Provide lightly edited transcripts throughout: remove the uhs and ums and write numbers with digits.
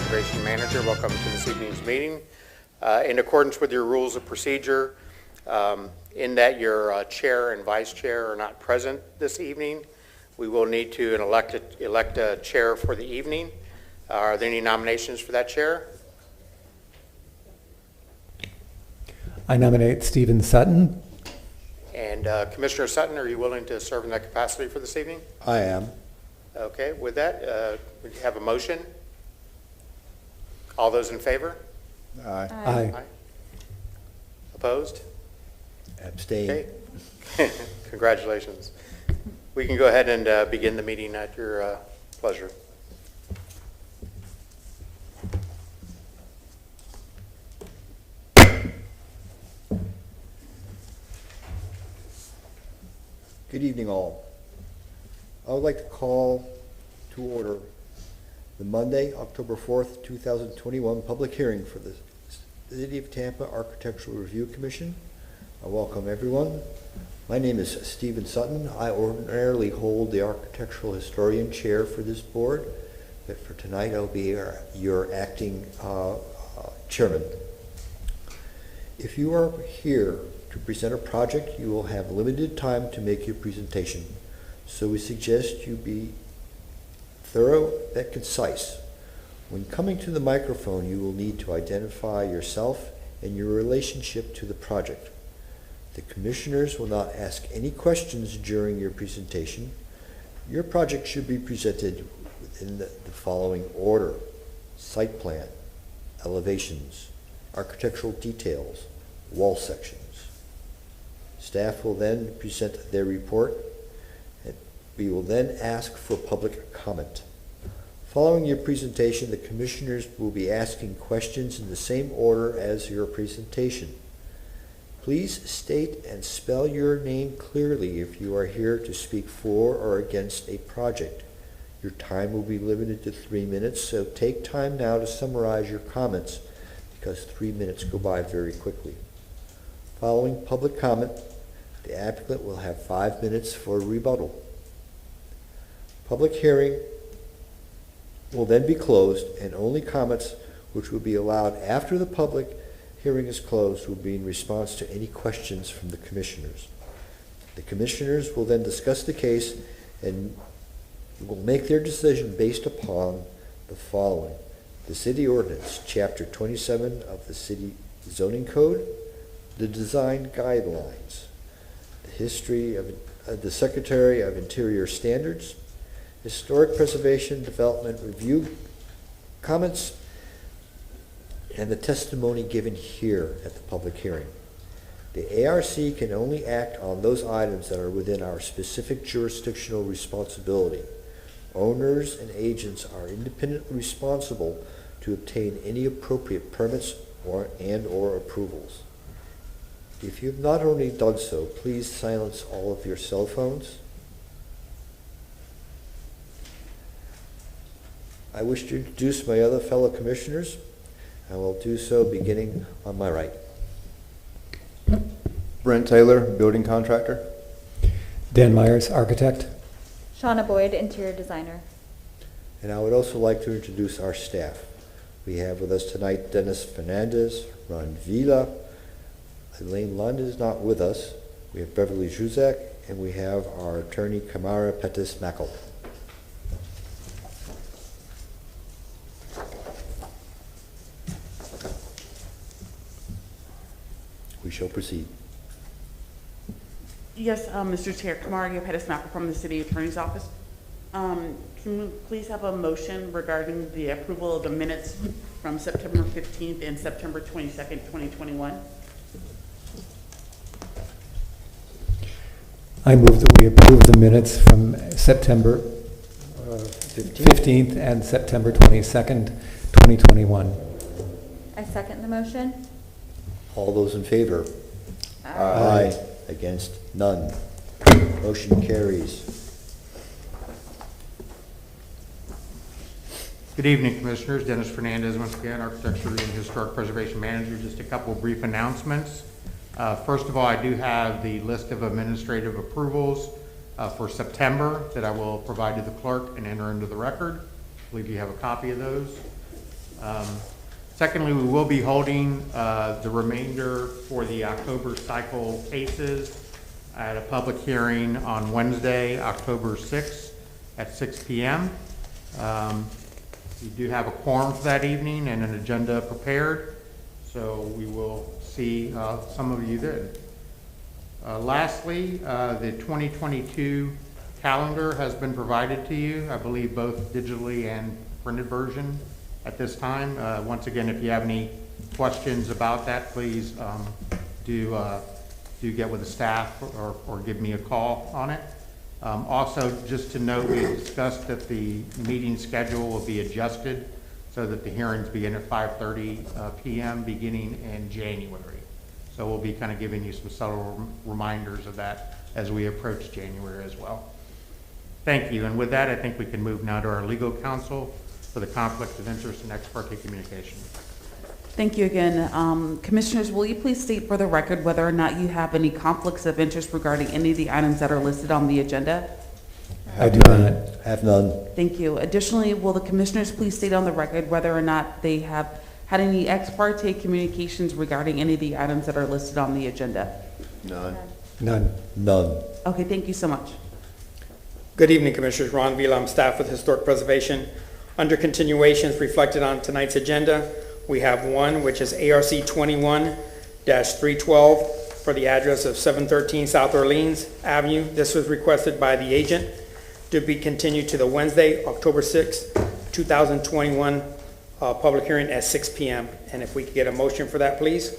Preservation Manager. Welcome to this evening's meeting. In accordance with your rules of procedure, in that your chair and vice chair are not present this evening, we will need to elect a chair for the evening. Are there any nominations for that chair? I nominate Stephen Sutton. And Commissioner Sutton, are you willing to serve in that capacity for this evening? I am. Okay, with that, we have a motion. All those in favor? Aye. Aye. Opposed? Abstain. Okay. Congratulations. We can go ahead and begin the meeting at your pleasure. Good evening, all. I would like to call to order the Monday, October 4th, 2021 public hearing for the City of Tampa Architectural Review Commission. I welcome everyone. My name is Stephen Sutton. I ordinarily hold the Architectural Historian chair for this board, but for tonight I'll be your acting chairman. If you are here to present a project, you will have limited time to make your presentation. So we suggest you be thorough but concise. When coming to the microphone, you will need to identify yourself and your relationship to the project. The commissioners will not ask any questions during your presentation. Your project should be presented within the following order: site plan, elevations, architectural details, wall sections. Staff will then present their report, and we will then ask for public comment. Following your presentation, the commissioners will be asking questions in the same order as your presentation. Please state and spell your name clearly if you are here to speak for or against a project. Your time will be limited to 3 minutes, so take time now to summarize your comments because 3 minutes go by very quickly. Following public comment, the applicant will have 5 minutes for rebuttal. Public hearing will then be closed, and only comments which will be allowed after the public hearing is closed will be in response to any questions from the commissioners. The commissioners will then discuss the case and will make their decision based upon the following: the city ordinance, chapter 27 of the city zoning code, the design guidelines, the history of the Secretary of Interior Standards, historic preservation development review comments, and the testimony given here at the public hearing. The ARC can only act on those items that are within our specific jurisdictional responsibility. Owners and agents are independently responsible to obtain any appropriate permits or approvals. If you have not already done so, please silence all of your cell phones. I wish to introduce my other fellow commissioners. I will do so beginning on my right. Brent Taylor, building contractor. Dan Myers, architect. Shauna Boyd, interior designer. And I would also like to introduce our staff. We have with us tonight Dennis Fernandez, Ron Vila. Elaine Lund is not with us. We have Beverly Juzak, and we have our attorney Kamara Pettis-Mackel. We shall proceed. Yes, Mr. Chair, Kamara Pettis-Mackel from the City Attorney's Office. Can we please have a motion regarding the approval of the minutes from September 15th and September 22nd, 2021? I move that we approve the minutes from September 15th and September 22nd, 2021. I second the motion. All those in favor? Aye. Against? None. Motion carries. Good evening, Commissioners. Dennis Fernandez, once again, Architecture and Historic Preservation Manager. Just a couple of brief announcements. First of all, I do have the list of administrative approvals for September that I will provide to the clerk and enter into the record. I believe you have a copy of those. Secondly, we will be holding the remainder for the October cycle cases at a public hearing on Wednesday, October 6th at 6 p.m. We do have a quorum for that evening and an agenda prepared, so we will see some of you then. Lastly, the 2022 calendar has been provided to you, I believe both digitally and printed version at this time. Once again, if you have any questions about that, please do get with the staff or give me a call on it. Also, just to note, we discussed that the meeting schedule will be adjusted so that the hearings begin at 5:30 p.m. beginning in January. So we'll be kind of giving you some subtle reminders of that as we approach January as well. Thank you. And with that, I think we can move now to our legal counsel for the conflict of interest and ex parte communication. Thank you again. Commissioners, will you please state for the record whether or not you have any conflicts of interest regarding any of the items that are listed on the agenda? I do not. Have none. Thank you. Additionally, will the commissioners please state on the record whether or not they have had any ex parte communications regarding any of the items that are listed on the agenda? None. None. None. Okay, thank you so much. Good evening, Commissioners. Ron Vila, I'm staff with Historic Preservation. Under continuations reflected on tonight's agenda, we have one, which is ARC 21-312 for the address of 713 South Orleans Avenue. This was requested by the agent to be continued to the Wednesday, October 6, 2021 public hearing at 6 p.m. And if we could get a motion for that, please.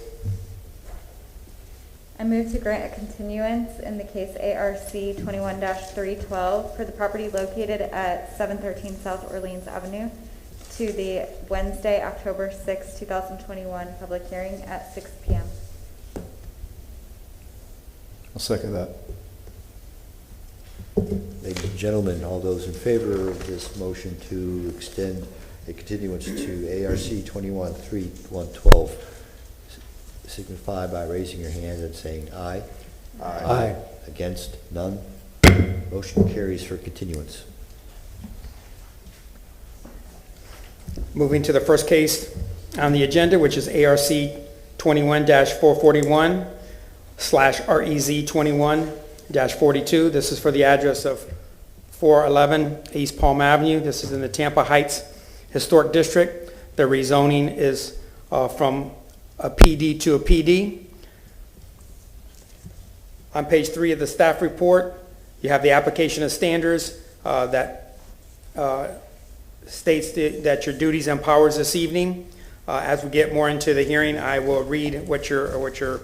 I move to grant a continuance in the case ARC 21-312 for the property located at 713 South Orleans Avenue to the Wednesday, October 6, 2021 public hearing at 6 p.m. I'll second that. Ladies and gentlemen, all those in favor of this motion to extend a continuance to ARC 21-312, signify by raising your hand and saying aye. Aye. Against? None. Motion carries for continuance. Moving to the first case on the agenda, which is ARC 21-441/REZ 21-42. This is for the address of 411 East Palm Avenue. This is in the Tampa Heights Historic District. The rezoning is from a PD to a PD. On page 3 of the staff report, you have the application of standards that states that your duties and powers this evening. As we get more into the hearing, I will read what your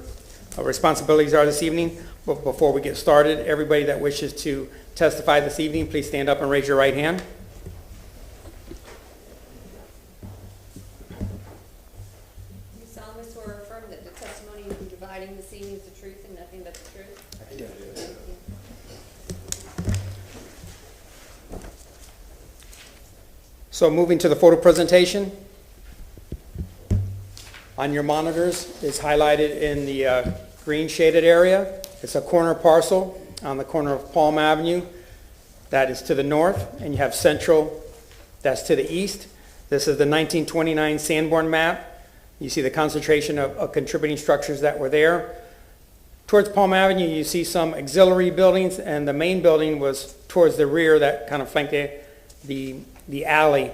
responsibilities are this evening. But before we get started, everybody that wishes to testify this evening, please stand up and raise your right hand. You solemnly swear or affirm that the testimony you will be providing this evening is the truth and nothing but the truth? I do. Thank you. So moving to the photo presentation. On your monitors is highlighted in the green shaded area. It's a corner parcel on the corner of Palm Avenue. That is to the north, and you have Central, that's to the east. This is the 1929 Sanborn Map. You see the concentration of contributing structures that were there. Towards Palm Avenue, you see some auxiliary buildings, and the main building was towards the rear that kind of flanked the alley.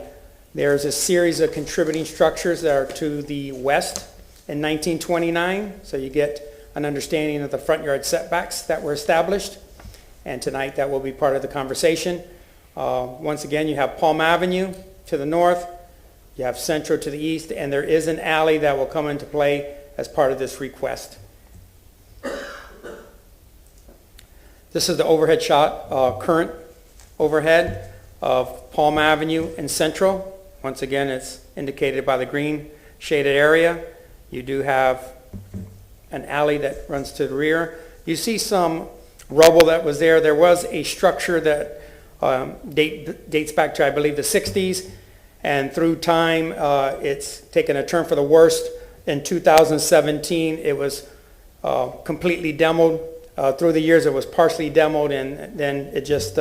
There's a series of contributing structures that are to the west in 1929, so you get an understanding of the front yard setbacks that were established, and tonight that will be part of the conversation. Once again, you have Palm Avenue to the north, you have Central to the east, and there is an alley that will come into play as part of this request. This is the overhead shot, current overhead of Palm Avenue and Central. Once again, it's indicated by the green shaded area. You do have an alley that runs to the rear. You see some rubble that was there. There was a structure that dates back to, I believe, the 60s, and through time, it's taken a turn for the worst. In 2017, it was completely demoed. Through the years, it was partially demoed, and then it just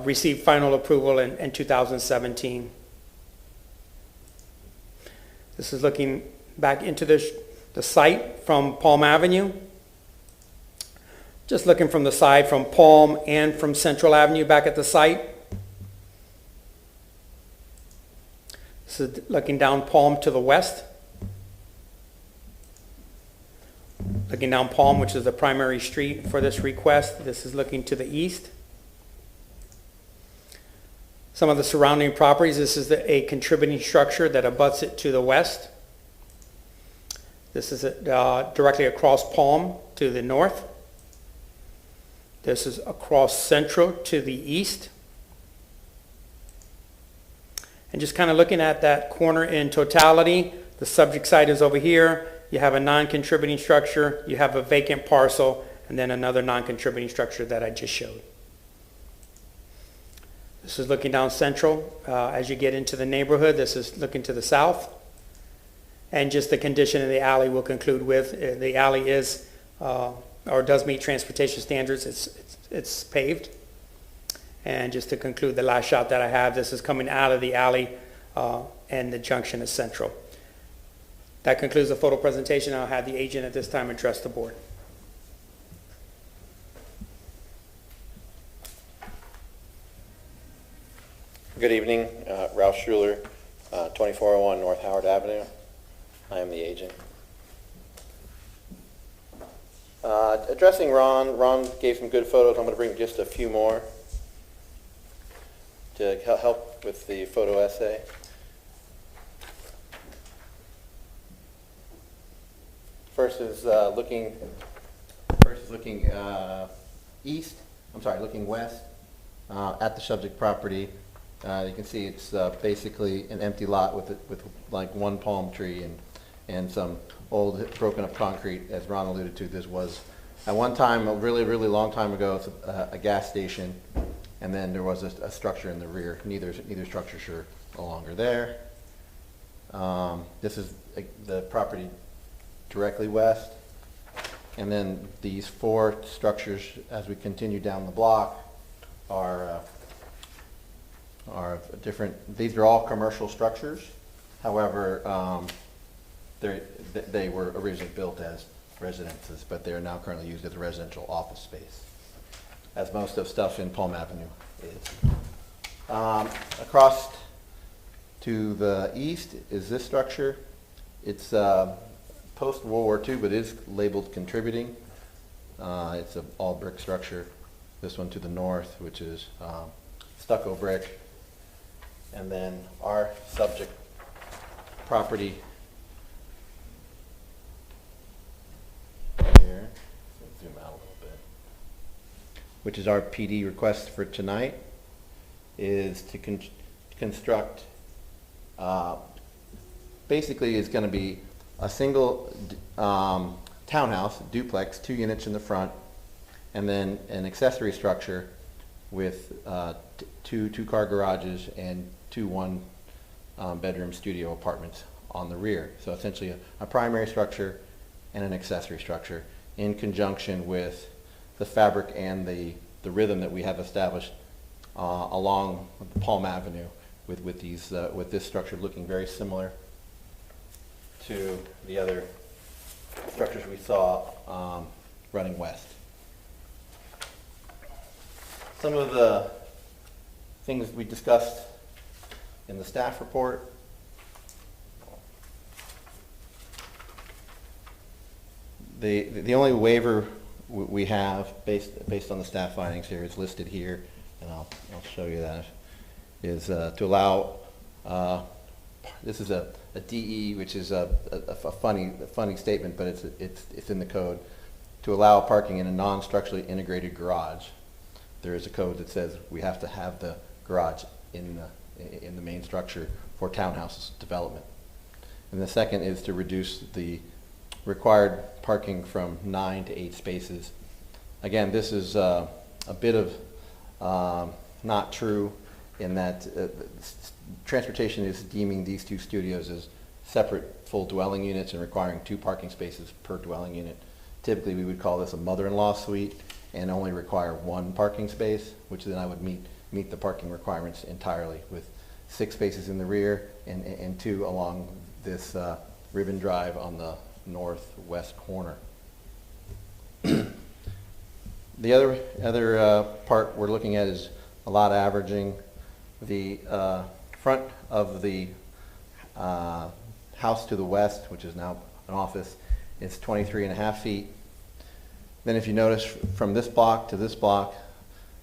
received final approval in 2017. This is looking back into the site from Palm Avenue. Just looking from the side from Palm and from Central Avenue back at the site. This is looking down Palm to the west. Looking down Palm, which is the primary street for this request. This is looking to the east. Some of the surrounding properties, this is a contributing structure that abuts it to the west. This is directly across Palm to the north. This is across Central to the east. And just kind of looking at that corner in totality, the subject site is over here. You have a non-contributing structure, you have a vacant parcel, and then another non-contributing structure that I just showed. This is looking down Central. As you get into the neighborhood, this is looking to the south. And just the condition of the alley we'll conclude with. The alley is, or does meet transportation standards. It's paved. And just to conclude the last shot that I have, this is coming out of the alley and the junction is Central. That concludes the photo presentation. I'll have the agent at this time address the board. Good evening, Ralph Schuler, 2401 North Howard Avenue. I am the agent. Addressing Ron gave some good photos. I'm going to bring just a few more to help with the photo essay. First is looking east. I'm sorry, looking west at the subject property. You can see it's basically an empty lot with like one palm tree and some old broken up concrete. As Ron alluded to, this was at one time, a really long time ago, it's a gas station, and then there was a structure in the rear. Neither structures are no longer there. This is the property directly west, and then these four structures, as we continue down the block, are different. These are all commercial structures. However, they were originally built as residences, but they are now currently used as a residential office space, as most of stuff in Palm Avenue is. Across to the east is this structure. It's post-World War II, but is labeled contributing. It's an all brick structure. This one to the north, which is stucco brick. And then our subject property here, zoom out a little bit, which is our PD request for tonight, is to construct, basically is going to be a single townhouse, duplex, 2 units in the front, and then an accessory structure with two car garages and 2 one-bedroom studio apartments on the rear. So essentially a primary structure and an accessory structure in conjunction with the fabric and the rhythm that we have established along Palm Avenue with this structure looking very similar to the other structures we saw running west. Some of the things we discussed in the staff report. The only waiver we have based on the staff findings here is listed here, and I'll show you that, is to allow, this is a DE, which is a funny statement, but it's in the code, to allow parking in a non-structurally integrated garage. There is a code that says we have to have the garage in the main structure for townhouse development. And the second is to reduce the required parking from 9 to 8 spaces. Again, this is a bit of not true in that transportation is deeming these 2 studios as separate full dwelling units and requiring 2 parking spaces per dwelling unit. Typically, we would call this a mother-in-law suite and only require 1 parking space, which then I would meet the parking requirements entirely with 6 spaces in the rear and 2 along this ribbon drive on the northwest corner. The other part we're looking at is a lot averaging. The front of the house to the west, which is now an office, is 23.5 feet. Then if you notice from this block to this block,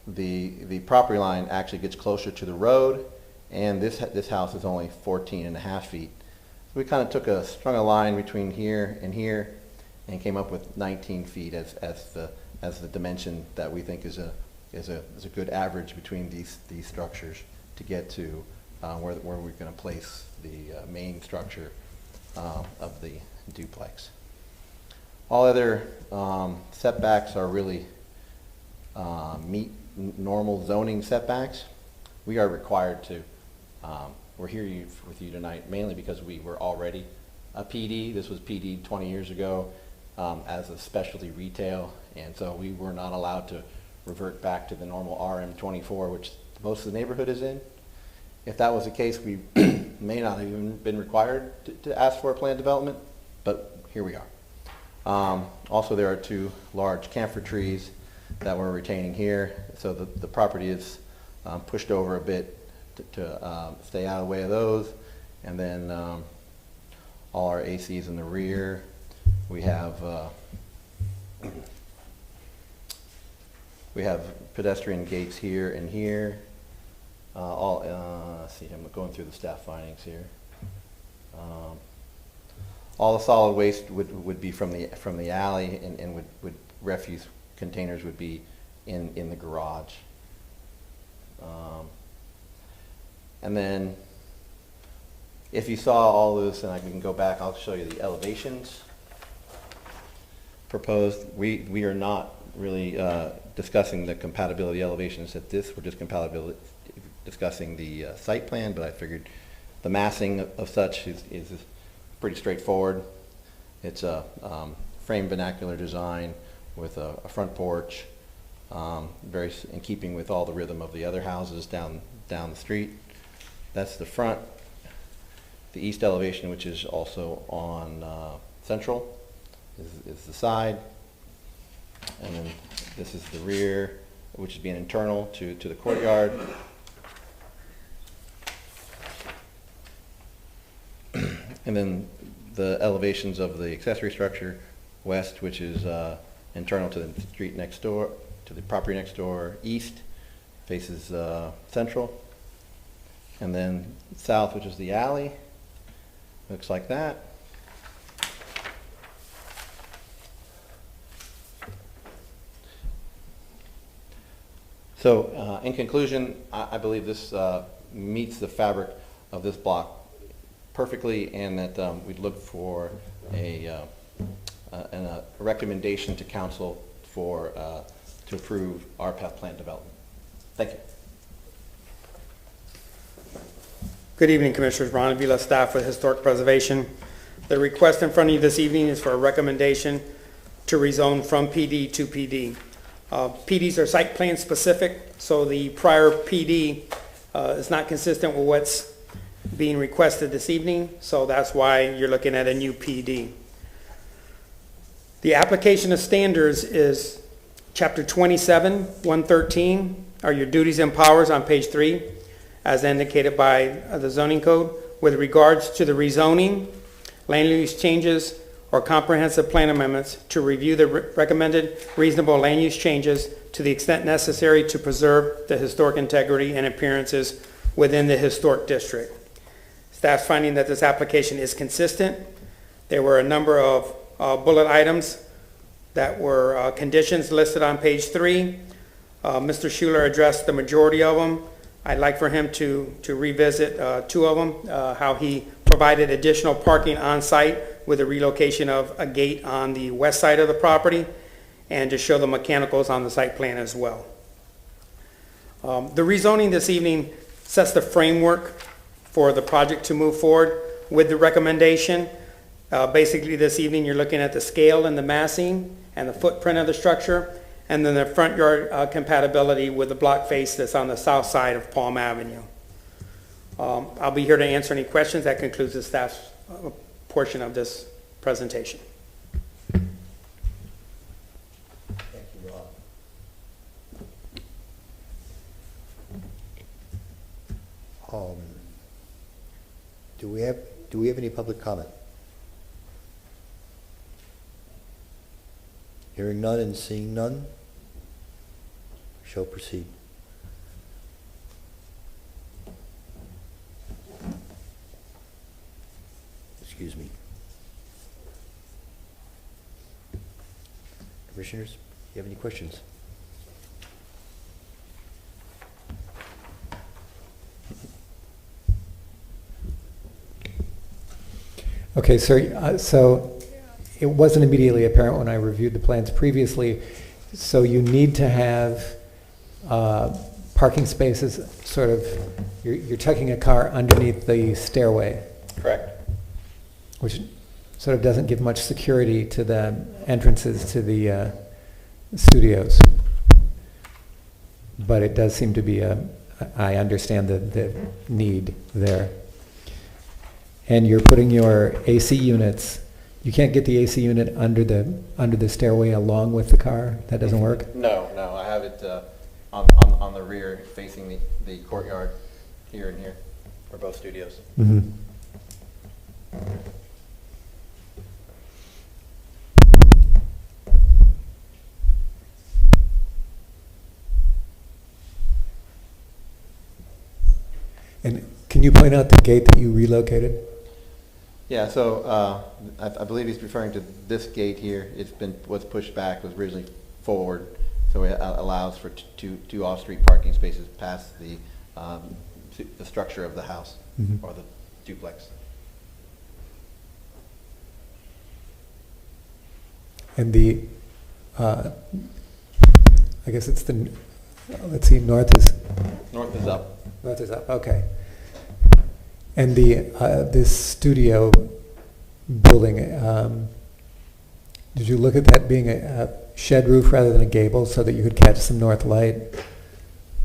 the property line actually gets closer to the road, and this house is only 14.5 feet. So we kind of strung a line between here and came up with 19 feet as the dimension that we think is a good average between these structures to get to where we're going to place the main structure of the duplex. All other setbacks are really meet normal zoning setbacks. We are required to, we're here with you tonight mainly because we were already a PD. This was PD 20 years ago as a specialty retail, and so we were not allowed to revert back to the normal RM24, which most of the neighborhood is in. If that was the case, we may not have even been required to ask for a planned development, but here we are. Also, there are two large camphor trees that we're retaining here, so the property is pushed over a bit to stay out of the way of those. And then all our ACs in the rear. We have pedestrian gates here and here. Let's see, I'm going through the staff findings here. All the solid waste would be from the alley, and would refuse containers would be in the garage. And then if you saw all this, and we can go back, I'll show you the elevations proposed. We are not really discussing the compatibility elevations at this. We're just discussing the site plan, but I figured the massing of such is pretty straightforward. It's a frame vernacular design with a front porch, very in keeping with all the rhythm of the other houses down the street. That's the front. The east elevation, which is also on Central, is the side. And then this is the rear, which is being internal to the courtyard. And then the elevations of the accessory structure, west, which is internal to the street next door, to the property next door. East faces Central. And then south, which is the alley, looks like that. So in conclusion, I believe this meets the fabric of this block perfectly, and that we'd look for a recommendation to council to approve our path plan development. Thank you. Good evening, Commissioners. Ron Avila, staff with Historic Preservation. The request in front of you this evening is for a recommendation to rezone from PD to PD. PDs are site plan specific, so the prior PD is not consistent with what's being requested this evening, so that's why you're looking at a new PD. The application of standards is Chapter 27, 113, are your duties and powers on page 3, as indicated by the zoning code, with regards to the rezoning, land use changes, or comprehensive plan amendments, to review the recommended reasonable land use changes to the extent necessary to preserve the historic integrity and appearances within the historic district. Staff's finding that this application is consistent. There were a number of bullet items that were conditions listed on page 3. Mr. Schuler addressed the majority of them. I'd like for him to revisit 2 of them, how he provided additional parking on site with the relocation of a gate on the west side of the property, and to show the mechanicals on the site plan as well. The rezoning this evening sets the framework for the project to move forward with the recommendation. Basically this evening you're looking at the scale and the massing and the footprint of the structure, and then the front yard compatibility with the block face that's on the south side of Palm Avenue. I'll be here to answer any questions. That concludes the staff's a portion of this presentation. Thank you, Rob. Do we have any public comment? Hearing none and seeing none, we shall proceed. Excuse me. Commissioners, do you have any questions? Okay, sir, so it wasn't immediately apparent when I reviewed the plans previously, so you need to have parking spaces, sort of, you're tucking a car underneath the stairway, Correct. which sort of doesn't give much security to the entrances to the studios. But it does seem to be I understand the need there. And you're putting your AC units, you can't get the AC unit under the stairway along with the car? That doesn't work? No, I have it on the rear facing the courtyard here and here for both studios. Mm-hmm. And can you point out the gate that you relocated? Yeah, so I believe he's referring to this gate here. Was pushed back, was originally forward, so it allows for two off-street parking spaces past the structure of the house Mhm. or the duplex. And I guess it's let's see, north is North is up. Okay. And this studio building, did you look at that being a shed roof rather than a gable so that you could catch some north light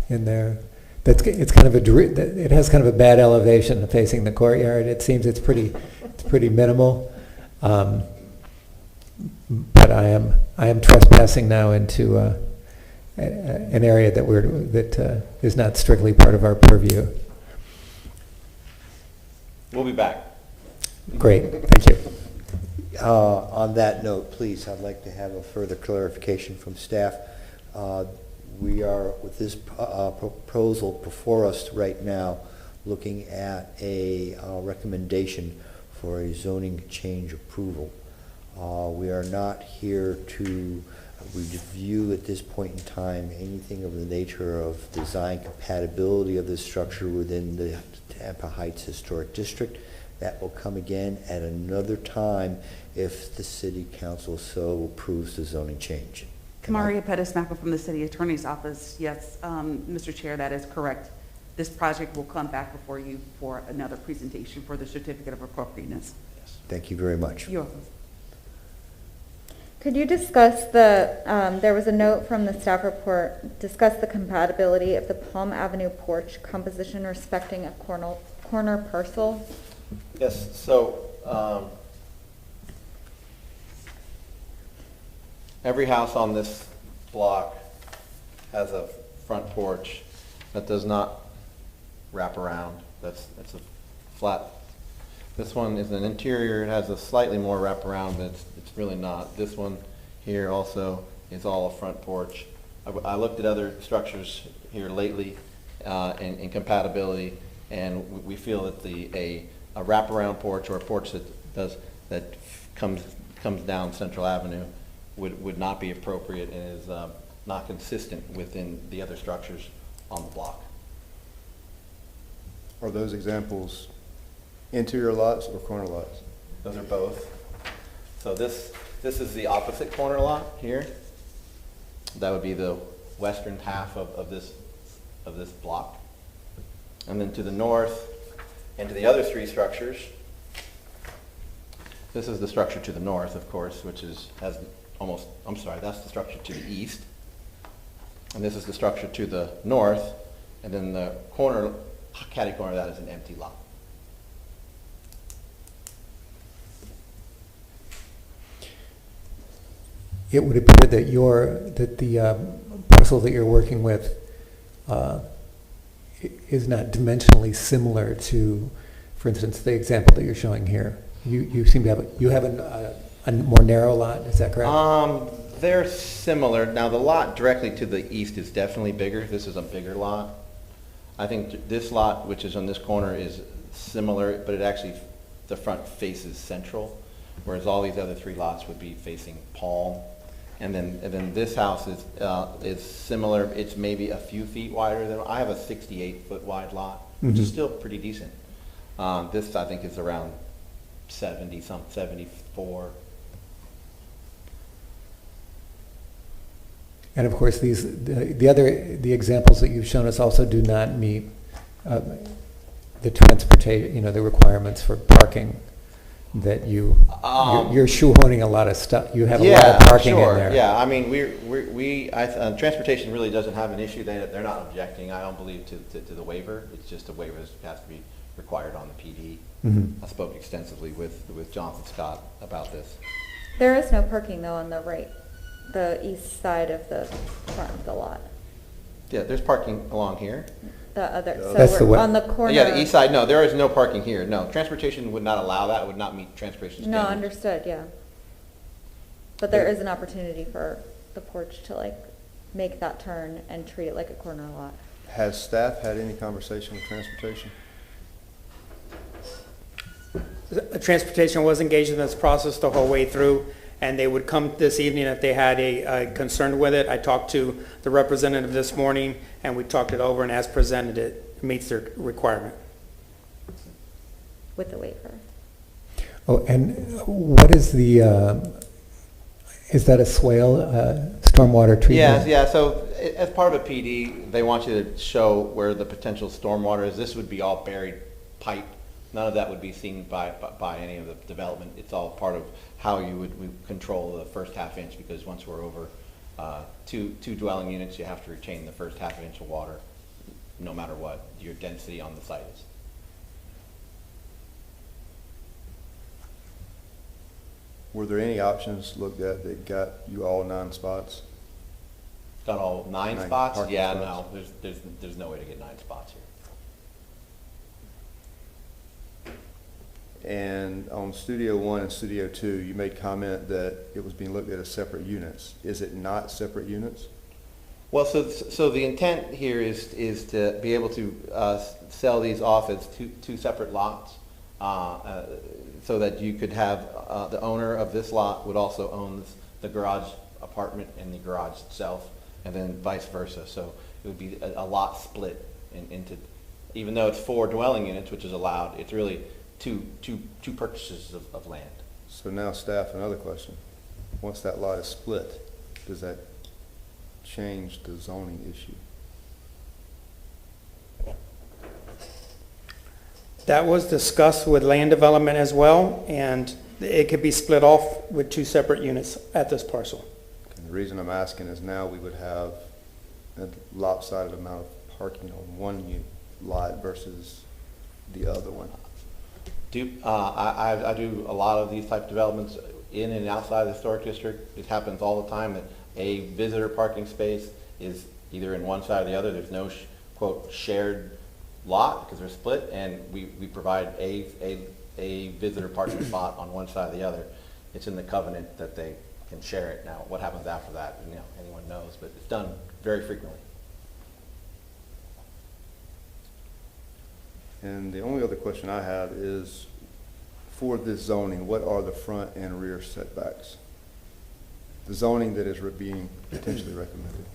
in there? It's kind of it has kind of a bad elevation facing the courtyard. It seems it's pretty minimal. But I am trespassing now into an area that is not strictly part of our purview. We'll be back. Great, thank you. On that note, please, I'd like to have a further clarification from staff. We are, with this proposal before us right now, looking at a recommendation for a zoning change approval. We are not here to review at this point in time anything of the nature of design compatibility of this structure within the Tampa Heights Historic District. That will come again at another time if the City Council so approves the zoning change. Maria Pettis-Mackel from the City Attorney's Office. Yes, Mr. Chair, that is correct. This project will come back before you for another presentation for the Certificate of Appropriateness. Thank you very much. You're welcome. Could you discuss there was a note from the staff report, discuss the compatibility of the Palm Avenue porch composition respecting a corner parcel? Yes, so every house on this block has a front porch that does not wrap around. It's a flat. This one is an interior. It has a slightly more wraparound, but it's really not. This one here also is all a front porch. I looked at other structures here lately in compatibility, and we feel that a wraparound porch or a porch that comes down Central Avenue would not be appropriate and is not consistent within the other structures on the block. Are those examples interior lots or corner lots? Those are both. So this is the opposite corner lot here. That would be the western half of this block. And then to the north and to the other three structures, this is the structure to the north, of course, which that's the structure to the east. And this is the structure to the north, and then the catty corner of that is an empty lot. it would appear that the parcel that you're working with is not dimensionally similar to, for instance, the example that you're showing here. You seem to have a more narrow lot, is that correct? They're similar. Now, the lot directly to the east is definitely bigger. This is a bigger lot. I think this lot, which is on this corner, is similar, but it actually, the front faces central, whereas all these other three lots would be facing Palm. And then this house is similar. It's maybe a few feet wider than, I have a 68-foot wide lot, which is still pretty decent. This, I think, is around 74. And of course, the examples that you've shown us also do not meet the transportation, the requirements for parking that you're shoehorning a lot of stuff. You have a lot of parking in there. Yeah, I mean, transportation really doesn't have an issue. They're not objecting, I don't believe, to the waiver. It's just a waiver that has to be required on the PD. Mm-hmm. I spoke extensively with Jonathan Scott about this. There is no parking though on the right, the east side of the front of the lot. Yeah, there's parking along here. The other, That's so the we're way- on the corner. Yeah, the east side, no, there is no parking here. No, transportation would not allow that. It would not meet transportation No, standards. understood, yeah. But there is an opportunity for the porch to make that turn and treat it like a corner lot. Has staff had any conversation with transportation? Transportation was engaged in this process the whole way through, and they would come this evening if they had a concern with it. I talked to the representative this morning, and we talked it over, and as presented, it meets their requirement. With the waiver. Oh, and what is is that a swale, stormwater treatment? Yeah. So as part of a PD, they want you to show where the potential stormwater is. This would be all buried pipe. None of that would be seen by any of the development. It's all part of how we control the first half inch, because once we're over two dwelling units, you have to retain the first half inch of water, no matter what your density on the site is. Were there any options looked at that got you all 9 spots? Got all 9 9 spots? parking Yeah, spots. no, there's no way to get 9 spots here. And on Studio 1 and Studio 2, you made comment that it was being looked at as separate units. Is it not separate units? Well, so the intent here is to be able to sell these off as two separate lots, so that you could have the owner of this lot would also own the garage apartment and the garage itself, and then vice versa. So it would be a lot split into, even though it's 4 dwelling units, which is allowed, it's really two purchases of land. So now staff, another question. Once that lot is split, does that change the zoning issue? That was discussed with land development as well, and it could be split off with 2 separate units at this parcel. And the reason I'm asking is now we would have a lopsided amount of parking on one lot versus the other one. I do a lot of these type of developments in and outside the historic district. It happens all the time that a visitor parking space is either in one side or the other. There's no quote shared lot because they're split, and we provide a visitor parking spot on one side or the other. It's in the covenant that they can share it. Now, what happens after that, anyone knows, but it's done very frequently. And the only other question I have is, for this zoning, what are the front and rear setbacks? The zoning that is being potentially recommended.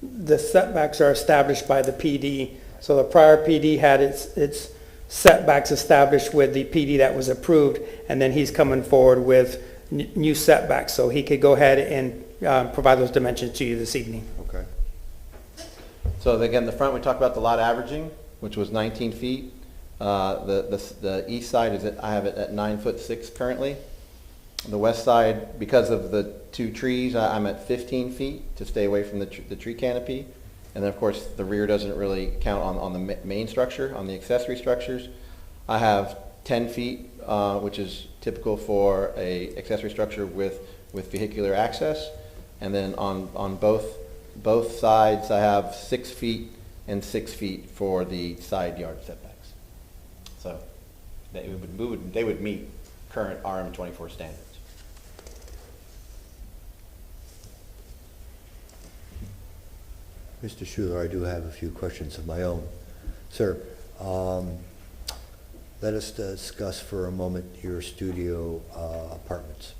The setbacks are established by the PD. So the prior PD had its setbacks established with the PD that was approved, and then he's coming forward with new setbacks. So he could go ahead and provide those dimensions to you this evening. Okay. So again, the front, we talked about the lot averaging, which was 19 feet. The east side I have it at 9'6" currently. On the west side, because of the 2 trees, I'm at 15 feet to stay away from the tree canopy. And then of course the rear doesn't really count on the main structure. On the accessory structures, I have 10 feet, which is typical for a accessory structure with with vehicular access. And then on both sides, I have 6 feet and 6 feet for the side yard setbacks. So they would meet current RM24 standards. Mr. Schuler, I do have a few questions of my own. Sir, let us discuss for a moment your studio apartments.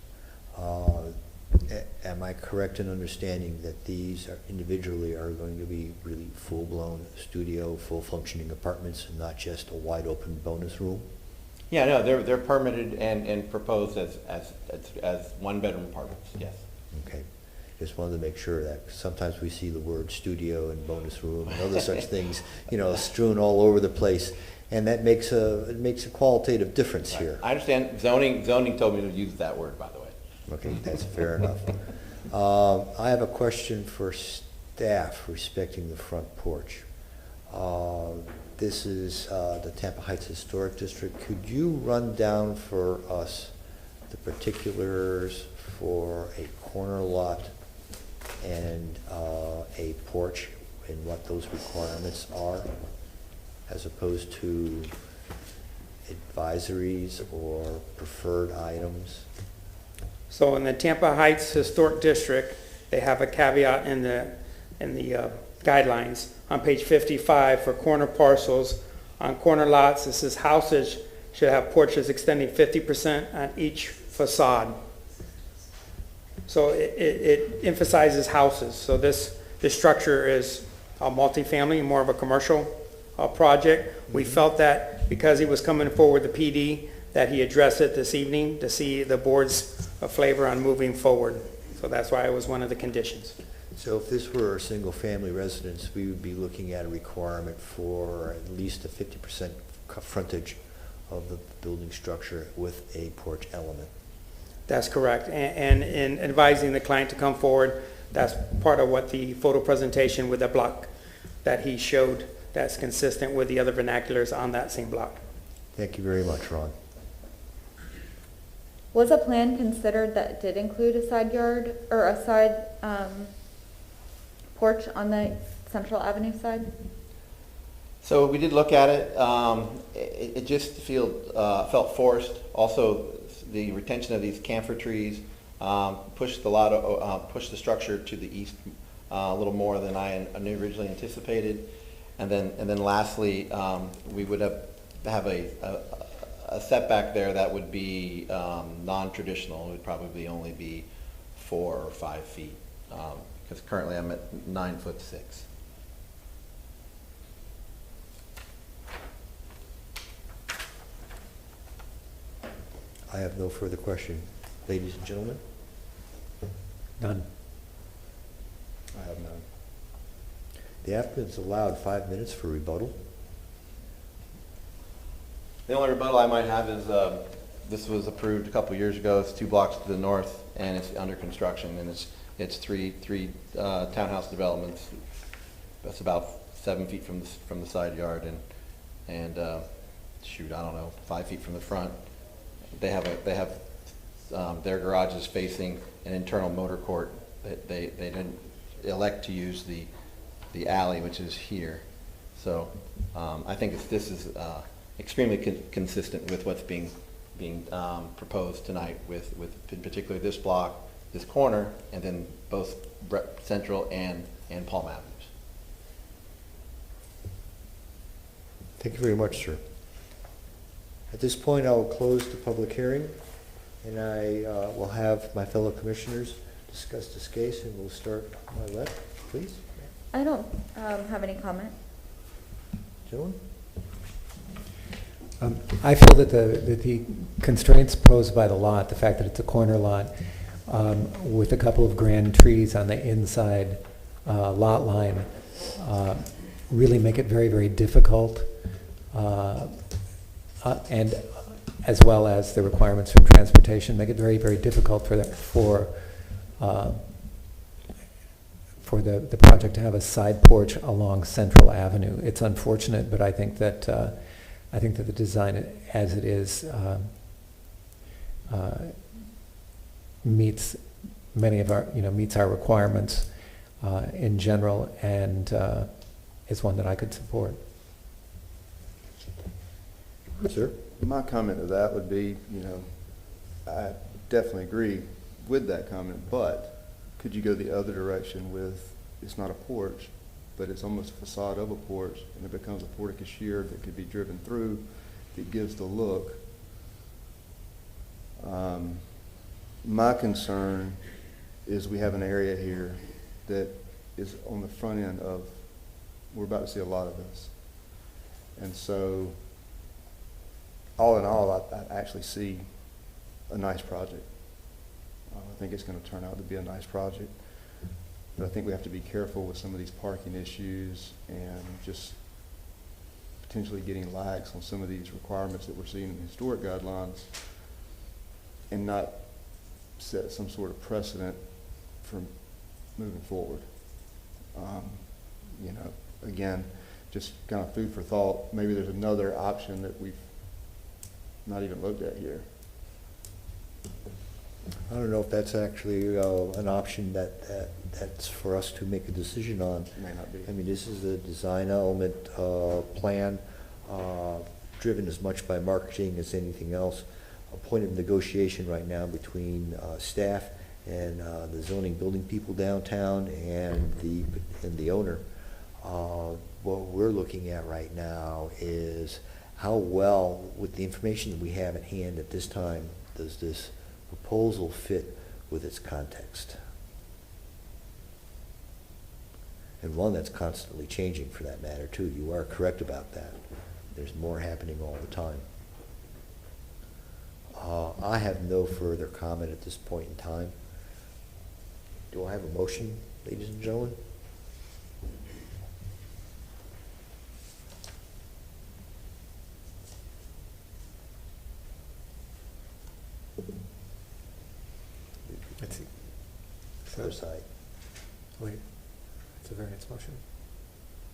Am I correct in understanding that these individually are going to be really full-blown studio, full-functioning apartments, and not just a wide-open bonus room? Yeah, no, they're permitted and proposed as one-bedroom apartments, yes. Okay. Just wanted to make sure that sometimes we see the word studio and bonus room and other such things, strewn all over the place, and that makes a qualitative difference here. I understand. Zoning told me to use that word, by the way. Okay, that's fair enough. I have a question for staff respecting the front porch. This is the Tampa Heights Historic District. Could you run down for us the particulars for a corner lot and a porch and what those requirements are, as opposed to advisories or preferred items? So in the Tampa Heights Historic District, they have a caveat in the guidelines on page 55 for corner parcels. On corner lots, it says houses should have porches extending 50% on each facade. So it emphasizes houses. So this structure is a multifamily, more of a commercial project. We felt that because he was coming forward with the PD, that he addressed it this evening to see the board's flavor on moving forward. So that's why it was one of the conditions. So if this were a single-family residence, we would be looking at a requirement for at least a 50% frontage of the building structure with a porch element. That's correct. And in advising the client to come forward, that's part of what the photo presentation with the block that he showed, that's consistent with the other vernaculars on that same block. Thank you very much, Ron. Was a plan considered that did include a side yard or a side porch on the Central Avenue side? So we did look at it. It just felt forced. Also, the retention of these camphor trees pushed the structure to the east a little more than I originally anticipated. And then lastly, we would have a setback there that would be non-traditional. It would probably only be 4 or 5 feet, because currently I'm at 9'6". I have no further question. Ladies and gentlemen? None. I have none. The applicant's allowed 5 minutes for rebuttal. The only rebuttal I might have is this was approved a couple years ago. It's 2 blocks to the north, and it's under construction, and it's three townhouse developments. That's about 7 feet from the side yard, and shoot, I don't know, 5 feet from the front. They have their garages facing an internal motor court. They didn't elect to use the alley, which is here. So I think this is extremely consistent with what's being proposed tonight, with particularly this block, this corner, and then both Central and Palm Avenues. Thank you very much, sir. At this point, I will close the public hearing, and I will have my fellow commissioners discuss this case, and we'll start on my left, please. I don't have any comment. Gentlemen? I feel that the constraints posed by the lot, the fact that it's a corner lot with a couple of grand trees on the inside lot line, really make it very, very difficult, and as well as the requirements from transportation make it very, very difficult for the project to have a side porch along Central Avenue. It's unfortunate, but I think that the design as it is meets many of our, meets our requirements in general, and is one that I could support. Sir? My comment to that would be, I definitely agree with that comment, but could you go the other direction with, it's not a porch, but it's almost a facade of a porch, and it becomes a porte-cochere that could be driven through, that gives the look. My concern is we have an area here that is on the front end of, we're about to see a lot of this. And so, all in all, I actually see a nice project. I think it's going to turn out to be a nice project. But I think we have to be careful with some of these parking issues and just potentially getting lags on some of these requirements that we're seeing in the historic guidelines and not set some sort of precedent for moving forward. Again, just kind of food for thought. Maybe there's another option that we've not even looked at here. I don't know if that's actually an option that's for us to make a decision on. It may not be. I mean, this is a design element plan driven as much by marketing as anything else. A point of negotiation right now between staff and the zoning building people downtown and the owner. What we're looking at right now is how well, with the information that we have at hand at this time, does this proposal fit with its context? And one that's constantly changing for that matter too. You are correct about that. There's more happening all the time. I have no further comment at this point in time. Do I have a motion, ladies and gentlemen? Let's see. So, Other side. wait, it's a variance motion.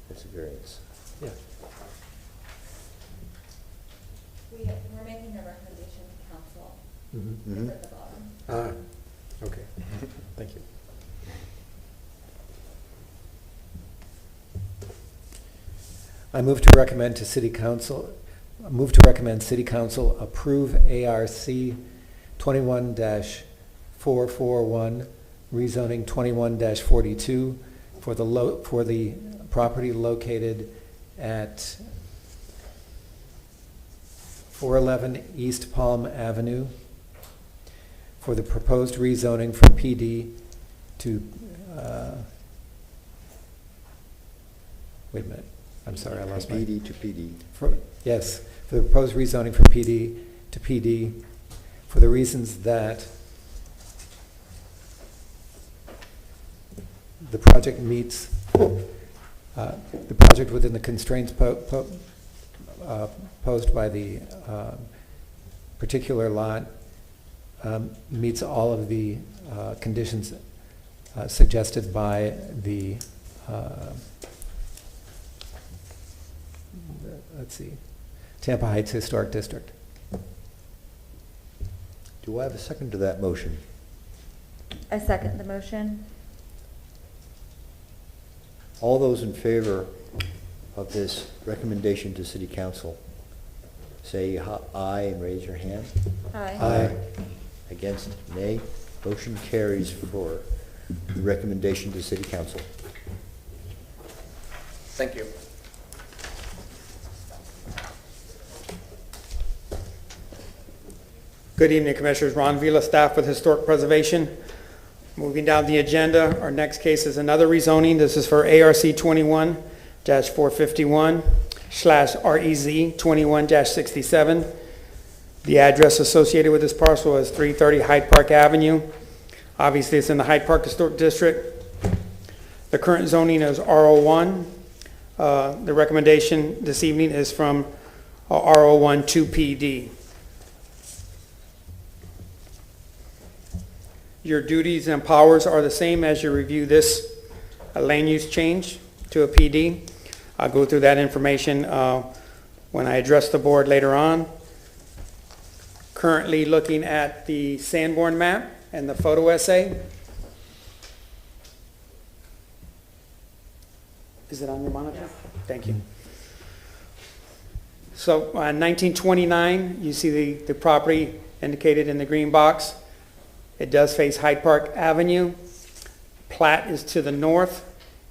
It's a variance. Yeah. We're making a recommendation to council. Mm-hmm. It's at the bottom. Okay. Thank you. I move to recommend City Council approve ARC 21-441, rezoning 21-42 for the property located at 411 East Palm Avenue for the proposed rezoning from PD to, wait a minute, I'm sorry, I lost my... PD to PD. Yes, for the proposed rezoning from PD to PD for the reasons that the project meets, the project within the constraints posed by the particular lot meets all of the conditions suggested by the, let's see, Tampa Heights Historic District. Do I have a second to that motion? I second the motion. All those in favor of this recommendation to City Council, say aye and raise your hand. Aye. Aye. Against, nay. Motion carries for the recommendation to City Council. Thank you. Good evening, Commissioners. Ron Vila, staff with Historic Preservation. Moving down the agenda, our next case is another rezoning. This is for ARC 21-451/REZ 21-67. The address associated with this parcel is 330 Hyde Park Avenue. Obviously, it's in the Hyde Park Historic District. The current zoning is R01. The recommendation this evening is from R01 to PD. Your duties and powers are the same as you review this land use change to a PD. I'll go through that information when I address the board later on. Currently looking at the Sanborn map and the photo essay. Is it on your monitor? Thank you. So 1929, you see the property indicated in the green box. It does face Hyde Park Avenue. Plat is to the north,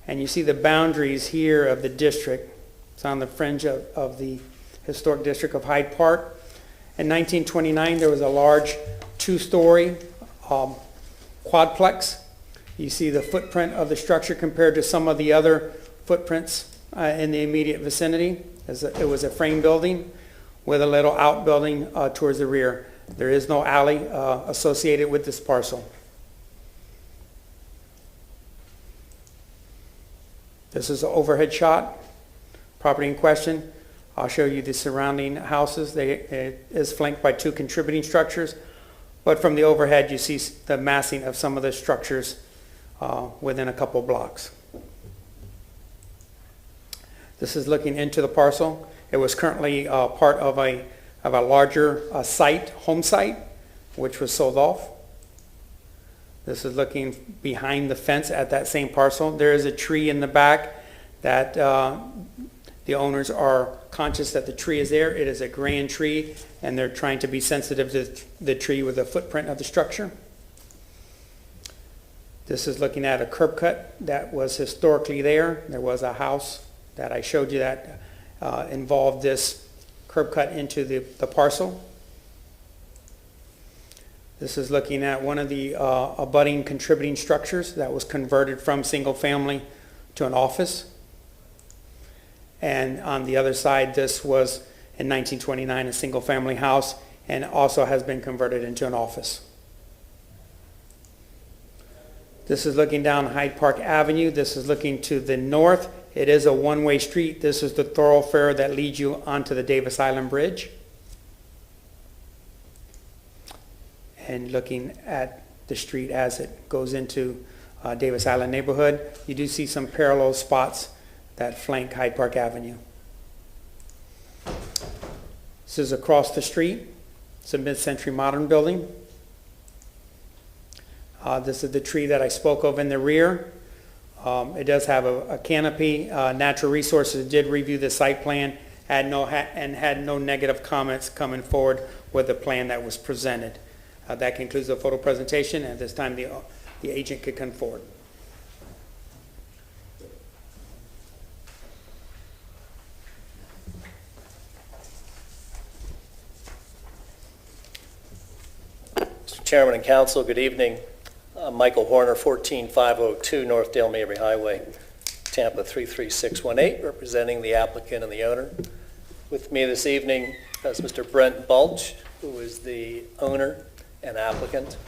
and you see the boundaries here of the district. It's on the fringe of the historic district of Hyde Park. In 1929, there was a large two-story quadplex. You see the footprint of the structure compared to some of the other footprints in the immediate vicinity. It was a frame building with a little outbuilding towards the rear. There is no alley associated with this parcel. This is an overhead shot. Property in question. I'll show you the surrounding houses. It is flanked by two contributing structures, but from the overhead you see the massing of some of the structures within a couple blocks. This is looking into the parcel. It was currently part of a larger home site, which was sold off. This is looking behind the fence at that same parcel. There is a tree in the back that the owners are conscious that the tree is there. It is a grand tree, and they're trying to be sensitive to the tree with the footprint of the structure. This is looking at a curb cut that was historically there. There was a house that I showed you that involved this curb cut into the parcel. This is looking at one of the abutting contributing structures that was converted from single family to an office. And on the other side, this was in 1929 a single family house and also has been converted into an office. This is looking down Hyde Park Avenue. This is looking to the north. It is a one-way street. This is the thoroughfare that leads you onto the Davis Island Bridge. And looking at the street as it goes into Davis Island neighborhood, you do see some parallel spots that flank Hyde Park Avenue. This is across the street. It's a mid-century modern building. This is the tree that I spoke of in the rear. It does have a canopy. Natural Resources did review the site plan and had no negative comments coming forward with the plan that was presented. That concludes the photo presentation. At this time, the agent could come forward. Mr. Chairman and Counsel, good evening. I'm Michael Horner, 14502 North Dale Mabry Highway, Tampa 33618, representing the applicant and the owner. With me this evening is Mr. Brent Bulch, who is the owner and applicant.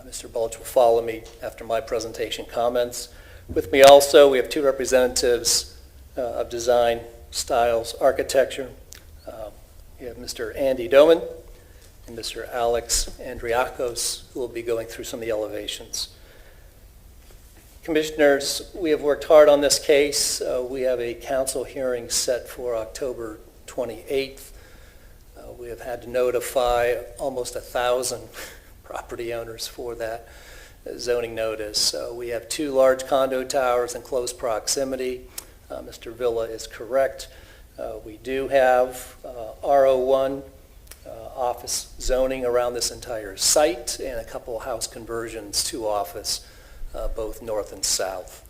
Mr. Bulch will follow me after my presentation comments. With me also, we have two representatives of Design Styles Architecture. We have Mr. Andy Doman and Mr. Alex Andriakos, who will be going through some of the elevations. Commissioners, we have worked hard on this case. We have a council hearing set for October 28th. We have had to notify almost 1,000 property owners for that zoning notice. We have two large condo towers in close proximity. Mr. Villa is correct. We do have RO1 office zoning around this entire site and a couple of house conversions to office, both north and south.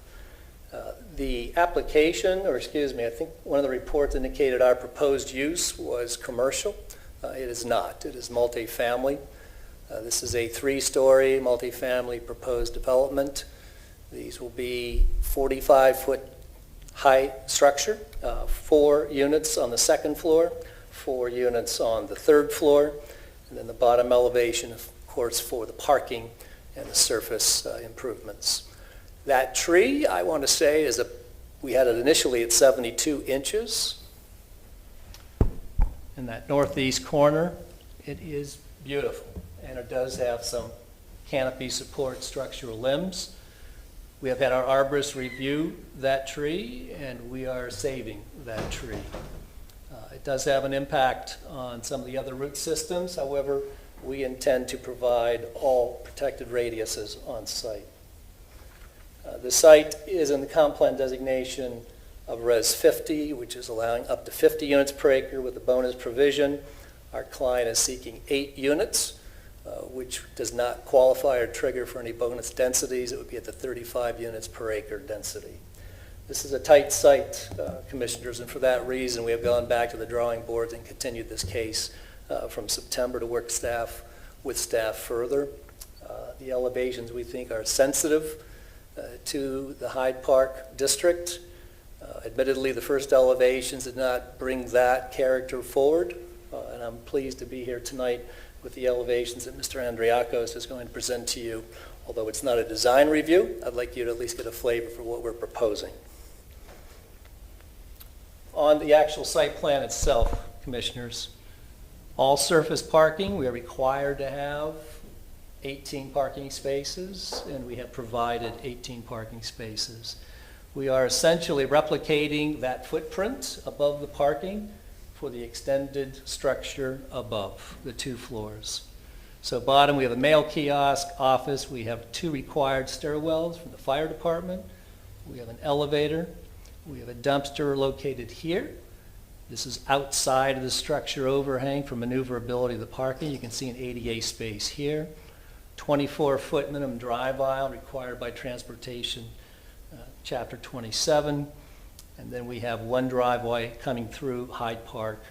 The application, or excuse me, I think one of the reports indicated our proposed use was commercial. It is not. It is multifamily. This is a 3-story multifamily proposed development. These will be 45-foot high structure, 4 units on the second floor, 4 units on the third floor, and then the bottom elevation, of course, for the parking and the surface improvements. That tree, I want to say, we had it initially at 72 inches. In that northeast corner, it is beautiful, and it does have some canopy support structural limbs. We have had our arborist review that tree, and we are saving that tree. It does have an impact on some of the other root systems. However, we intend to provide all protected radiuses on site. The site is in the comp plan designation of Res 50, which is allowing up to 50 units per acre with a bonus provision. Our client is seeking 8 units, which does not qualify or trigger for any bonus densities. It would be at the 35 units per acre density. This is a tight site, Commissioners, and for that reason, we have gone back to the drawing boards and continued this case from September to work with staff further. The elevations we think are sensitive to the Hyde Park district. Admittedly, the first elevations did not bring that character forward, and I'm pleased to be here tonight with the elevations that Mr. Andriakos is going to present to you. Although it's not a design review, I'd like you to at least get a flavor for what we're proposing. On the actual site plan itself, Commissioners, all surface parking, we are required to have 18 parking spaces, and we have provided 18 parking spaces. We are essentially replicating that footprint above the parking for the extended structure above the 2 floors. So bottom, we have a mail kiosk, office. We have 2 required stairwells from the fire department. We have an elevator. We have a dumpster located here. This is outside of the structure overhang for maneuverability of the parking. You can see an ADA space here. 24-foot minimum drive aisle required by transportation, Chapter 27. And then we have 1 driveway coming through Hyde Park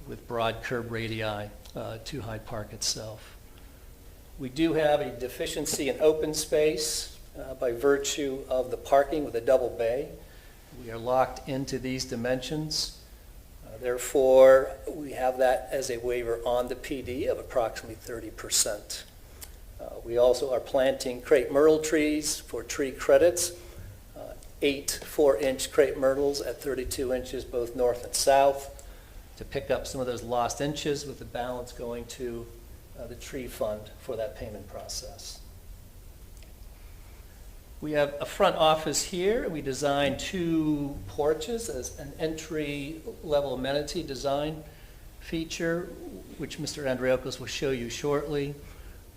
with broad curb radii to Hyde Park itself. We do have a deficiency in open space by virtue of the parking with a double bay. We are locked into these dimensions. Therefore, we have that as a waiver on the PD of approximately 30%. We also are planting crepe myrtle trees for tree credits, 8 4-inch crepe myrtles at 32 inches both north and south to pick up some of those lost inches, with the balance going to the tree fund for that payment process. We have a front office here. We designed 2 porches as an entry-level amenity design feature, which Mr. Andriakos will show you shortly.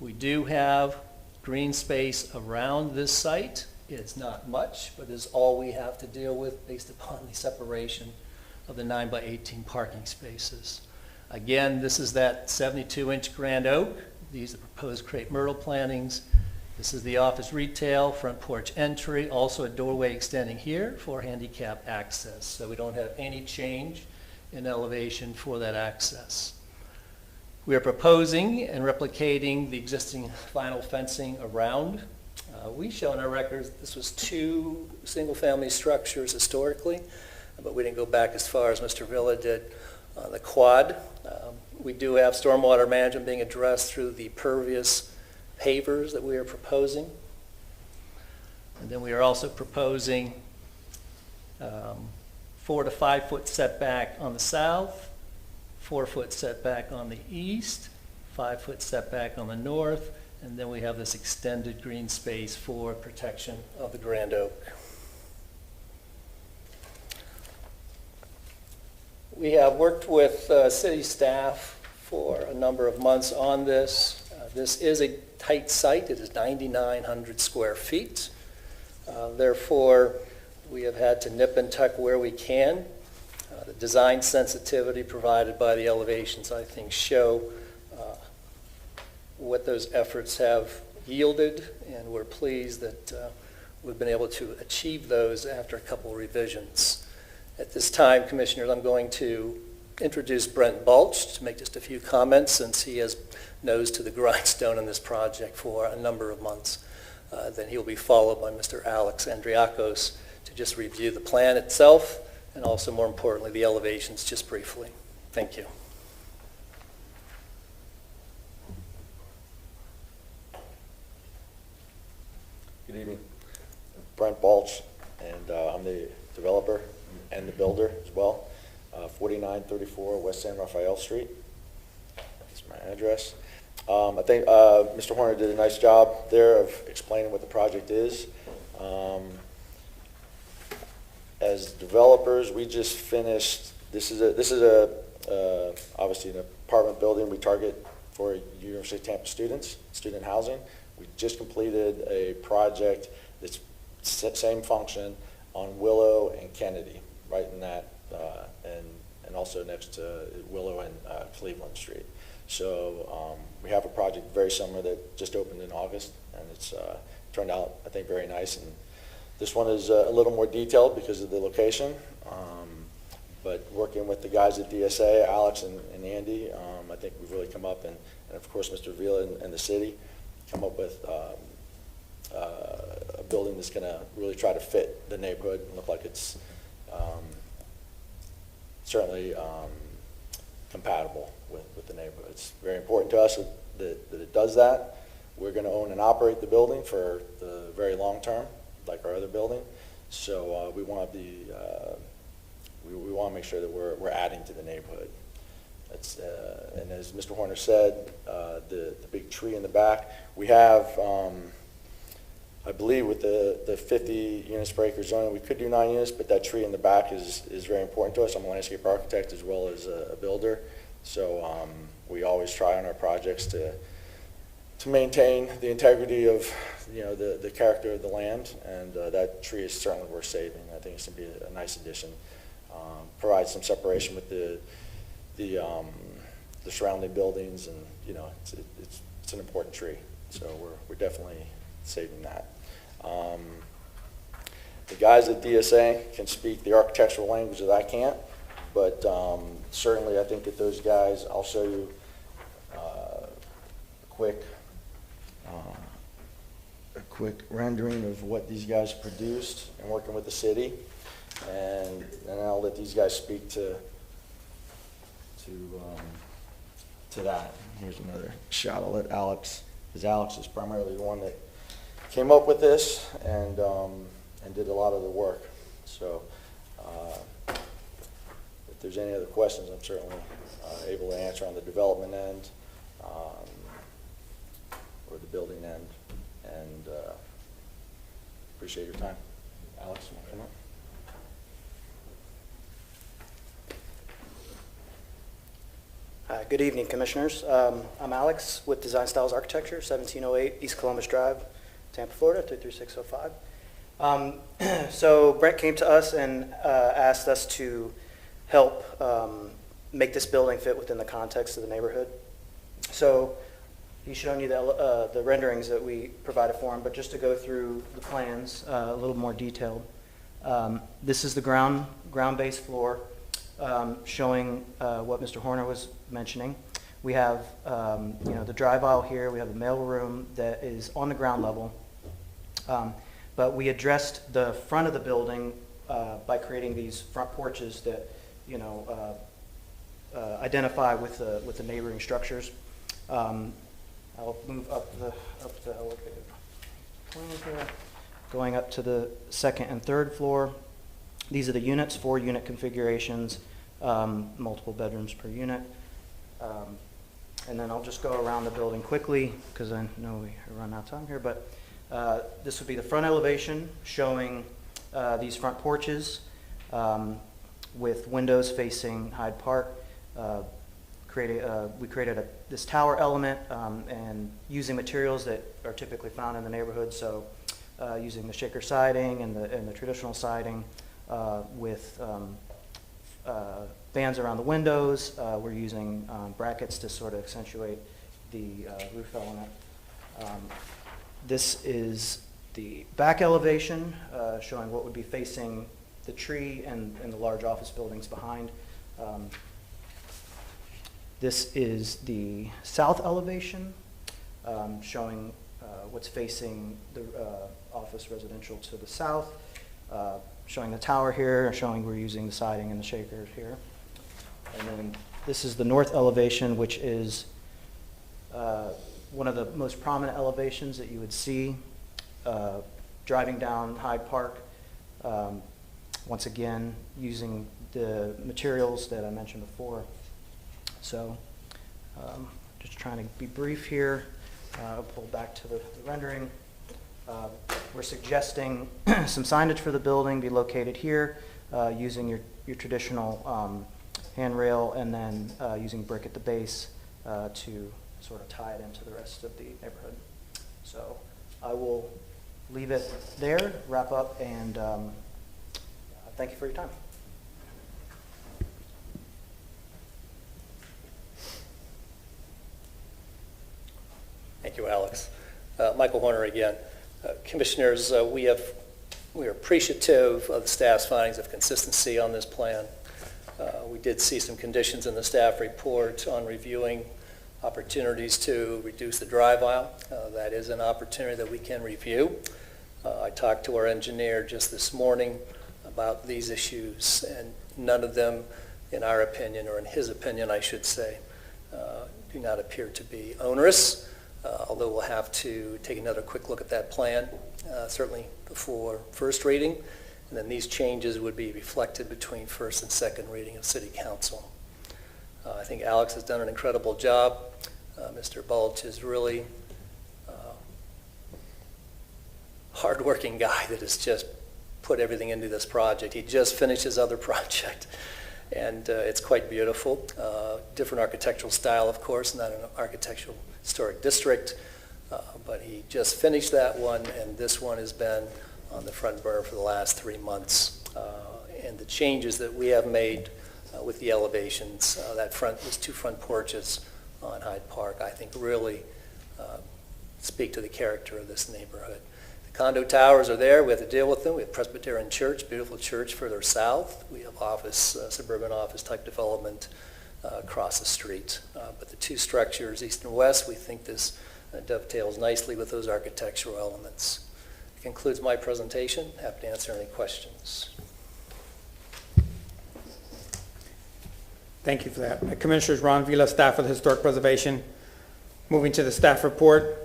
We do have green space around this site. It's not much, but it's all we have to deal with based upon the separation of the 9 by 18 parking spaces. Again, this is that 72-inch grand oak. These are proposed crepe myrtle plantings. This is the office retail, front porch entry, also a doorway extending here for handicap access. So we don't have any change in elevation for that access. We are proposing and replicating the existing vinyl fencing around. We show in our records this was 2 single-family structures historically, but we didn't go back as far as Mr. Villa did on the quad. We do have stormwater management being addressed through the pervious pavers that we are proposing. And then we are also proposing 4 to 5 foot setback on the south, 4-foot setback on the east, 5-foot setback on the north, and then we have this extended green space for protection of the grand oak. We have worked with city staff for a number of months on this. This is a tight site. It is 9,900 square feet. Therefore, we have had to nip and tuck where we can. The design sensitivity provided by the elevations, I think, show what those efforts have yielded, and we're pleased that we've been able to achieve those after a couple revisions. At this time, Commissioners, I'm going to introduce Brent Balch to make just a few comments, since he has nose to the grindstone on this project for a number of months. Then he'll be followed by Mr. Alex Andriakos to just review the plan itself, and also, more importantly, the elevations just briefly. Thank you. Good evening. Brent Balch, and I'm the developer and the builder as well. 4934 West San Rafael Street. That's my address. I think Mr. Horner did a nice job there of explaining what the project is. As developers, we just finished. This is obviously an apartment building we target for University of Tampa students, student housing. We just completed a project that's same function on Willow and Kennedy. right in that, and also next to Willow and Cleveland Street. So we have a project very similar that just opened in August, and it's turned out, I think, very nice. And this one is a little more detailed because of the location. But working with the guys at DSA, Alex and Andy, I think we've really come up, and of course Mr. Vila and the city, come up with a building that's going to really try to fit the neighborhood and look like it's certainly compatible with the neighborhood. It's very important to us that it does that. We're going to own and operate the building for the very long term, like our other building. So we want to be, we want to make sure that we're adding to the neighborhood. That's, and as Mr. Horner said, the big tree in the back, we have, I believe with the 50 units per acre zoning, we could do 9 units, but that tree in the back is very important to us. I'm a landscape architect as well as a builder. So we always try on our projects to maintain the integrity of, you know, the character of the land, and that tree is certainly worth saving. I think it's going to be a nice addition. Provide some separation with the surrounding buildings, and you know, it's an important tree. So we're definitely saving that. The guys at DSA can speak the architectural language that I can't, but certainly I think that those guys, I'll show you a quick rendering of what these guys produced and working with the city, and I'll let these guys speak to that. Here's another shot. I'll let Alex, because Alex is primarily the one that came up with this and did a lot of the work. So if there's any other questions, I'm certainly able to answer on the development end or the building end, and appreciate your time. Alex, you want to come up? Good evening, Commissioners. I'm Alex with Design Styles Architecture, 1708 East Columbus Drive, Tampa, Florida, 33605. So Brent came to us and asked us to help make this building fit within the context of the neighborhood. So he's shown you the renderings that we provided for him, but just to go through the plans a little more detailed. This is the ground-based floor. Showing what Mr. Horner was mentioning. We have you know, the drive aisle here. We have the mail room that is on the ground level. But we addressed the front of the building by creating these front porches that, you know, identify with the neighboring structures. I'll move up the elevated plan here, going up to the second and third floor. These are the units, 4 unit configurations, multiple bedrooms per unit. And then I'll just go around the building quickly because I know we run out of time here, but this would be the front elevation showing these front porches with windows facing Hyde Park. We created this tower element and using materials that are typically found in the neighborhood, so using the shaker siding and the traditional siding, with bands around the windows. We're using brackets to sort of accentuate the roof element. This is the back elevation, showing what would be facing the tree and the large office buildings behind. This is the south elevation, showing what's facing the office residential to the south. Showing the tower here, showing we're using the siding and the shakers here. And then this is the north elevation, which is one of the most prominent elevations that you would see driving down Hyde Park. Once again, using the materials that I mentioned before. So just trying to be brief here. I'll pull back to the rendering. We're suggesting some signage for the building be located here, using your traditional handrail, and then using brick at the base to sort of tie it into the rest of the neighborhood. So I will leave it there, wrap up, and thank you for your time. Thank you, Alex. Michael Horner again. Commissioners, we are appreciative of the staff's findings of consistency on this plan. We did see some conditions in the staff report on reviewing opportunities to reduce the drive aisle. That is an opportunity that we can review. I talked to our engineer just this morning about these issues, and none of them, in our opinion, or in his opinion, I should say, do not appear to be onerous, although we'll have to take another quick look at that plan, certainly before first reading, and then these changes would be reflected between first and second reading of City Council. I think Alex has done an incredible job. Mr. Balch is really hardworking guy that has just put everything into this project. He just finished his other project, and it's quite beautiful. Different architectural style, of course, not an architectural historic district, but he just finished that one, and this one has been on the front burner for the last 3 months. And the changes that we have made with the elevations, those 2 front porches on Hyde Park, I think really speak to the character of this neighborhood. The condo towers are there. We have to deal with them. We have Presbyterian Church, beautiful church further south. We have office, suburban office type development across the street. But the 2 structures, east and west, we think this dovetails nicely with those architectural elements. That concludes my presentation. Happy to answer any questions. Thank you for that. Commissioners, Ron Vila, staff of the Historic Preservation. Moving to the staff report,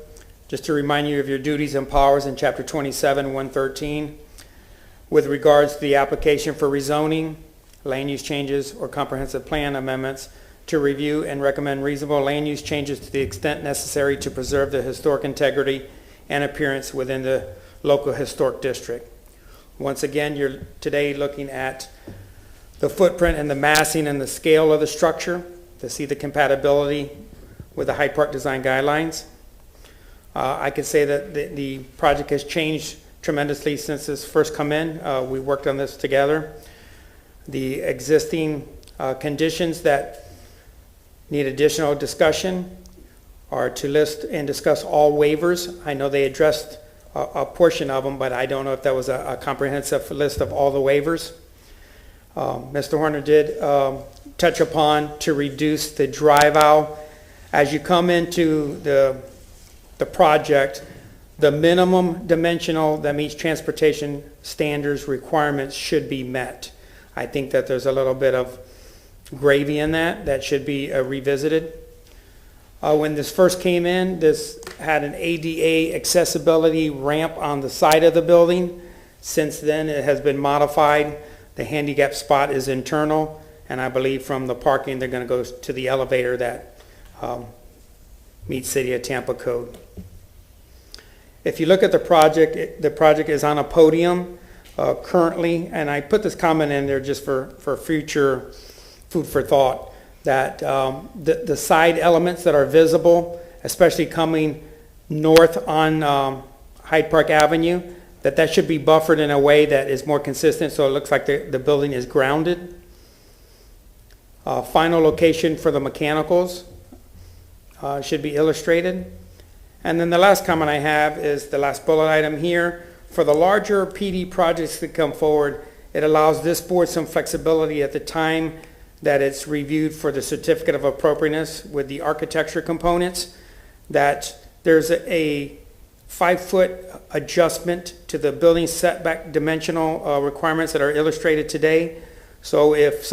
just to remind you of your duties and powers in Chapter 27, 113, with regards to the application for rezoning, land use changes, or comprehensive plan amendments, to review and recommend reasonable land use changes to the extent necessary to preserve the historic integrity and appearance within the local historic district. Once again, you're today looking at the footprint and the massing and the scale of the structure to see the compatibility with the Hyde Park design guidelines. I can say that the project has changed tremendously since this first come in. We worked on this together. The existing conditions that need additional discussion are to list and discuss all waivers. I know they addressed a portion of them, but I don't know if that was a comprehensive list of all the waivers. Mr. Horner did touch upon to reduce the drive aisle. As you come into the project, the minimum dimensional that meets transportation standards requirements should be met. I think that there's a little bit of gravy in that should be revisited. When this first came in, this had an ADA accessibility ramp on the side of the building. Since then, it has been modified. The handicap spot is internal, and I believe from the parking, they're going to go to the elevator that meets City of Tampa code. If you look at the project is on a podium currently, and I put this comment in there just for future food for thought, that the side elements that are visible, especially coming north on Hyde Park Avenue, that should be buffered in a way that is more consistent so it looks like the building is grounded. Final location for the mechanicals should be illustrated. And then the last comment I have is the last bullet item here. For the larger PD projects that come forward, it allows this board some flexibility at the time that it's reviewed for the certificate of appropriateness with the architecture components, that there's a 5-foot adjustment to the building setback dimensional requirements that are illustrated today. So if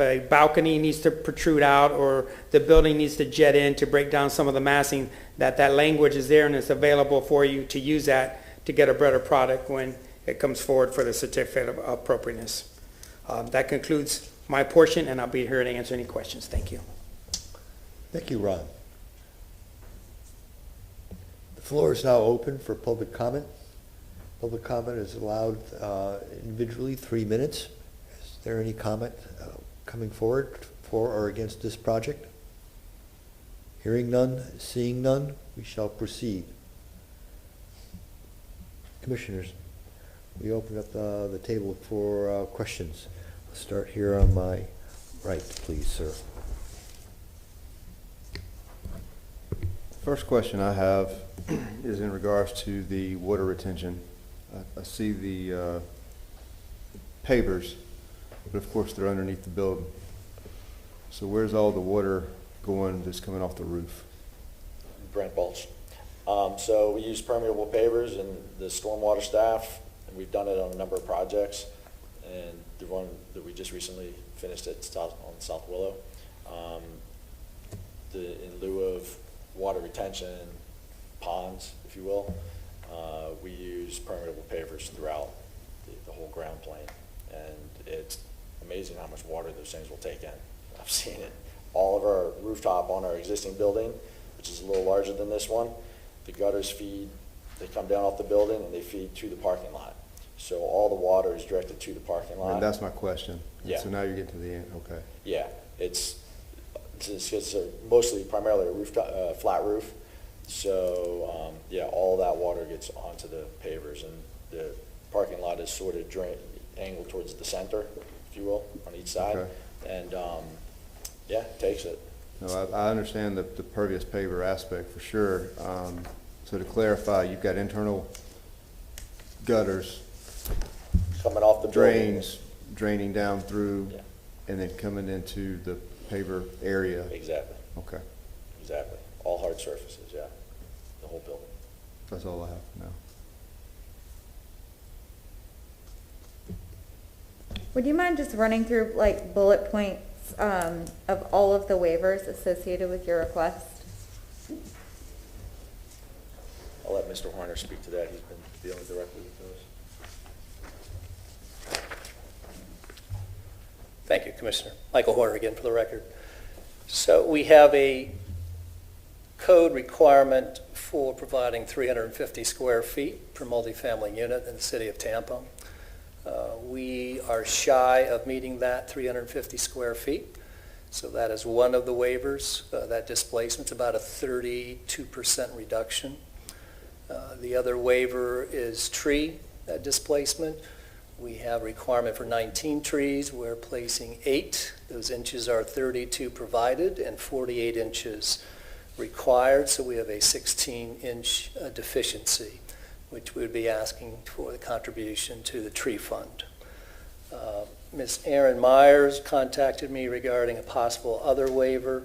a balcony needs to protrude out or the building needs to jet in to break down some of the massing, that language is there and it's available for you to use that to get a better product when it comes forward for the certificate of appropriateness. That concludes my portion, and I'll be here to answer any questions. Thank you. Thank you, Ron. The floor is now open for public comment. Public comment is allowed individually 3 minutes. Is there any comment coming forward for or against this project? Hearing none, seeing none, we shall proceed. Commissioners, we open up the table for questions. I'll start here on my right, please, sir. First question I have is in regards to the water retention. I see the pavers, but of course they're underneath the building. So where's all the water going that's coming off the roof? Brent Balch. So we use permeable pavers and the stormwater staff, and we've done it on a number of projects. And the one that we just recently finished on South Willow, in lieu of water retention ponds, if you will, we use permeable pavers throughout the whole ground plane. And it's amazing how much water those things will take in. I've seen it. All of our rooftop on our existing building, which is a little larger than this one, the gutters feed, they come down off the building and they feed to the parking lot. So all the water is directed to the parking lot. And that's my question. Yeah. So now you're getting to the end, okay. Yeah, it's mostly primarily a flat roof. So, yeah, all that water gets onto the pavers, and the parking lot is sort of angled towards the center, if you will, on each side. Okay. And, yeah, it takes it. No, I understand the pervious paver aspect for sure. So to clarify, you've got internal gutters, Coming off the building. drains, draining down through, Yeah. and then coming into the paver area. Exactly, Okay, exactly. All hard surfaces, yeah, the whole building. that's all I have for now. Would you mind just running through like bullet points of all of the waivers associated with your request? I'll let Mr. Horner speak to that. He's been dealing directly with those. Thank you, Commissioner. Michael Horner again for the record. So we have a code requirement for providing 350 square feet per multifamily unit in the city of Tampa. We are shy of meeting that 350 square feet. So that is one of the waivers. That displacement's about a 32% reduction. The other waiver is tree displacement. We have a requirement for 19 trees. We're placing 8. Those inches are 32 provided and 48 inches required. So we have a 16-inch deficiency, which we would be asking for the contribution to the tree fund. Ms. Erin Myers contacted me regarding a possible other waiver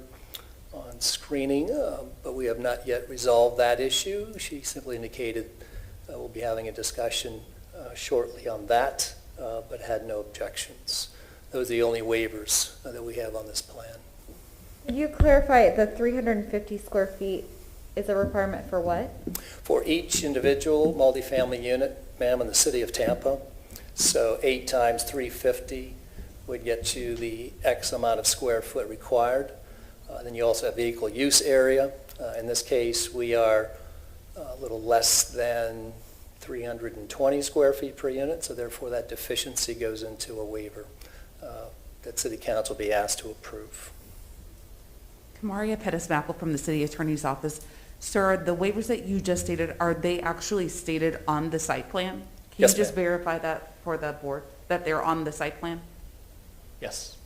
on screening, but we have not yet resolved that issue. She simply indicated we'll be having a discussion shortly on that, but had no objections. Those are the only waivers that we have on this plan. Could you clarify the 350 square feet is a requirement for what? For each individual multifamily unit, ma'am, in the city of Tampa, so 8 times 350 would get you the X amount of square foot required. Then you also have vehicle use area. In this case, we are a little less than 320 square feet per unit, so therefore that deficiency goes into a waiver that City Council will be asked to approve. Kamaria Pettis-Mackle from the City Attorney's Office. Sir, the waivers that you just stated, are they actually stated on the site plan? Can Yes, you just ma'am. verify that for the board, that they're on the site plan? Yes.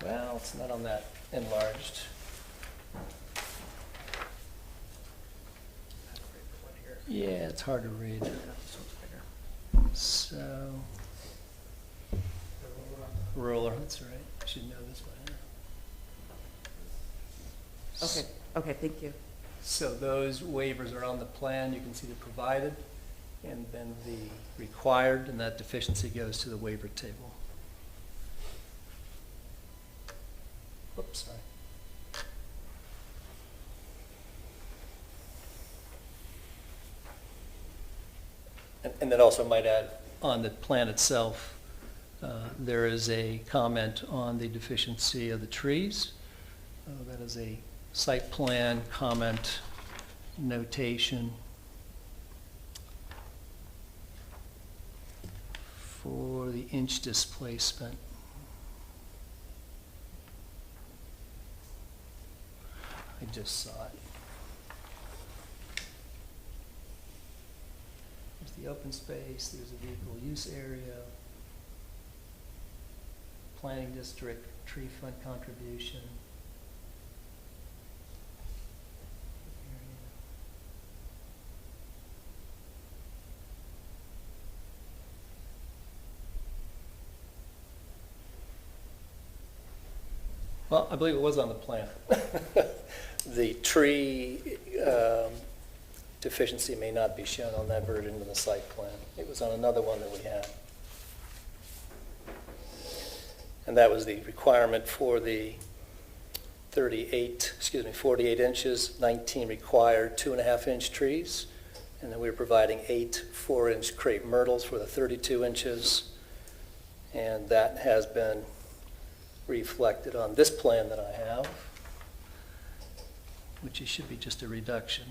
Well, it's not on that enlarged. Yeah, it's hard to read. So, ruler, that's right. I should know this one. Okay, okay, thank you. So those waivers are on the plan. You can see the provided, and then the required, and that deficiency goes to the waiver table. Oops, sorry. And then also might add, on the plan itself, there is a comment on the deficiency of the trees. That is a site plan comment notation for the inch displacement. I just saw it. There's the open space, there's a vehicle use area, planning district tree fund contribution. Well, I believe it was on the plan. The tree deficiency may not be shown on that version of the site plan. It was on another one that we had. And that was the requirement for the 48 inches, 19 required 2.5-inch trees. And then we were providing 8 4-inch crepe myrtles for the 32 inches. And that has been reflected on this plan that I have, which should be just a reduction.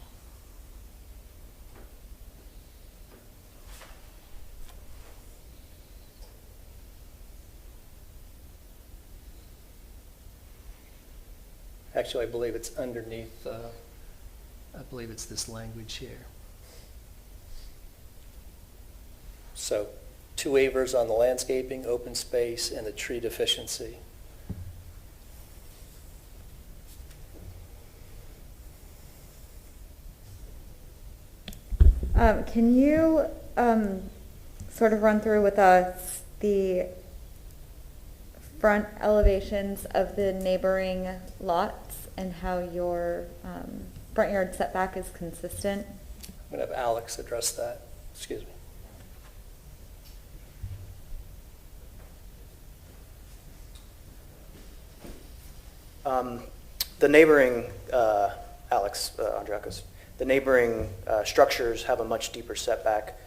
Actually, I believe it's underneath, I believe it's this language here. So 2 waivers on the landscaping, open space, and the tree deficiency. Can you sort of run through with us the front elevations of the neighboring lots and how your front yard setback is consistent? I'm going to have Alex address that. Excuse me. The neighboring, Alex Andrakos, the neighboring structures have a much deeper setback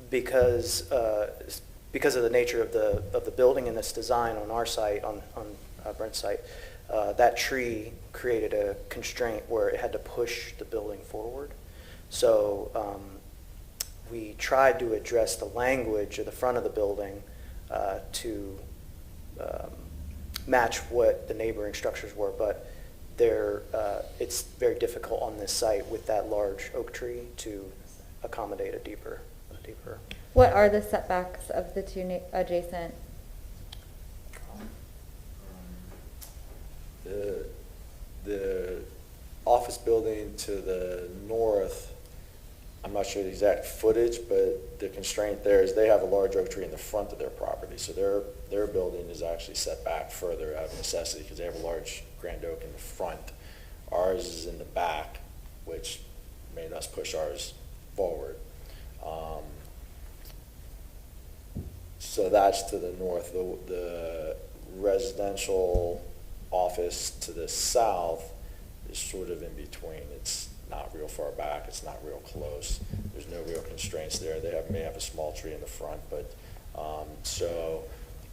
because of the nature of the building and its design on our site, on Brent's site. That tree created a constraint where it had to push the building forward. So we tried to address the language of the front of the building to match what the neighboring structures were, but it's very difficult on this site with that large oak tree to accommodate a deeper. What are the setbacks of the two adjacent? The office building to the north, I'm not sure the exact footage, but the constraint there is they have a large oak tree in the front of their property. So their building is actually set back further out of necessity because they have a large grand oak in the front. Ours is in the back, which made us push ours forward. So that's to the north. The residential office to the south is sort of in between. It's not real far back. It's not real close. There's no real constraints there. They may have a small tree in the front, but so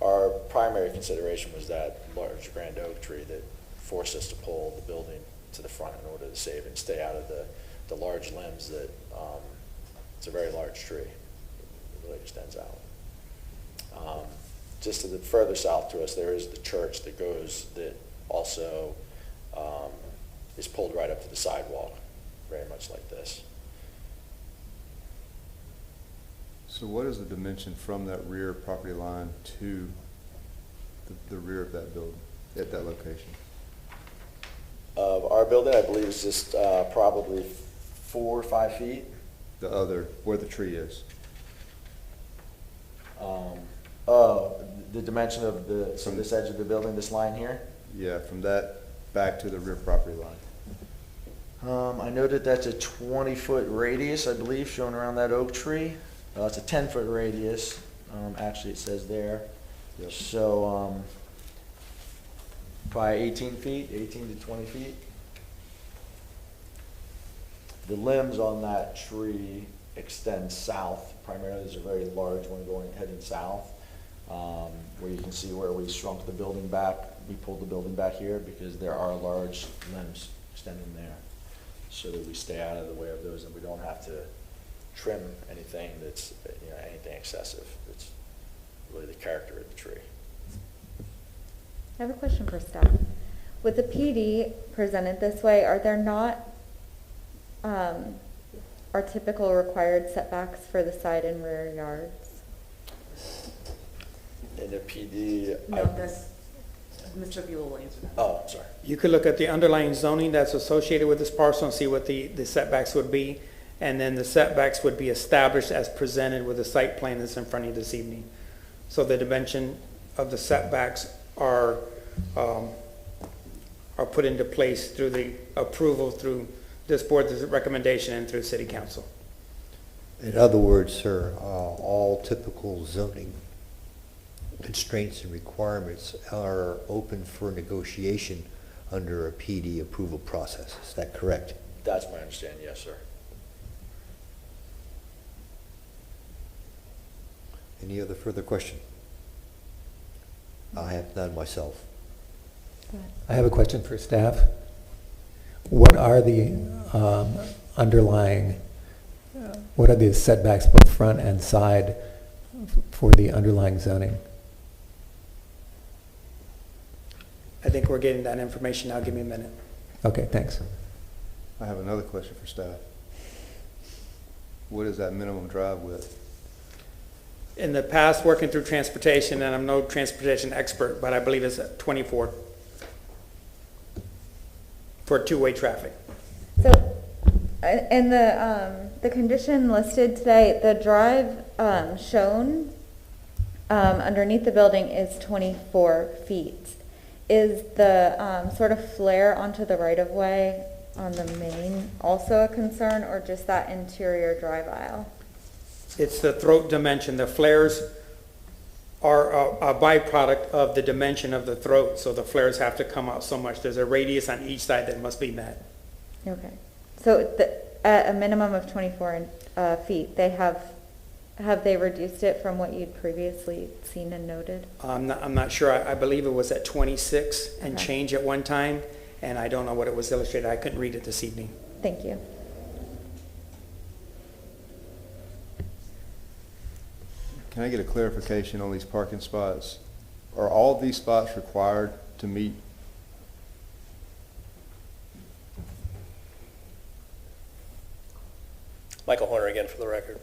our primary consideration was that large grand oak tree that forced us to pull the building to the front in order to save and stay out of the large limbs that it's a very large tree. It really extends out. Just to the further south to us, there is the church that also is pulled right up to the sidewalk, very much like this. So what is the dimension from that rear property line to the rear of that building at that location? Of our building, I believe is just probably 4 or 5 feet. The other, where the tree is? The dimension of this edge of the building, this line here? Yeah, from that back to the rear property line. I know that's a 20-foot radius, I believe, shown around that oak tree. It's a 10-foot radius, actually it says there. Yep. So probably 18 to 20 feet. The limbs on that tree extend south. Primarily, there's a very large one heading south, where you can see where we shrunk the building back. We pulled the building back here because there are large limbs extending there, so that we stay out of the way of those and we don't have to trim anything that's anything excessive. It's really the character of the tree. I have a question for staff. With the PD presented this way, are there not our typical required setbacks for the side and rear yards? in the PD. No, that's, Mr. Vila will answer that. Oh, I'm sorry. You could look at the underlying zoning that's associated with this parcel and see what the setbacks would be. And then the setbacks would be established as presented with the site plan that's in front of you this evening. So the dimension of the setbacks are put into place through the approval through this board's recommendation and through city council. In other words, sir, all typical zoning constraints and requirements are open for negotiation under a PD approval process. Is that correct? That's my understanding, yes, sir. Any other further question? I have none myself. I have a question for staff. What are the what are the setbacks both front and side for the underlying zoning? I think we're getting that information now. Give me a minute. Okay, thanks. I have another question for staff. What is that minimum drive width? In the past, working through transportation, and I'm no transportation expert, but I believe it's 24 for two-way traffic. So, in the condition listed today, the drive shown underneath the building is 24 feet. Is the sort of flare onto the right-of-way on the main also a concern, or just that interior drive aisle? It's the throat dimension. The flares are a byproduct of the dimension of the throat, so the flares have to come out so much. There's a radius on each side that must be met. Okay. So at a minimum of 24 feet, have they reduced it from what you'd previously seen and noted? I'm not sure. I believe it was at 26 and Okay. change at one time, and I don't know what it was illustrated. I couldn't read it this evening. Thank you. Can I get a clarification on these parking spots? Are all of these spots required to meet? Michael Horner again for the record.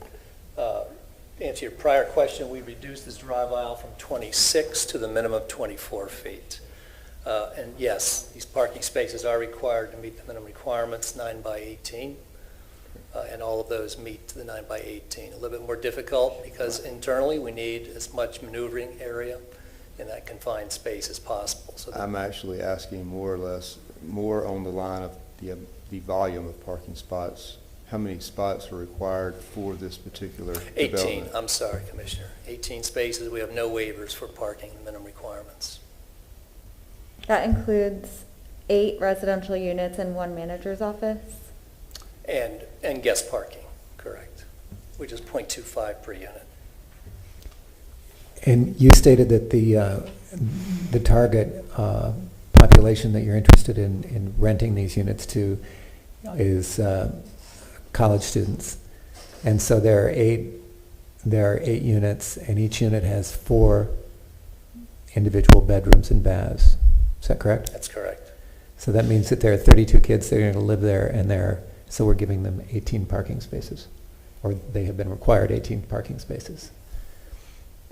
To answer your prior question, we reduced this drive aisle from 26 to the minimum of 24 feet. And yes, these parking spaces are required to meet the minimum requirements, 9 by 18. And all of those meet the 9 by 18. A little bit more difficult because internally we need as much maneuvering area in that confined space as possible. So I'm actually asking more or less, more on the line of the volume of parking spots. How many spots are required for this particular 18, development? I'm sorry, Commissioner. 18 spaces. We have no waivers for parking minimum requirements. That includes 8 residential units and 1 manager's office? And guest parking, correct, which is 0.25 per unit. And you stated that the target population that you're interested in renting these units to is college students. And so there are eight units, and each unit has 4 individual bedrooms and baths. Is that correct? That's correct. So that means that there are 32 kids that are going to live there, and so we're giving them 18 parking spaces, or they have been required 18 parking spaces.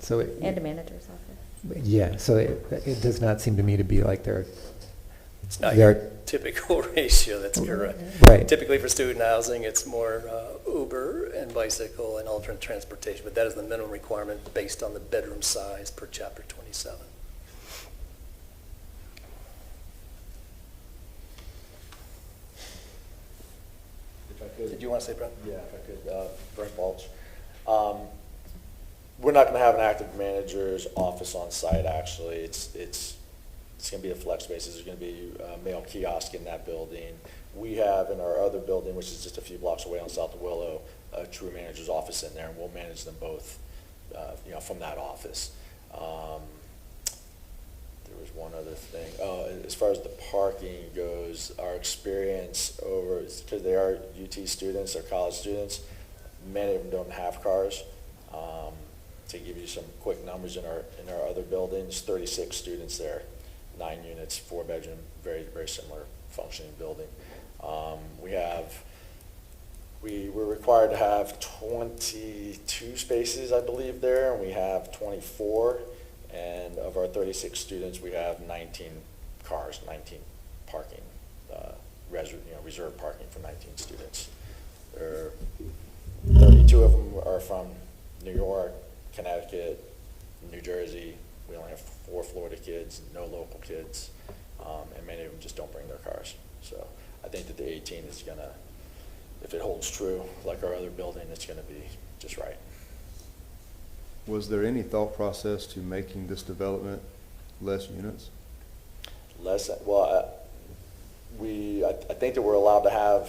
So And a manager's office. yeah, so it does not seem to me to be like It's not your typical ratio, that's correct. Right. Typically for student housing, it's more Uber and bicycle and alternate transportation, but that is the minimum requirement based on the bedroom size per Chapter 27. If I could. Did you want to say, Brent? Yeah, if I could, Brent Balch. We're not going to have an active manager's office on site, actually. It's going to be a flex space. There's going to be a mail kiosk in that building. We have in our other building, which is just a few blocks away on South of Willow, a true manager's office in there, and we'll manage them both, from that office. There was one other thing. As far as the parking goes, our experience over, because they are UT students, they're college students, many of them don't have cars. To give you some quick numbers, in our other buildings, 36 students there, 9 units, 4-bedroom, very, very similar functioning building. We're required to have 22 spaces, I believe, there, and we have 24. And of our 36 students, we have 19 cars, 19 parking, reserved parking for 19 students. 32 of them are from New York, Connecticut, New Jersey. We only have 4 Florida kids, no local kids, and many of them just don't bring their cars. So I think that the 18 is gonna, if it holds true, like our other building, it's gonna be just right. Was there any thought process to making this development less units? Well, I think that we're allowed to have,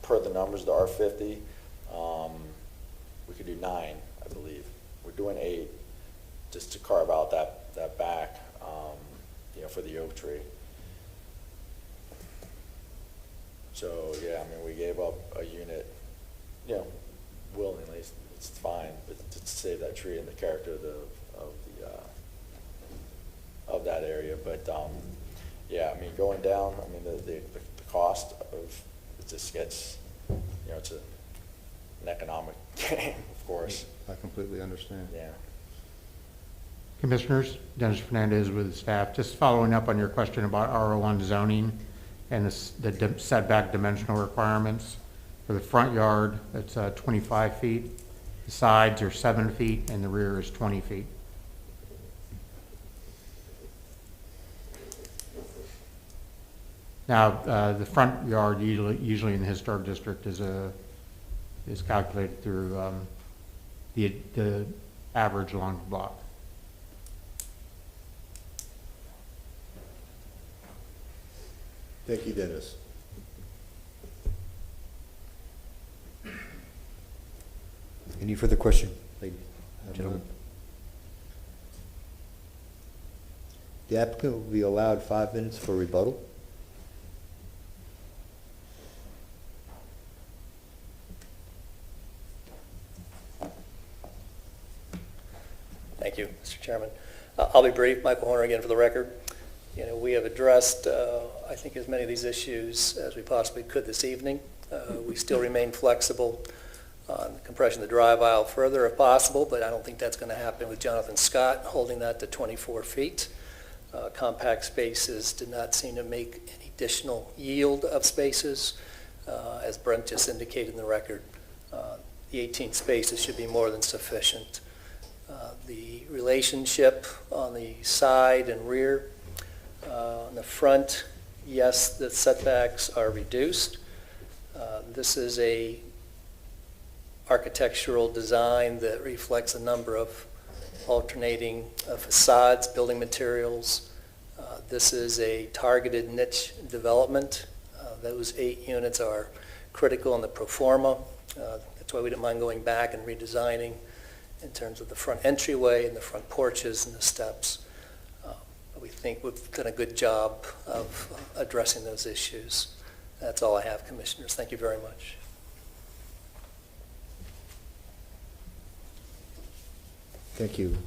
per the numbers, the R50, we could do 9, I believe. We're doing 8, just to carve out that back, for the oak tree. So, yeah, I mean, we gave up a unit, willingly, it's fine, but to save that tree and the character of that area. But, yeah, I mean, going down, I mean, the cost of, it just gets, it's an economic game, of course. I completely understand. Yeah. Commissioners, Dennis Fernandez with staff. Just following up on your question about R01 zoning and the setback dimensional requirements. For the front yard, it's 25 feet. The sides are 7 feet, and the rear is 20 feet. Now, the front yard usually in the historic district is calculated through the average along the block. Thank you, Dennis. Any further question, ladies, gentlemen? The applicant will be allowed 5 minutes for rebuttal. Thank you, Mr. Chairman. I'll be brief. Michael Horner again for the record. We have addressed, I think, as many of these issues as we possibly could this evening. We still remain flexible on compression of the drive aisle further if possible, but I don't think that's going to happen with Jonathan Scott holding that to 24 feet. Compact spaces did not seem to make any additional yield of spaces. As Brent just indicated in the record, the 18 spaces should be more than sufficient. The relationship on the side and rear, on the front, yes, the setbacks are reduced. This is a architectural design that reflects a number of alternating facades, building materials. This is a targeted niche development. Those 8 units are critical in the pro forma. That's why we didn't mind going back and redesigning in terms of the front entryway and the front porches and the steps. We think we've done a good job of addressing those issues. That's all I have, Commissioners. Thank you very much. Thank you.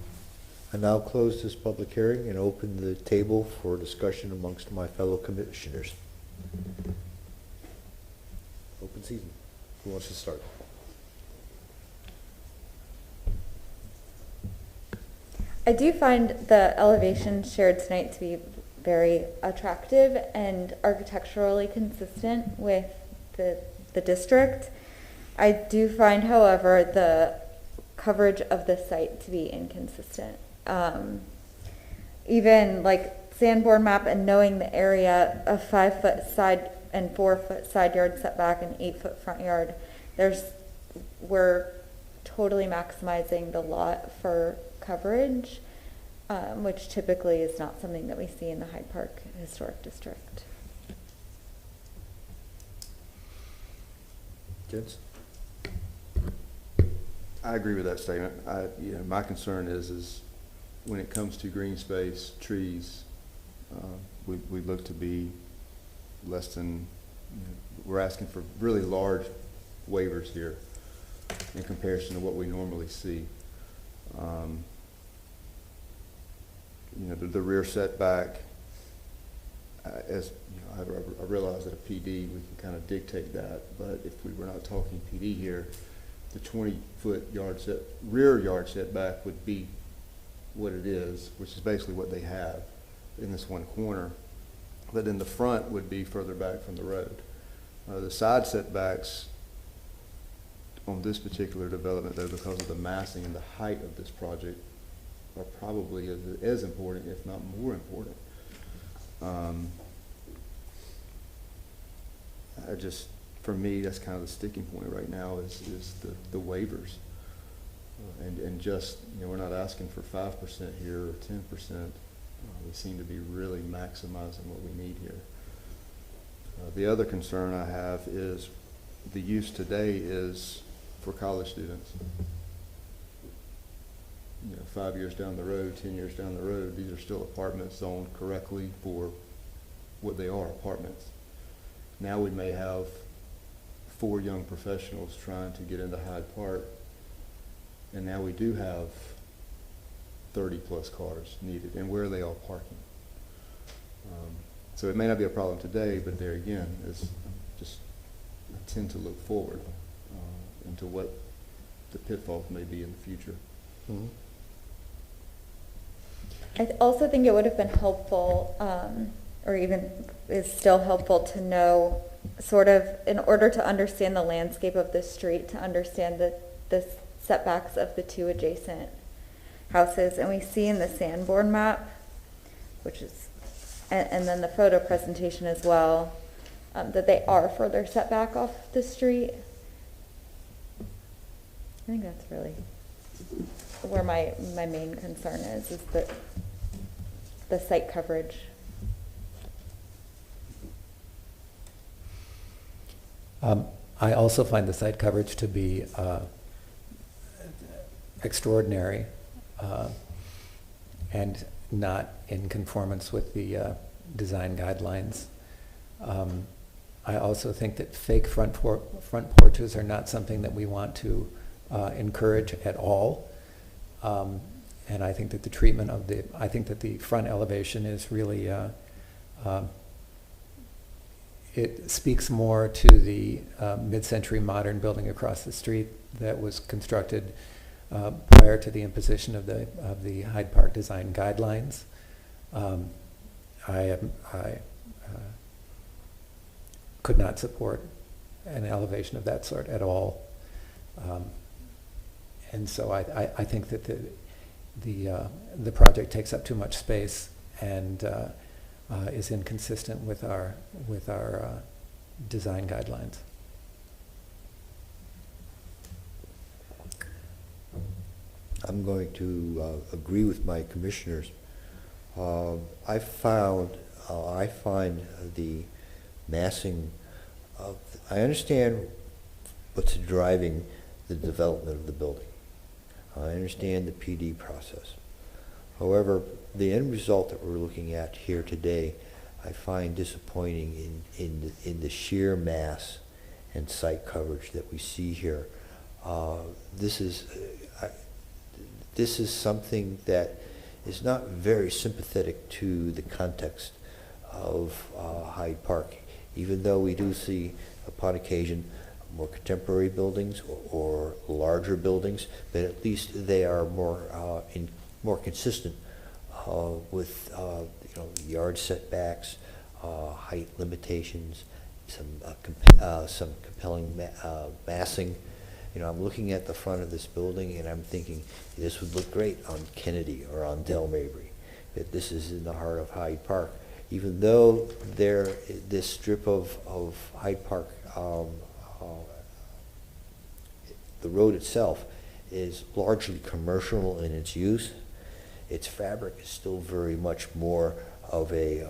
I now close this public hearing and open the table for discussion amongst my fellow commissioners. Open season. Who wants to start? I do find the elevation shared tonight to be very attractive and architecturally consistent with the district. I do find, however, the coverage of the site to be inconsistent. Even like Sanborn Map and knowing the area of 5-foot side and 4-foot side yard setback and 8-foot front yard, we're totally maximizing the lot for coverage, which typically is not something that we see in the Hyde Park Historic District. Gents? I agree with that statement. My concern is when it comes to green space, trees, we look to be less than, we're asking for really large waivers here in comparison to what we normally see. The rear setback, as I realize that a PD, we can kind of dictate that, but if we were not talking PD here, the 20-foot rear yard setback would be what it is, which is basically what they have in this one corner. But then the front would be further back from the road. The side setbacks on this particular development, though, because of the massing and the height of this project, are probably as important, if not more important. For me, that's kind of the sticking point right now is the waivers. And just, we're not asking for 5% here or 10%. We seem to be really maximizing what we need here. The other concern I have is the use today is for college students. 5 years down the road, 10 years down the road, these are still apartments zoned correctly for what they are, apartments. Now we may have 4 young professionals trying to get into Hyde Park, and now we do have 30 plus cars needed, and where are they all parking? So it may not be a problem today, but there again, is just I tend to look forward into what the pitfalls may be in the future. Mhm. I also think it would have been helpful, or even is still helpful to know, sort of, in order to understand the landscape of the street, to understand the setbacks of the 2 adjacent houses. And we see in the Sanborn Map, which is, and then the photo presentation as well, that they are further set back off the street. I think that's really where my main concern is that the site coverage. I also find the site coverage to be extraordinary and not in conformance with the design guidelines. I also think that fake front porches are not something that we want to encourage at all. And I think that the treatment of I think that the front elevation is really, it speaks more to the mid-century modern building across the street that was constructed prior to the imposition of the Hyde Park design guidelines. I could not support an elevation of that sort at all. And so I think that the project takes up too much space and is inconsistent with our design guidelines. I'm going to agree with my commissioners. I find the massing of, I understand what's driving the development of the building. I understand the PD process. However, the end result that we're looking at here today, I find disappointing in the sheer mass and site coverage that we see here. This is something that is not very sympathetic to the context of Hyde Park, even though we do see upon occasion more contemporary buildings or larger buildings, but at least they are more consistent with yard setbacks, height limitations, some compelling massing. I'm looking at the front of this building and I'm thinking this would look great on Kennedy or on Del Mabry, but this is in the heart of Hyde Park. Even though this strip of Hyde Park, the road itself is largely commercial in its use, its fabric is still very much more of an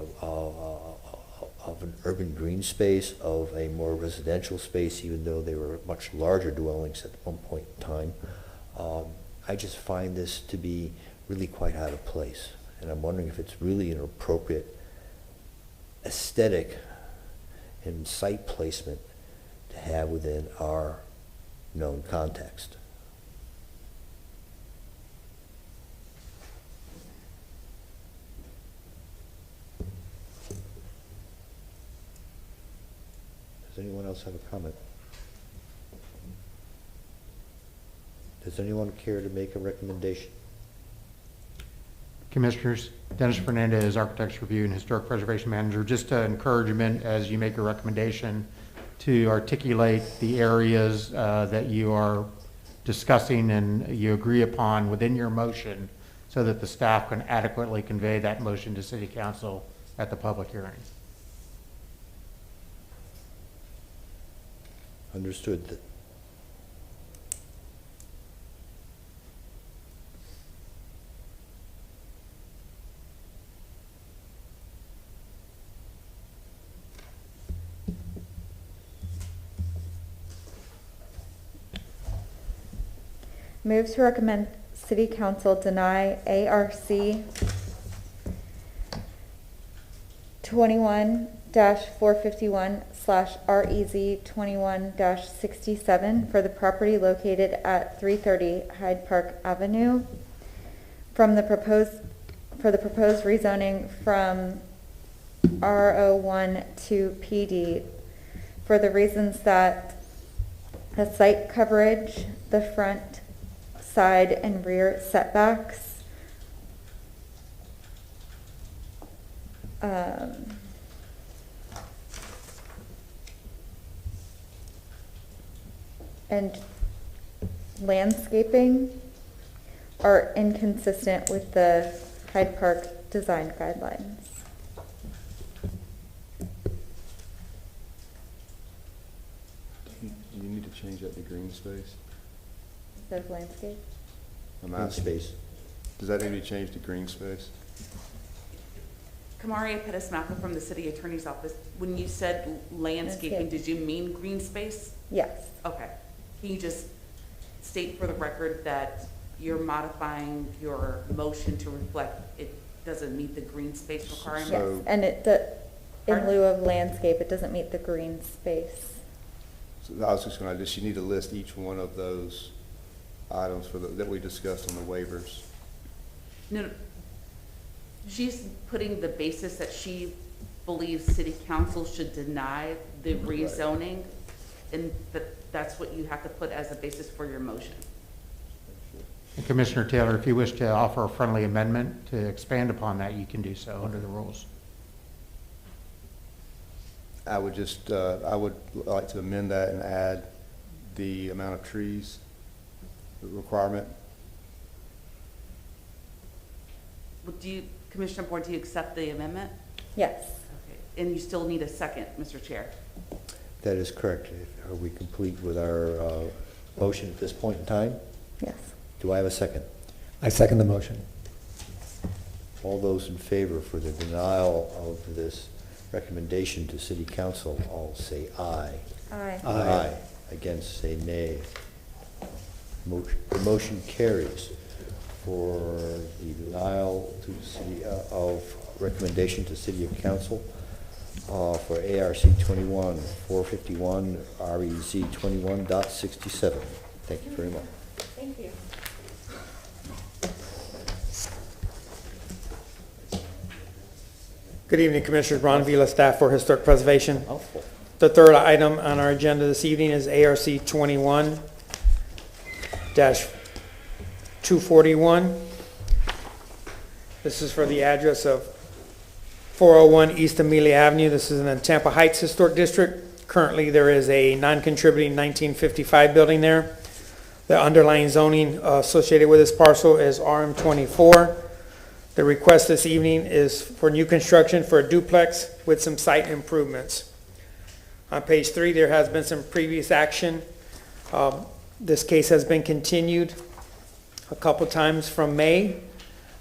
urban green space, of a more residential space, even though they were much larger dwellings at one point in time. I just find this to be really quite out of place, and I'm wondering if it's really an appropriate aesthetic and site placement to have within our known context. Does anyone else have a comment? Does anyone care to make a recommendation? Commissioners, Dennis Fernandez, Architects Review and Historic Preservation Manager. Just an encouragement as you make a recommendation to articulate the areas that you are discussing and you agree upon within your motion so that the staff can adequately convey that motion to City Council at the public hearing. Understood. Move to recommend City Council deny ARC 21-451/REZ 21-67 for the property located at 330 Hyde Park Avenue for the proposed rezoning from RO1 to PD for the reasons that the site coverage, the front, side, and rear setbacks, and landscaping are inconsistent with the Hyde Park design guidelines. Do you need to change that to green space? Instead of landscape? I'm Green asking. space. Does that need to be changed to green space? Kamaria Pettis-Mappa from the City Attorney's Office. When you said landscaping, Landscape. did you mean green space? Yes. Okay. Can you just state for the record that you're modifying your motion to reflect it doesn't meet the green space requirement? Yes, So- and in Pardon? lieu of landscape, it doesn't meet the green space. So I was just gonna, does you need to list each one of those items that we discussed on the waivers? No, she's putting the basis that she believes City Council should deny the rezoning, and that's what you have to put as a basis for your motion. And Commissioner Taylor, if you wish to offer a friendly amendment to expand upon that, you can do so under the rules. I would just, I would like to amend that and add the amount of trees requirement. Would you, Commissioner Board, do you accept the amendment? Yes. Okay. And you still need a second, Mr. Chair. That is correct. Are we complete with our motion at this point in time? Yes. Do I have a second? I second the motion. All those in favor for the denial of this recommendation to City Council, all say aye. Aye. Aye. Against, say nay. The motion carries for the denial to city, of recommendation to City Council for ARC 21-451, REZ 21.67. Thank you very much. Thank you. Good evening, Commissioners. Ron Vila, staff for Historic Preservation. Mouthful. The third item on our agenda this evening is ARC 21-241. This is for the address of 401 East Amelia Avenue. This is in the Tampa Heights Historic District. Currently, there is a non-contributing 1955 building there. The underlying zoning associated with this parcel is RM24. The request this evening is for new construction for a duplex with some site improvements. On page 3, there has been some previous action. This case has been continued a couple times from May.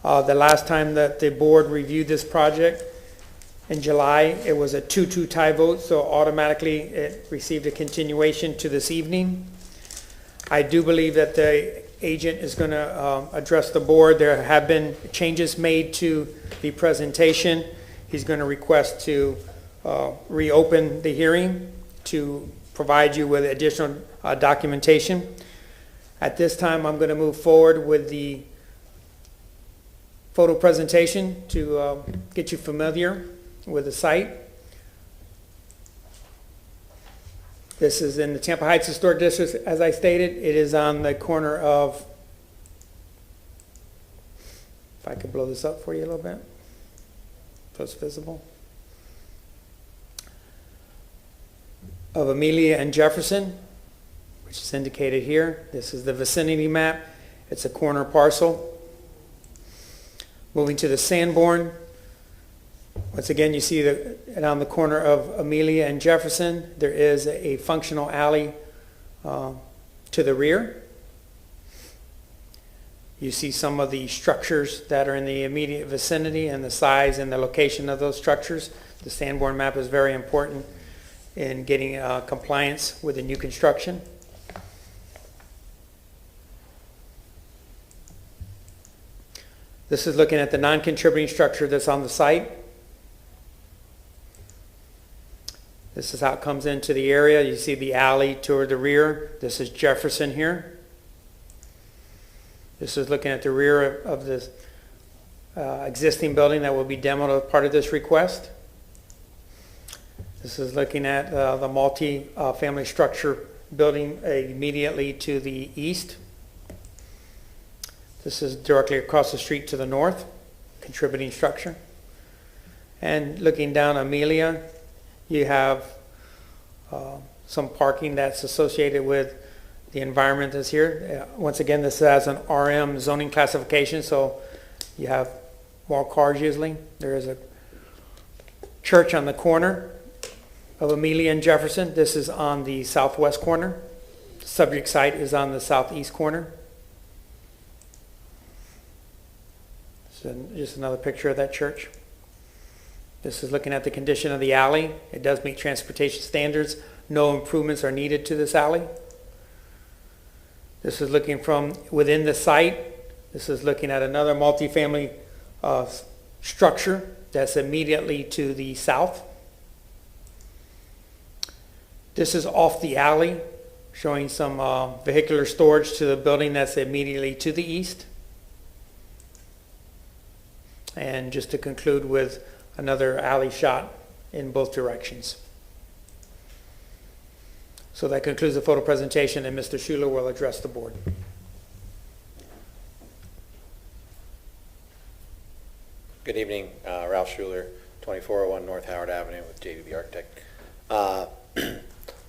The last time that the board reviewed this project in July, it was a 2-2 tie vote, so automatically it received a continuation to this evening. I do believe that the agent is going to address the board. There have been changes made to the presentation. He's going to request to reopen the hearing to provide you with additional documentation. At this time, I'm going to move forward with the photo presentation to get you familiar with the site. This is in the Tampa Heights Historic District, as I stated. It is on the corner of If I could blow this up for you a little bit, so it's visible. Of Amelia and Jefferson, which is indicated here. This is the vicinity map. It's a corner parcel. Moving to the Sanborn. Once again, you see that on the corner of Amelia and Jefferson, there is a functional alley to the rear. You see some of the structures that are in the immediate vicinity and the size and the location of those structures. The Sanborn map is very important in getting compliance with the new construction. This is looking at the non-contributing structure that's on the site. This is how it comes into the area. You see the alley toward the rear. This is Jefferson here. This is looking at the rear of this existing building that will be demoed as part of this request. This is looking at the multi-family structure building immediately to the east. This is directly across the street to the north, contributing structure. And looking down Amelia, you have some parking that's associated with the environment that's here. Once again, this has an RM zoning classification, so you have more cars usually. There is a church on the corner of Amelia and Jefferson. This is on the southwest corner. The subject site is on the southeast corner. So just another picture of that church. This is looking at the condition of the alley. It does meet transportation standards. No improvements are needed to this alley. This is looking from within the site. This is looking at another multifamily structure that's immediately to the south. This is off the alley, showing some vehicular storage to the building that's immediately to the east. And just to conclude with another alley shot in both directions. So that concludes the photo presentation, and Mr. Schuler will address the board. Good evening, Ralph Schuler, 2401 North Howard Avenue with JVB Architect.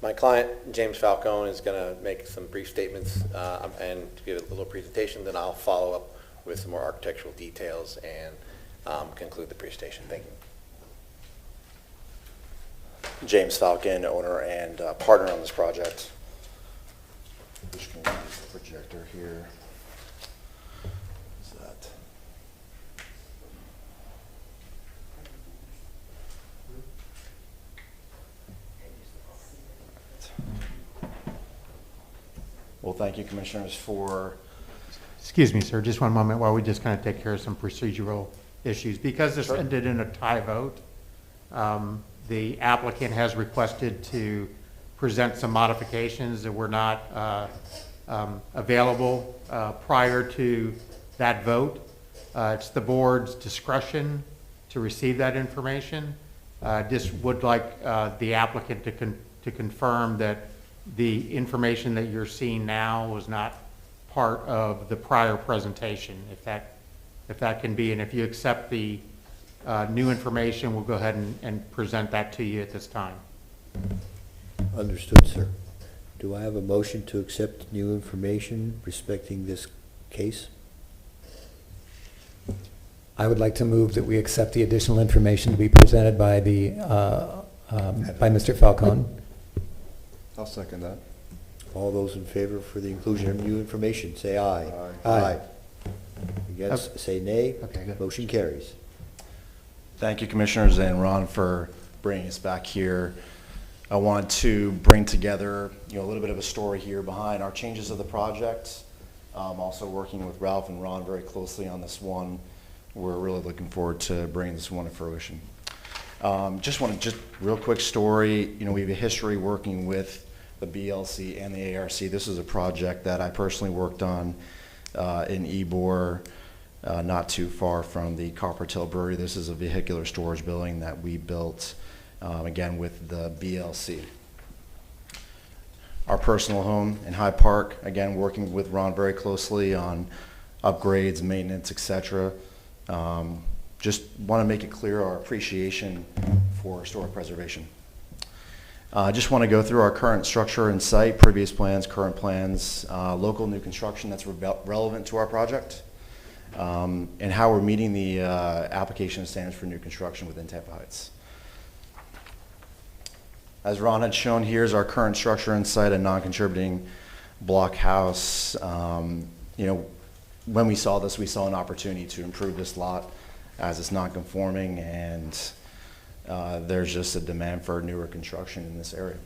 My client, James Falcone, is going to make some brief statements and give a little presentation. Then I'll follow up with some more architectural details and conclude the presentation. Thank you. James Falcon, owner and partner on this project. Just going to use the projector here. What's that? Well, thank you, Commissioners, for... Excuse me, sir, just one moment while we just kind of take care of some procedural issues. Because this ended in a tie vote, the applicant has requested to present some modifications that were not available prior to that vote. It's the board's discretion to receive that information. Just would like the applicant to confirm that the information that you're seeing now was not part of the prior presentation, if that can be, and if you accept the new information, we'll go ahead and present that to you at this time. Understood, sir. Do I have a motion to accept new information respecting this case? I would like to move that we accept the additional information to be presented by the by Mr. Falcone. I'll second that. All those in favor for the inclusion of new information, say aye. Aye. Against, say nay. Okay, good. Motion carries. Thank you, Commissioners, and Ron, for bringing us back here. I want to bring together, a little bit of a story here behind our changes of the project. Also working with Ralph and Ron very closely on this one. We're really looking forward to bringing this one to fruition. Just real quick story. We have a history working with the BLC and the ARC. This is a project that I personally worked on in Ybor, not too far from the Coppertail Brewery. This is a vehicular storage building that we built, again, with the BLC. Our personal home in Hyde Park, again, working with Ron very closely on upgrades, maintenance, etc. Just want to make it clear our appreciation for historic preservation. I just want to go through our current structure and site, previous plans, current plans, local new construction that's relevant to our project, and how we're meeting the application standards for new construction within Tampa Heights. As Ron had shown, here's our current structure and site, a non-contributing block house. You know, when we saw this, we saw an opportunity to improve this lot as it's non-conforming, and there's just a demand for newer construction in this area.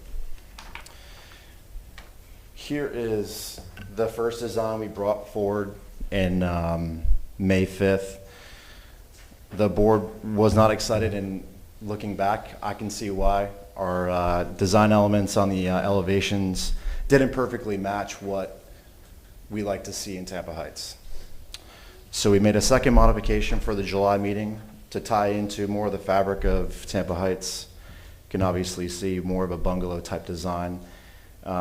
Here is the first design we brought forward in May 5th. The board was not excited, and looking back, I can see why. Our design elements on the elevations didn't perfectly match what we like to see in Tampa Heights. So we made a second modification for the July meeting to tie into more of the fabric of Tampa Heights. You can obviously see more of a bungalow type design.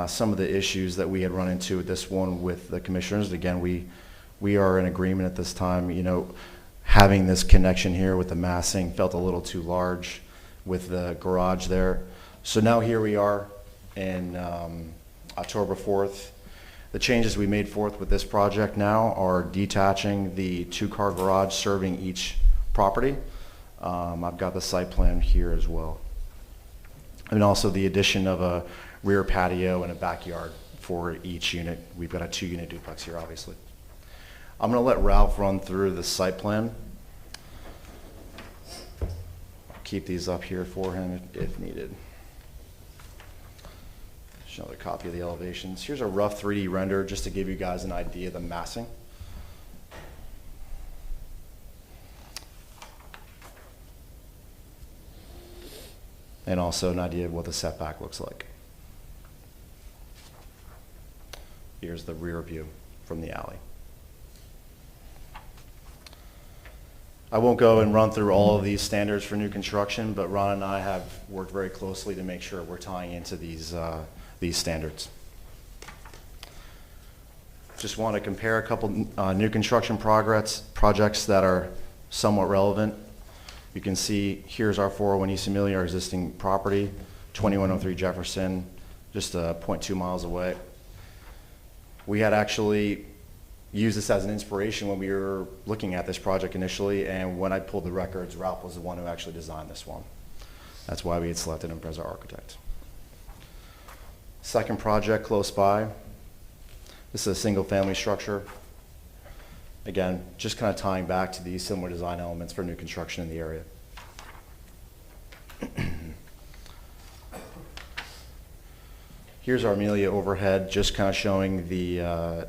Some of the issues that we had run into with this one with the commissioners, again, we are in agreement at this time. You know, having this connection here with the massing felt a little too large with the garage there. So now here we are in October 4th. The changes we made forth with this project now are detaching the two-car garage serving each property. I've got the site plan here as well. And also the addition of a rear patio and a backyard for each unit. We've got a 2-unit duplex here, obviously. I'm going to let Ralph run through the site plan. Keep these up here for him if needed. Just another copy of the elevations. Here's a rough 3D render just to give you guys an idea of the massing. And also an idea of what the setback looks like. Here's the rear view from the alley. I won't go and run through all of these standards for new construction, but Ron and I have worked very closely to make sure we're tying into these standards. Just want to compare a couple new construction projects that are somewhat relevant. You can see here's our 401 East Amelia, our existing property, 2103 Jefferson, just 0.2 miles away. We had actually used this as an inspiration when we were looking at this project initially, and when I pulled the records, Ralph was the one who actually designed this one. That's why we had selected him as our architect. Second project close by. This is a single-family structure. Again, just kind of tying back to these similar design elements for new construction in the area. Here's our Amelia overhead, just kind of showing the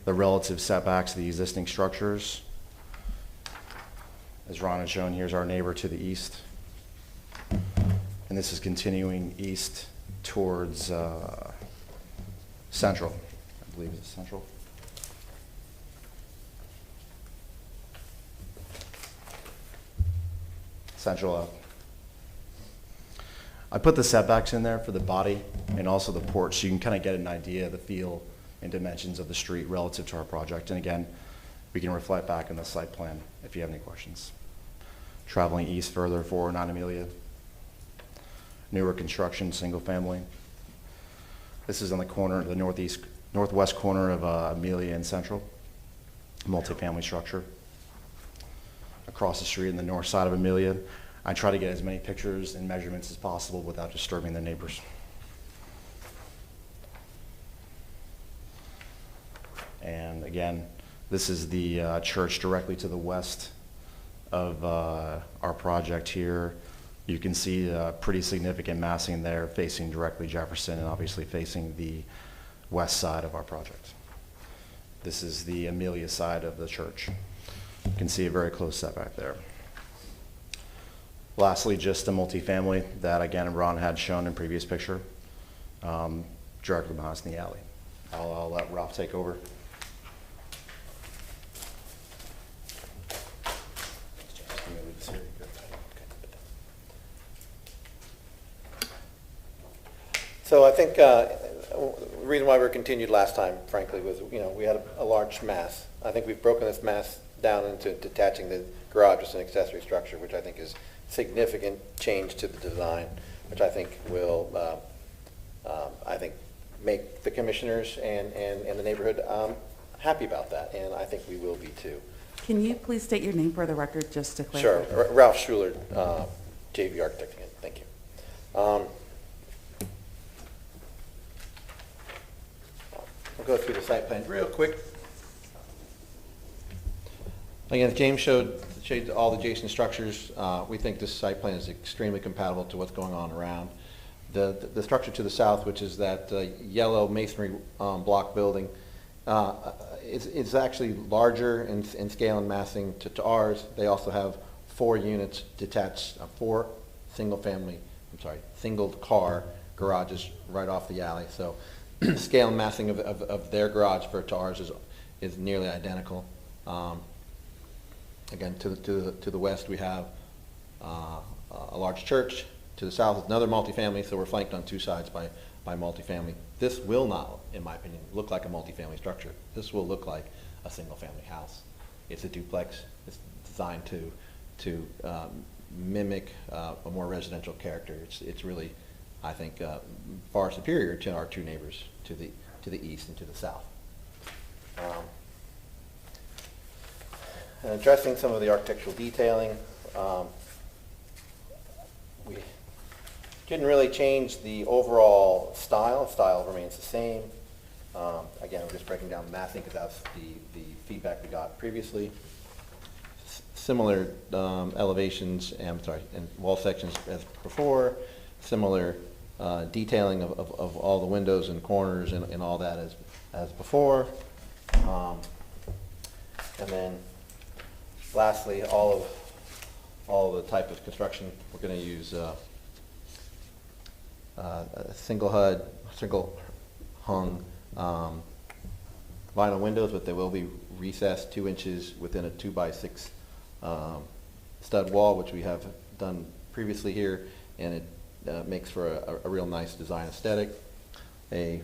relative setbacks of the existing structures. As Ron has shown, here's our neighbor to the east. And this is continuing east towards Central. I believe it's Central. Central up. I put the setbacks in there for the body and also the porch, so you can kind of get an idea of the feel and dimensions of the street relative to our project. And again, we can reflect back on the site plan if you have any questions. Traveling east further, 409 Amelia. Newer construction, single family. This is on the corner, the northwest corner of Amelia and Central. Multifamily structure. Across the street on the north side of Amelia. I try to get as many pictures and measurements as possible without disturbing the neighbors. And again, this is the church directly to the west of our project here. You can see pretty significant massing there facing directly Jefferson and obviously facing the west side of our project. This is the Amelia side of the church. You can see a very close setback there. Lastly, just a multifamily that, again, Ron had shown in previous picture, directly behind us in the alley. I'll let Ralph take over. So I think the reason why we were continued last time, frankly, was we had a large mass. I think we've broken this mass down into detaching the garage as an accessory structure, which I think is significant change to the design, which I think will, make the commissioners and the neighborhood happy about that, and I think we will be too. Can you please state your name for the record, just to clarify? Sure. Ralph Schuler, JV Architecting. Thank you. We'll go through the site plan real quick. Again, James showed all the adjacent structures. We think this site plan is extremely compatible to what's going on around. The structure to the south, which is that yellow masonry block building, it's actually larger in scale and massing to ours. They also have 4 units detached, 4 single car garages right off the alley. So scale and massing of their garage to ours is nearly identical. Again, to the west we have a large church. To the south is another multifamily, so we're flanked on 2 sides by multifamily. This will not, in my opinion, look like a multifamily structure. This will look like a single-family house. It's a duplex. It's designed to mimic a more residential character. It's really, I think, far superior to our 2 neighbors to the east and to the south. And addressing some of the architectural detailing, we didn't really change the overall style. Style remains the same. Again, we're just breaking down massing because that's the feedback we got previously. Similar elevations and wall sections as before. Similar detailing of all the windows and corners and all that as before. And then lastly, all of the type of construction, we're going to use a single hung vinyl windows, but they will be recessed 2 inches within a 2x6 stud wall, which we have done previously here, and it makes for a real nice design aesthetic. A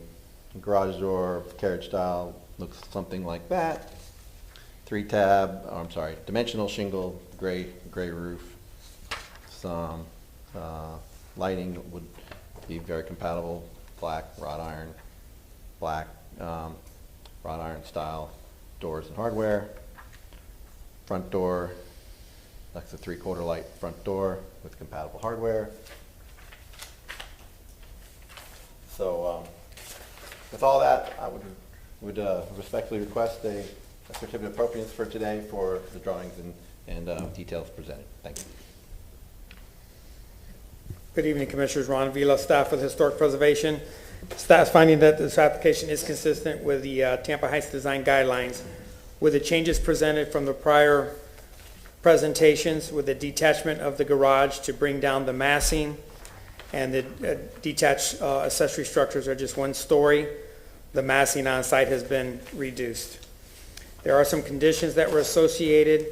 garage door, carriage style, looks something like that. 3-tab, dimensional shingle, gray roof. Some lighting would be very compatible. Black wrought iron style doors and hardware. Front door, that's a 3/4 light front door with compatible hardware. So with all that, I would respectfully request a certificate of appropriateness for today for the drawings and details presented. Thank you. Good evening, Commissioners. Ron Vila, staff with Historic Preservation. Staff's finding that this application is consistent with the Tampa Heights Design Guidelines, with the changes presented from the prior presentations, with the detachment of the garage to bring down the massing, and the detached accessory structures are just 1 story. The massing on site has been reduced. There are some conditions that were associated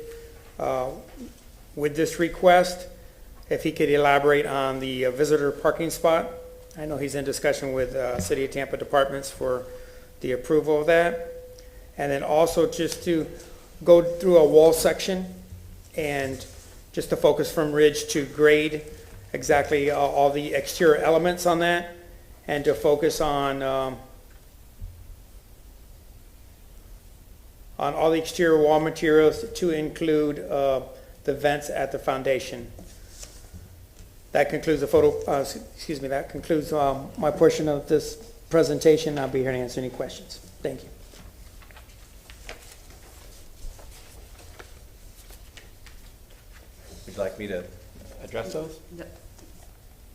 with this request. If he could elaborate on the visitor parking spot. I know he's in discussion with City of Tampa departments for the approval of that. And then also just to go through a wall section and just to focus from ridge to grade exactly all the exterior elements on that, and to focus on all the exterior wall materials to include the vents at the foundation. That concludes that concludes my portion of this presentation. I'll be here to answer any questions. Thank you. Would you like me to address those? No.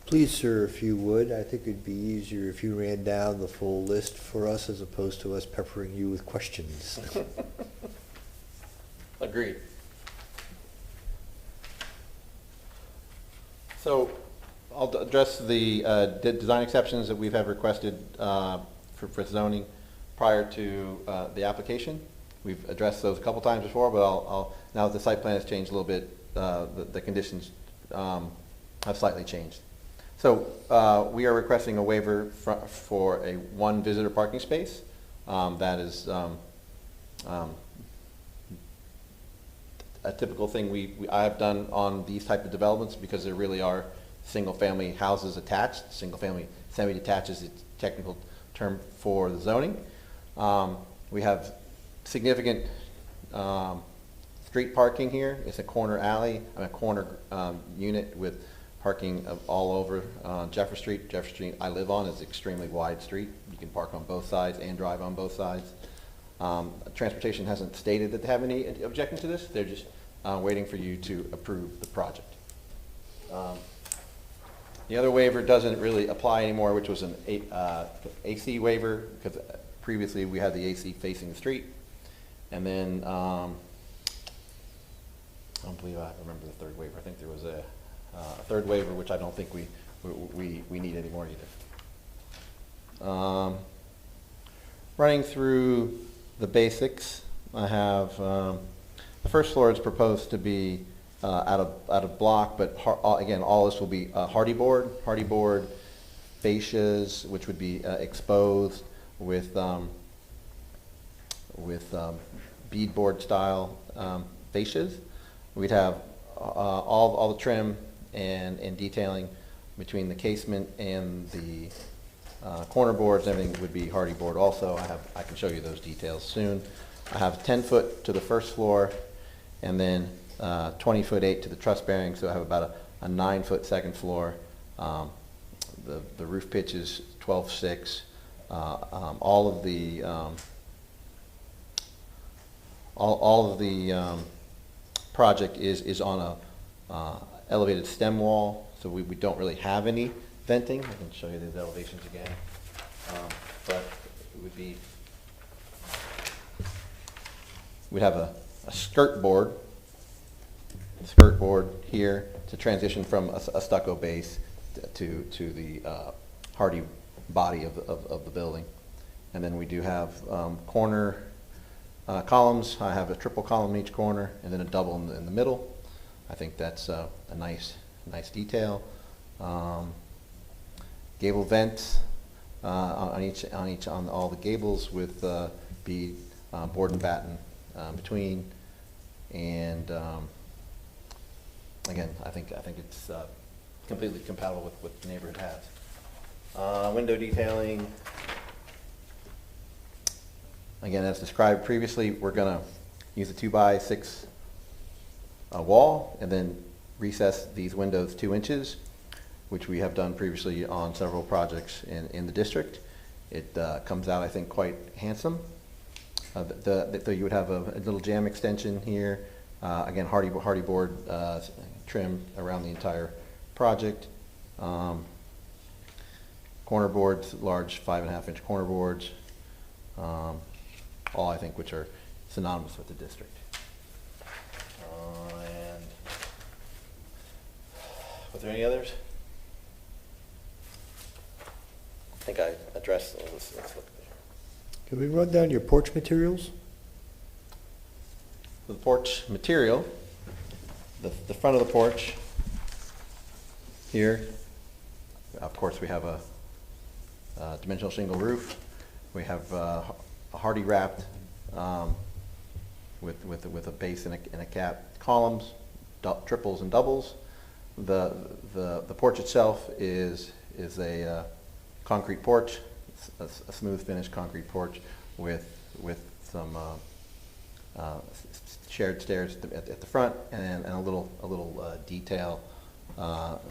Please, sir, if you would. I think it'd be easier if you ran down the full list for us as opposed to us peppering you with questions. Agreed. So I'll address the design exceptions that we've had requested for zoning prior to the application. We've addressed those a couple times before, but now that the site plan has changed a little bit, the conditions have slightly changed. So we are requesting a waiver for a 1 visitor parking space that is a typical thing I have done on these type of developments, because there really are single-family houses attached. Single-family semi-detached is the technical term for the zoning. We have significant street parking here. It's a corner alley, a corner unit with parking all over Jefferson Street. Jefferson Street I live on is an extremely wide street. You can park on both sides and drive on both sides. Transportation hasn't stated that they have any objection to this. They're just waiting for you to approve the project. The other waiver doesn't really apply anymore, which was an AC waiver, because previously we had the AC facing the street. And then, I don't believe I remember the third waiver. I think there was a third waiver, which I don't think we need anymore either. Running through the basics, I have, the first floor is proposed to be out of block, but again, all this will be hardy board fascias, which would be exposed with beadboard style fascias. We'd have all the trim and detailing between the casement and the corner boards. Everything would be hardy board also. I can show you those details soon. I have 10 foot to the first floor, and then 20 foot 8 to the truss bearing, so I have about a 9 foot second floor. The roof pitch is 12.6. All of the project is on a elevated stem wall, so we don't really have any venting. I can show you these elevations again, but it would be, we'd have a skirt board here to transition from a stucco base to the hardy body of the building. And then we do have corner columns. I have a triple column in each corner and then a double in the middle. I think that's a nice detail. Gable vents on all the gables with bead board and batten between, and again, I think it's completely compatible with what the neighborhood has. Window detailing, again, as described previously, we're going to use a 2x6 wall and then recess these windows 2 inches, which we have done previously on several projects in the district. It comes out, I think, quite handsome. You would have a little jamb extension here. Again, hardy board trim around the entire project. Corner boards, large 5.5-inch corner boards. All, I think, which are synonymous with the district. And was there any others? I think I addressed all this. Let's look there. Can we run down your porch materials? The porch material, the front of the porch here, of course, we have a dimensional shingle roof. We have a hardy wrapped with a base and a cap, columns, triples and doubles. The porch itself is a concrete porch, a smooth finished concrete porch with some shared stairs at the front and a little detail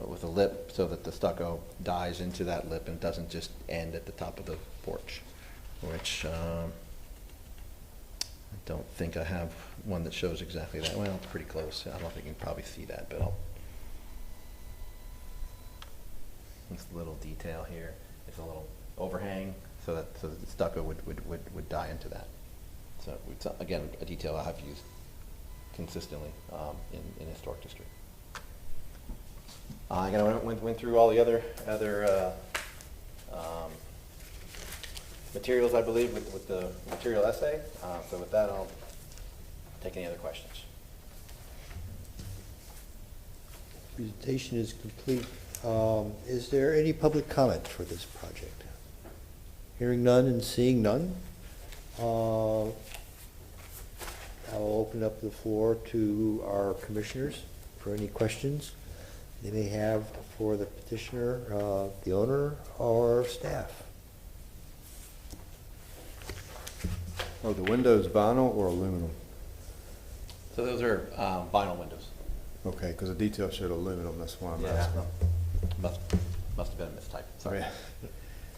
with a lip so that the stucco dies into that lip and doesn't just end at the top of the porch, which I don't think I have one that shows exactly that. Well, it's pretty close. I don't think you can probably see that, but this little detail here is a little overhang so that the stucco would die into that. So it's, again, a detail I have used consistently in historic district. I went through all the other materials, I believe, with the material essay. So with that, I'll take any other questions. Presentation is complete. Is there any public comment for this project? Hearing none and seeing none. I'll open up the floor to our commissioners for any questions they may have for the petitioner, the owner, or staff. Are the windows vinyl or aluminum? So those are vinyl windows. Okay, because the detail showed aluminum, that's why I'm Yeah. asking. Must have been a mistype, sorry. Yeah.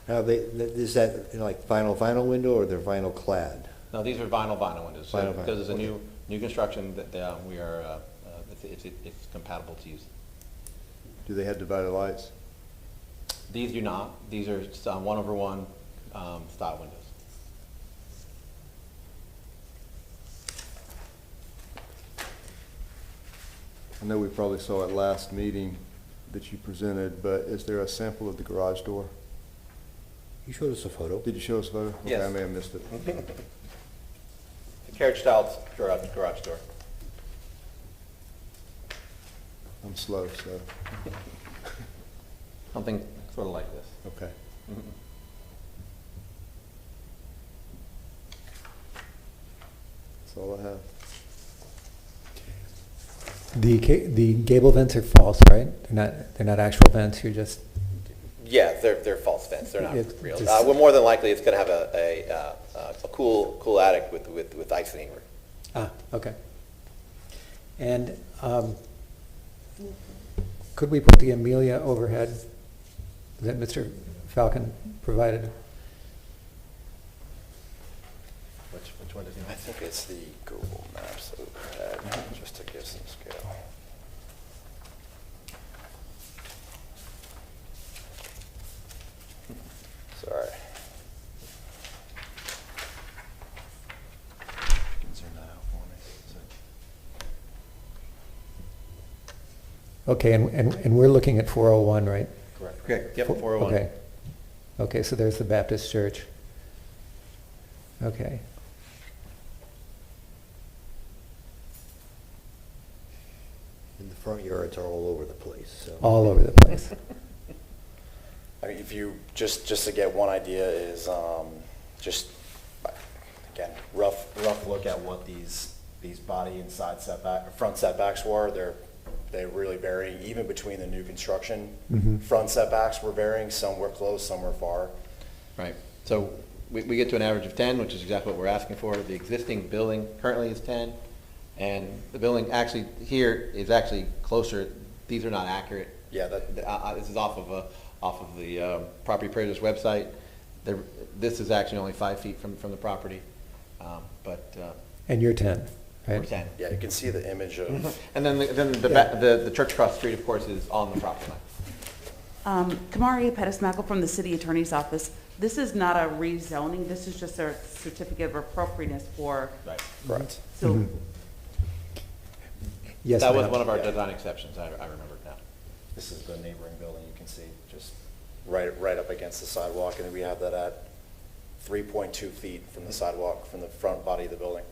Now, is that like vinyl window or they're vinyl clad? No, these are vinyl windows. So Vinyl, because it's a okay. new construction, that we are, it's compatible to use. Do they have divided lights? These do not. These are 1/1 style windows. I know we probably saw it last meeting that you presented, but is there a sample of the garage door? You showed us a photo. Did you show us a photo? Yes. Okay, I may have missed it. The carriage style garage door. I'm slow, so, Something sort of like this. okay. That's all I have. The gable vents are false, right? They're not actual vents, you're just, Yeah, they're false vents. They're not It's real. just- Well, more than likely, it's going to have a cool attic with ice in it. okay. And could we put the Amelia overhead that Mr. Falcon provided? Which one does he? I think it's the Google Maps overhead, just to give some scale. Sorry. Can zoom that out for me. Okay, and we're looking at 401, right? Correct. Yep, 401. Okay. Okay, so there's the Baptist church. Okay. And the front yards are all over the place, so. All over the place. I mean, if you, just to get one idea is, just, again, rough look at what these body and side front setbacks were. They really vary, even between the new construction. Mhm. Front setbacks were varying, some were close, some were far. Right. So we get to an average of 10, which is exactly what we're asking for. The existing building currently is 10, and the building actually here is actually closer. These are not accurate. Yeah, This is off of the property appraiser's website. This is actually only 5 feet from the property, but And you're 10, right? we're 10. Yeah, you can see the image of. And then the church across the street, of course, is on the property line. Kamari Pettis-Mackle from the City Attorney's Office. This is not a rezoning, this is just a certificate of appropriateness for, Right. Correct. so, Mhm. Yes, That was ma'am. one of our Yeah. design exceptions, I remember it now. This is the neighboring building, you can see, just right up against the sidewalk, and we have that at 3.2 feet from the sidewalk, from the front body of the building.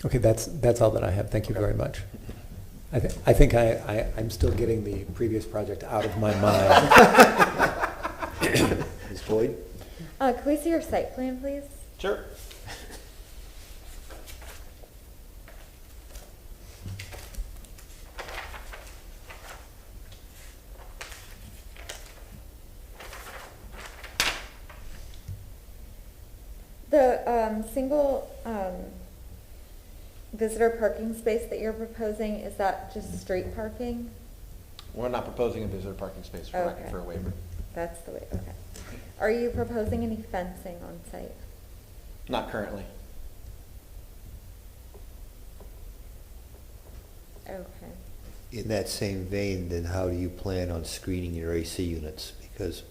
Okay, that's all that I have. Thank you very much. I think I'm still getting the previous project out of my mind. Ms. Boyd? Can we see your site plan, please? Sure. The single visitor parking space that you're proposing, is that just street parking? We're not proposing a visitor parking space, we're asking Okay. for a waiver. That's the way, okay. Are you proposing any fencing on site? Not currently. Okay. In that same vein, then how do you plan on screening your AC units? Because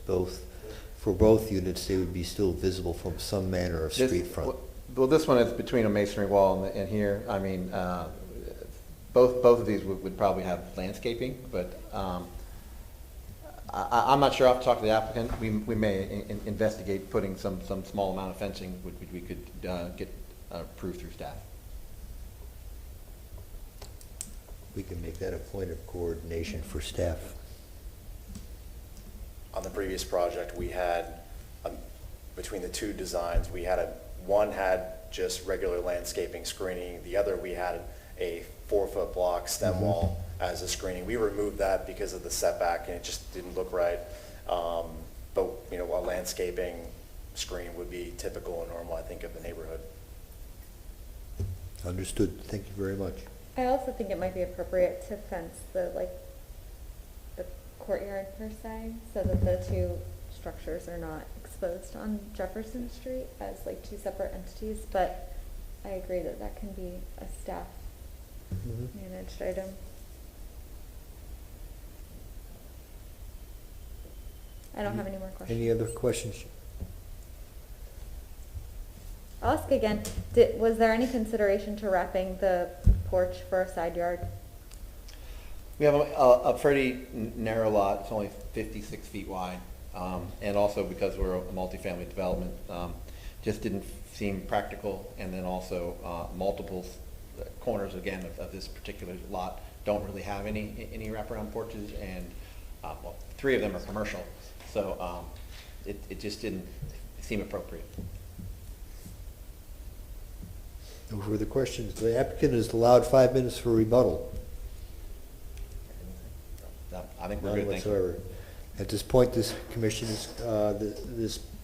for both units, they would be still visible from some manner of street front. Well, this one is between a masonry wall and here. I mean, both of these would probably have landscaping, but I'm not sure. I'll have to talk to the applicant. We may investigate putting some small amount of fencing, which we could get approved through staff. We can make that a point of coordination for staff. On the previous project, we had between the two designs. One had just regular landscaping screening. The other, we had a 4-foot block stem wall as a screening. We removed that because of the setback, and it just didn't look right. But, you know, a landscaping screen would be typical and normal, I think, of the neighborhood. Understood. Thank you very much. I also think it might be appropriate to fence the courtyard per se, so that the two structures are not exposed on Jefferson Street as like two separate entities, but I agree that that can be a staff managed item. I don't have any more questions. Any other questions? I'll ask again, was there any consideration to wrapping the porch for a side yard? We have a pretty narrow lot. It's only 56 feet wide. And also because we're a multifamily development, just didn't seem practical. And then also multiple corners, again, of this particular lot don't really have any wraparound porches. And well, 3 of them are commercial. So it just didn't seem appropriate. No further questions. The applicant is allowed 5 minutes for rebuttal. I think we're None good, thank you. whatsoever. At this point, this commission is,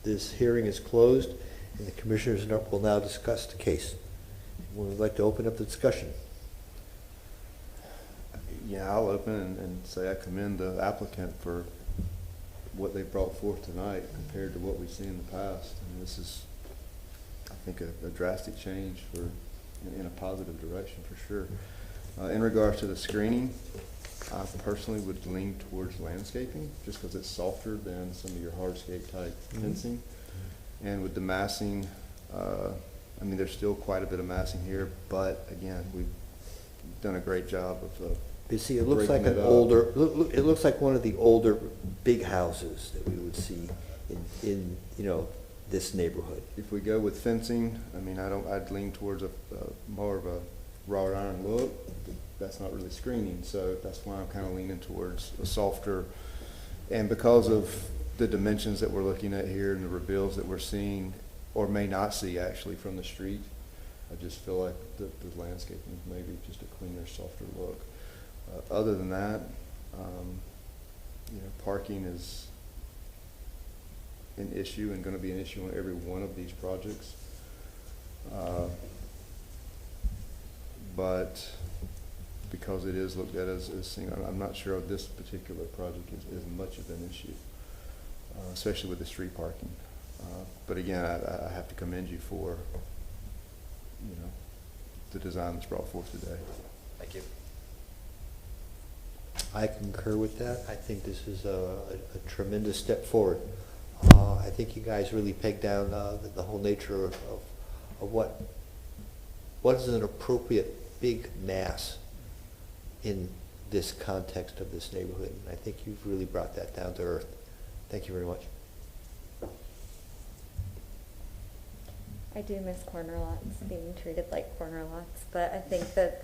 this hearing is closed, and the commissioners will now discuss the case. We would like to open up the discussion. Yeah, I'll open and say I commend the applicant for what they brought forth tonight compared to what we've seen in the past. And this is, I think, a drastic change in a positive direction for sure. In regards to the screening, I personally would lean towards landscaping just because it's softer than some of your hardscape type fencing. And with the massing, I mean, there's still quite a bit of massing here, but again, we've done a great job of You see, it looks like breaking an it up. older, it looks like one of the older big houses that we would see in you know, this neighborhood. If we go with fencing, I mean, I'd lean towards a more of a wrought iron look. That's not really screening, so that's why I'm kind of leaning towards a softer. And because of the dimensions that we're looking at here and the reveals that we're seeing, or may not see actually from the street, I just feel like the landscaping is maybe just a cleaner, softer look. Other than that, you know, parking is an issue and going to be an issue on every one of these projects. But because it is looked at as single, I'm not sure this particular project is much of an issue, especially with the street parking. But again, I have to commend you for, you know, the design that's brought forth today. Thank you. I concur with that. I think this is a tremendous step forward. I think you guys really pegged down the whole nature of what is an appropriate big mass in this context of this neighborhood. And I think you've really brought that down to earth. Thank you very much. I do miss corner lots being treated like corner lots, but I think that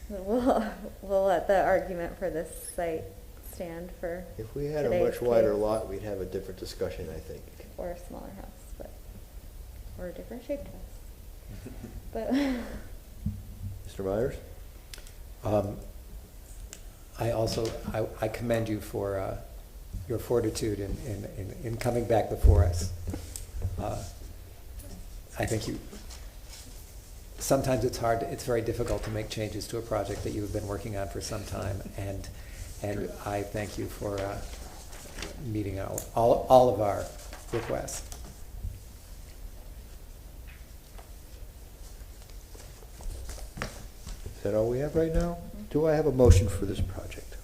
we'll let the argument for this site stand for If we had a today's much wider case. lot, we'd have a different discussion, I think. Or a smaller house, or a different shaped house. But Mr. Myers? I commend you for your fortitude in coming back before us. I think sometimes it's very difficult to make changes to a project that you have been working on for some time, and I thank you for meeting all of our requests. Is that all we have right now? Do I have a motion for this project?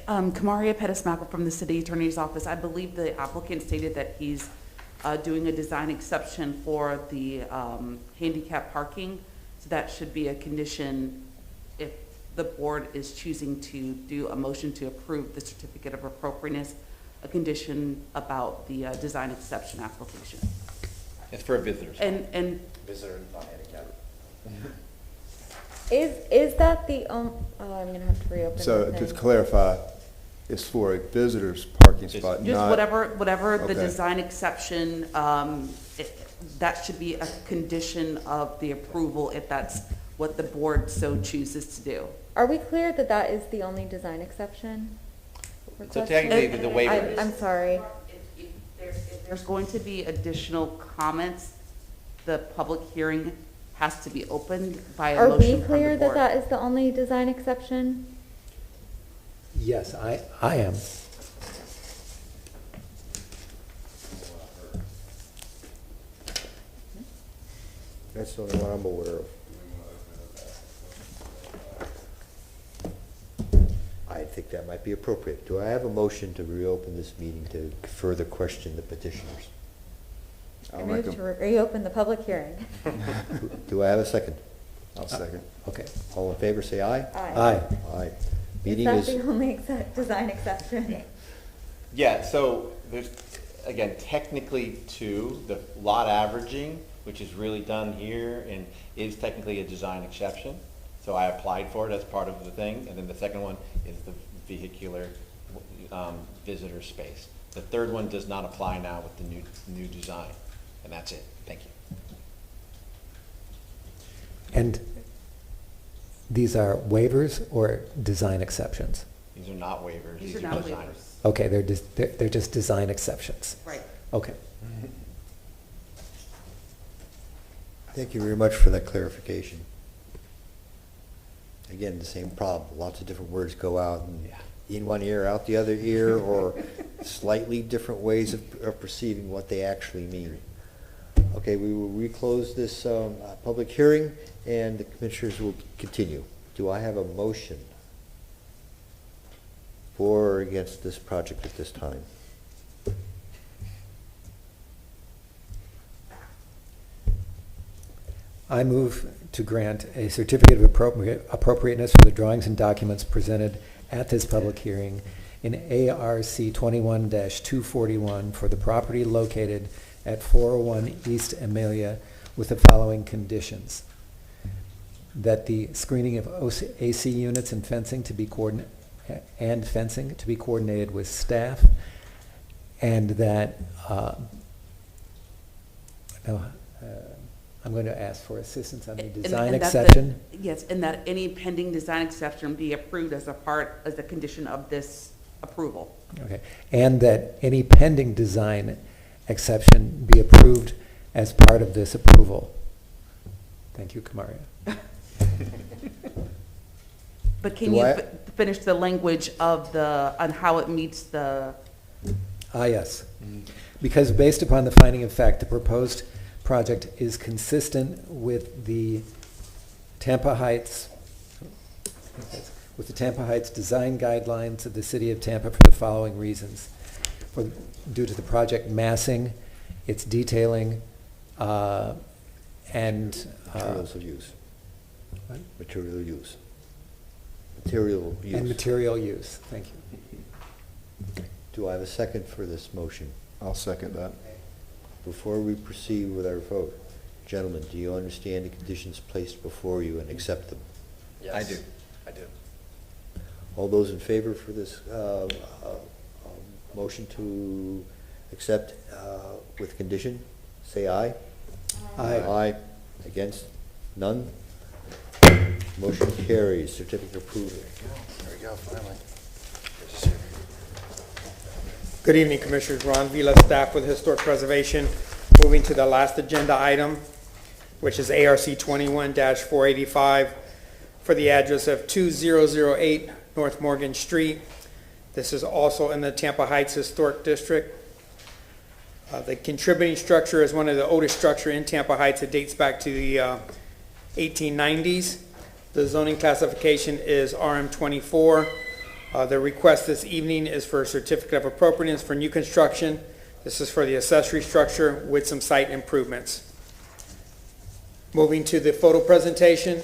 Kamaria Pettis-Mackel from the City Attorney's Office. I believe the applicant stated that he's doing a design exception for the handicap parking. So that should be a condition if the board is choosing to do a motion to approve the certificate of appropriateness, a condition about the design exception application. It's for visitors. And Visitor, not handicapped. is that the I'm gonna have to reopen. So the to thing. clarify, it's for a visitor's parking parking spot, Just not... whatever the Okay. design exception, that should be a condition of the approval if that's what the board so chooses to do. Are we clear that that is the only design exception? So technically, the waiver. I'm sorry. If there's going to be additional comments, the public hearing has to be opened by a Are motion we from the clear that board. that is the only design exception? Yes, I am. That's the only one I'm aware of. I think that might be appropriate. Do I have a motion to reopen this meeting to further question the petitioners? I move to reopen the public hearing. Do I have a second? I'll second. Okay, all in favor, say aye. Aye. Aye. Is Meeting that is, the only design exception? Yeah, so there's, again, technically two, the lot averaging, which is really done here and is technically a design exception. So I applied for it as part of the thing. And then the second one is the vehicular visitor space. The third one does not apply now with the new design. And that's it. Thank you. And these are waivers or design exceptions? These are not waivers. These are are not design. waivers. Okay, they're just design exceptions. Right. Okay. thank you very much for that clarification. Again, the same problem. Lots of different words go out and in one ear, out the other ear, or slightly different ways of perceiving what they actually mean. Okay, we will reclose this public hearing, and the commissioners will continue. Do I have a motion for or against this project at this time? I move to grant a certificate of appropriateness for the drawings and documents presented at this public hearing in ARC 21-241 for the property located at 401 East Amelia with the following conditions. That the screening of AC units and fencing to be coordinated with staff, and that I'm going to ask for assistance on the design And that exception. yes, and that any pending design exception be approved as a condition of this approval. Okay, and that any pending design exception be approved as part of this approval. Thank you, Kamaria. But can Do you I- finish the language of on how it meets the, Ah, yes. Because based upon the finding of fact, the proposed project is consistent with the Tampa Heights design guidelines of the city of Tampa for the following reasons. Due to the project massing, its detailing, and Materials of use. what? Material use. Material use. And material use. Thank you. Do I have a second for this motion? I'll second that. Before we proceed with our vote, gentlemen, do you understand the conditions placed before you and accept them? Yes. I do. All those in favor for this motion to accept with condition, say aye. Aye. Aye. Against? None? Motion carries. Certificate approved. There we go, finally. Good evening, Commissioners. Ron Vila, staff with Historic Preservation. Moving to the last agenda item, which is ARC 21-485 for the address of 2008 North Morgan Street. This is also in the Tampa Heights Historic District. The contributing structure is one of the oldest structure in Tampa Heights. It dates back to the 1890s. The zoning classification is RM24. The request this evening is for a certificate of appropriateness for new construction. This is for the accessory structure with some site improvements. Moving to the photo presentation.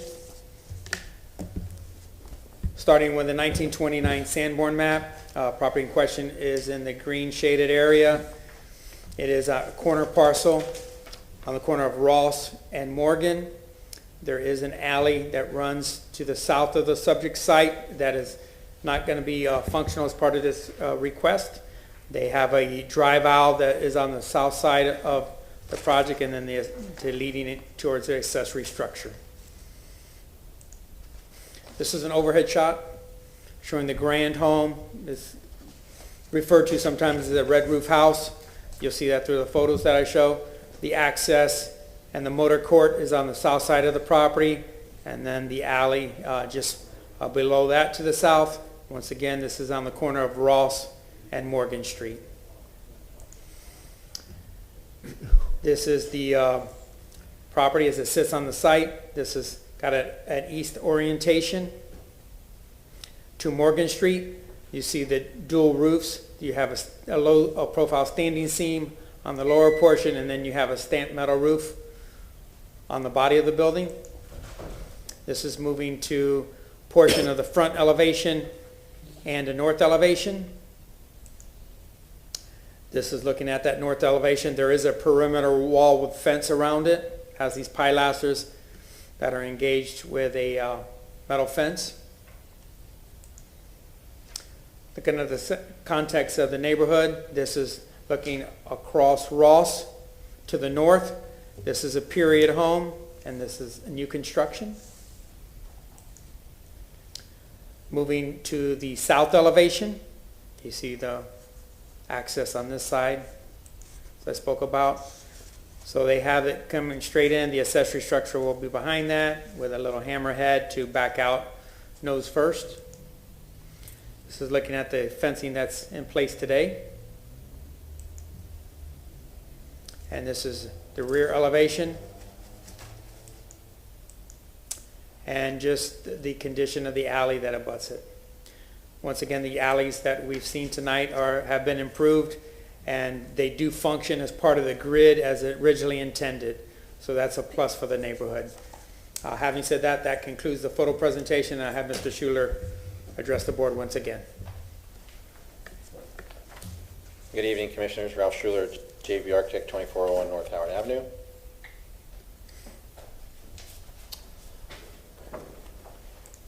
Starting with the 1929 Sanborn Map. Property in question is in the green shaded area. It is a corner parcel on the corner of Ross and Morgan. There is an alley that runs to the south of the subject site that is not going to be functional as part of this request. They have a drive aisle that is on the south side of the project, and then they're leading it towards the accessory structure. This is an overhead shot showing the grand home. It's referred to sometimes as a red roof house. You'll see that through the photos that I show. The access and the motor court is on the south side of the property, and then the alley just below that to the south. Once again, this is on the corner of Ross and Morgan Street. This is the property as it sits on the site. This has got an east orientation to Morgan Street. You see the dual roofs. You have a low profile standing seam on the lower portion, and then you have a stamped metal roof on the body of the building. This is moving to a portion of the front elevation and a north elevation. This is looking at that north elevation. There is a perimeter wall with fence around it. Has these pilasters that are engaged with a metal fence. Looking at the context of the neighborhood, this is looking across Ross to the north. This is a period home, and this is a new construction. Moving to the south elevation, you see the access on this side, as I spoke about. So they have it coming straight in. The accessory structure will be behind that with a little hammerhead to back out nose first. This is looking at the fencing that's in place today. And this is the rear elevation. And just the condition of the alley that abuts it. Once again, the alleys that we've seen tonight have been improved, and they do function as part of the grid as originally intended. So that's a plus for the neighborhood. Having said that, that concludes the photo presentation. I have Mr. Schuler address the board once again. Good evening, Commissioners. Ralph Schuler, JV Architect, 2401 North Howard Avenue.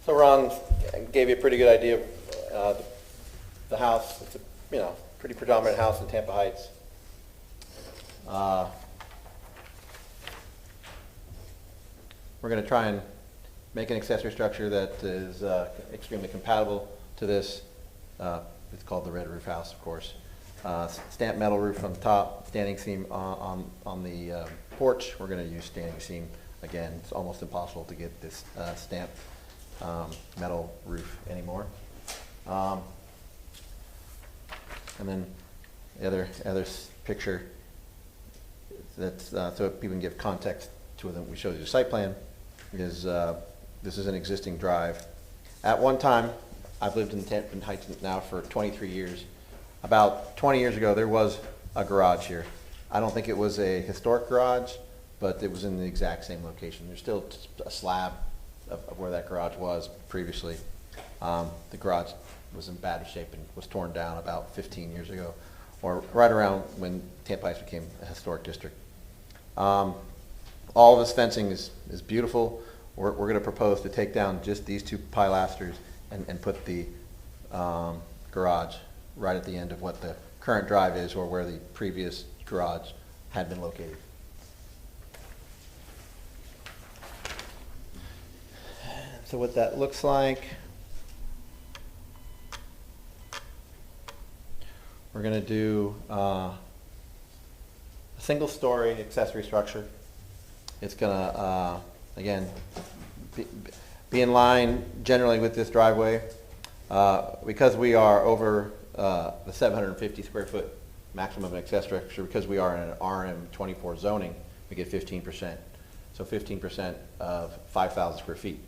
So Ron gave you a pretty good idea of the house. It's a pretty predominant house in Tampa Heights. We're going to try and make an accessory structure that is extremely compatible to this. It's called the red roof house, of course. Stamped metal roof on the top, standing seam on the porch. We're going to use standing seam. Again, it's almost impossible to get this stamped metal roof anymore. And then the other picture that's so people can give context to them. We showed you the site plan. Is this is an existing drive. At one time, I've lived in Tampa Heights now for 23 years. About 20 years ago, there was a garage here. I don't think it was a historic garage, but it was in the exact same location. There's still a slab of where that garage was previously. The garage was in bad shape and was torn down about 15 years ago, or right around when Tampa Heights became a historic district. All of this fencing is beautiful. We're going to propose to take down just these two pilasters and put the garage right at the end of what the current drive is, or where the previous garage had been located. So what that looks like, we're going to do a single-story accessory structure. It's going to, again, be in line generally with this driveway. Because we are over the 750 square foot maximum accessory structure, because we are in an RM24 zoning, we get 15%. So 15% of 5,000 square feet.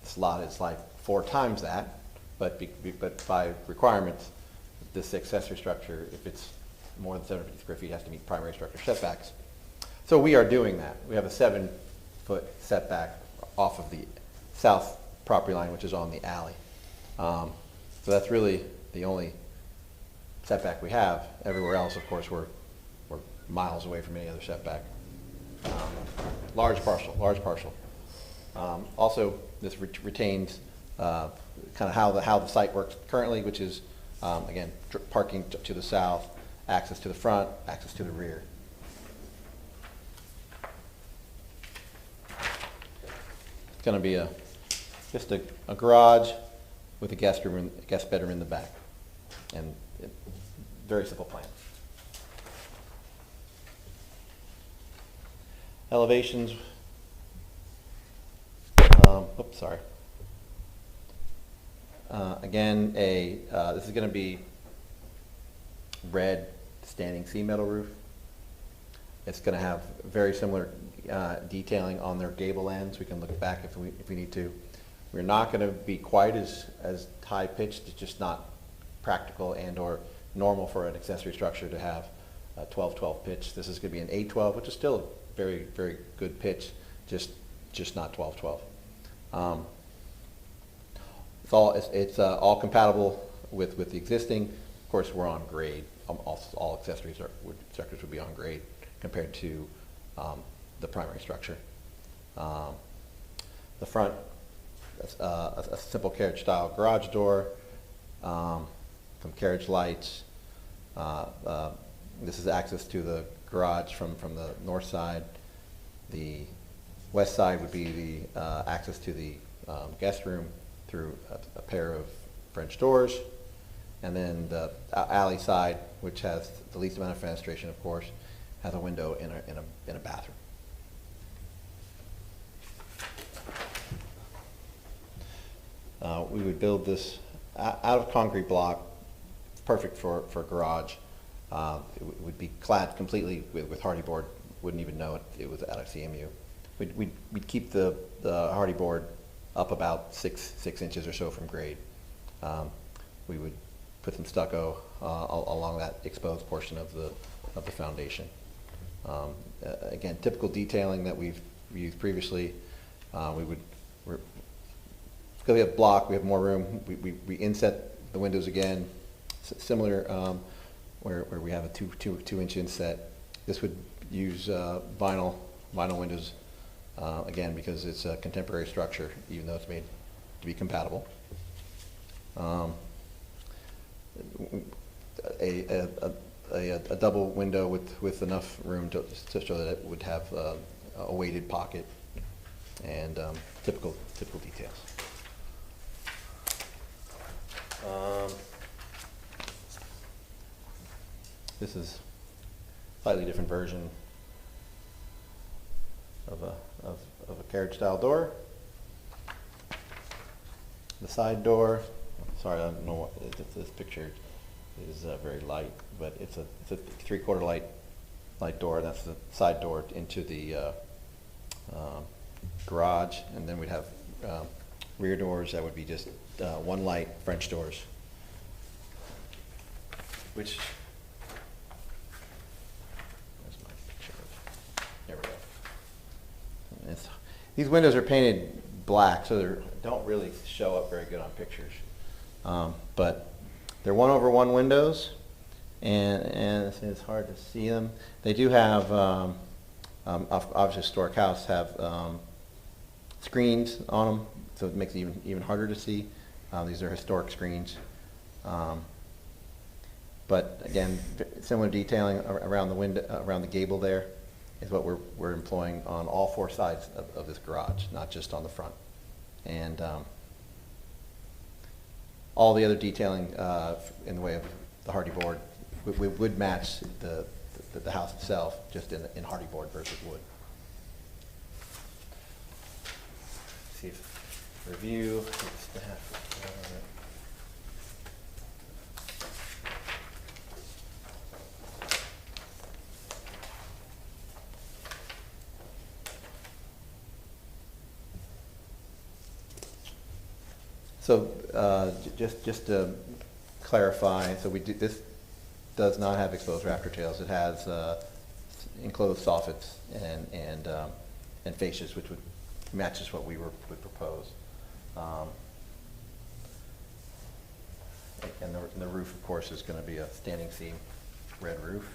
This lot is like 4 times that, but by requirements, this accessory structure, if it's more than 750 square feet, has to meet primary structure setbacks. So we are doing that. We have a 7-foot setback off of the south property line, which is on the alley. So that's really the only setback we have. Everywhere else, of course, we're miles away from any other setback. Large parcel. Also, this retains kind of how the site works currently, which is, again, parking to the south, access to the front, access to the rear. It's going to be just a garage with a guest bedroom in the back, and very simple plan. Elevations. Oops, sorry. Again, this is going to be red standing seam metal roof. It's going to have very similar detailing on their gable ends. We can look back if we need to. We're not going to be quite as high pitched. It's just not practical and or normal for an accessory structure to have a 12-12 pitch. This is going to be an 8-12, which is still a very, very good pitch, just not 12-12. It's all compatible with the existing. Of course, we're on grade. All accessory structures would be on grade compared to the primary structure. The front, a simple carriage style garage door, some carriage lights. This is access to the garage from the north side. The west side would be the access to the guest room through a pair of French doors. And then the alley side, which has the least amount of fenestration, of course, has a window in a bathroom. We would build this out of concrete block, perfect for a garage. It would be clad completely with hardy board. Wouldn't even know it was out of CMU. We'd keep the hardy board up about six inches or so from grade. We would put some stucco along that exposed portion of the foundation. Again, typical detailing that we've used previously. Because we have block, we have more room. We inset the windows again, similar where we have a two-inch inset. This would use vinyl windows again because it's a contemporary structure, even though it's made to be compatible. A double window with enough room to show that it would have a weighted pocket and typical details. This is a slightly different version of a carriage style door. The side door. Sorry, I don't know what this picture is very light, but it's a 3/4 light door. That's the side door into the garage, and then we'd have rear doors that would be just one light French doors, which where's my picture of, there we go. These windows are painted black, so they don't really show up very good on pictures. But they're 1/1 windows, and it's hard to see them. They do have, obviously, historic house have screens on them, so it makes it even harder to see. These are historic screens. But again, similar detailing around the window, around the gable there, is what we're employing on all four sides of this garage, not just on the front. And all the other detailing in the way of the hardy board would match the house itself, just in hardy board versus wood. Let's see if review. So just to clarify, so this does not have exposed rafter tails. It has enclosed soffits and fascias, which matches what we would propose. And the roof, of course, is going to be a standing seam red roof.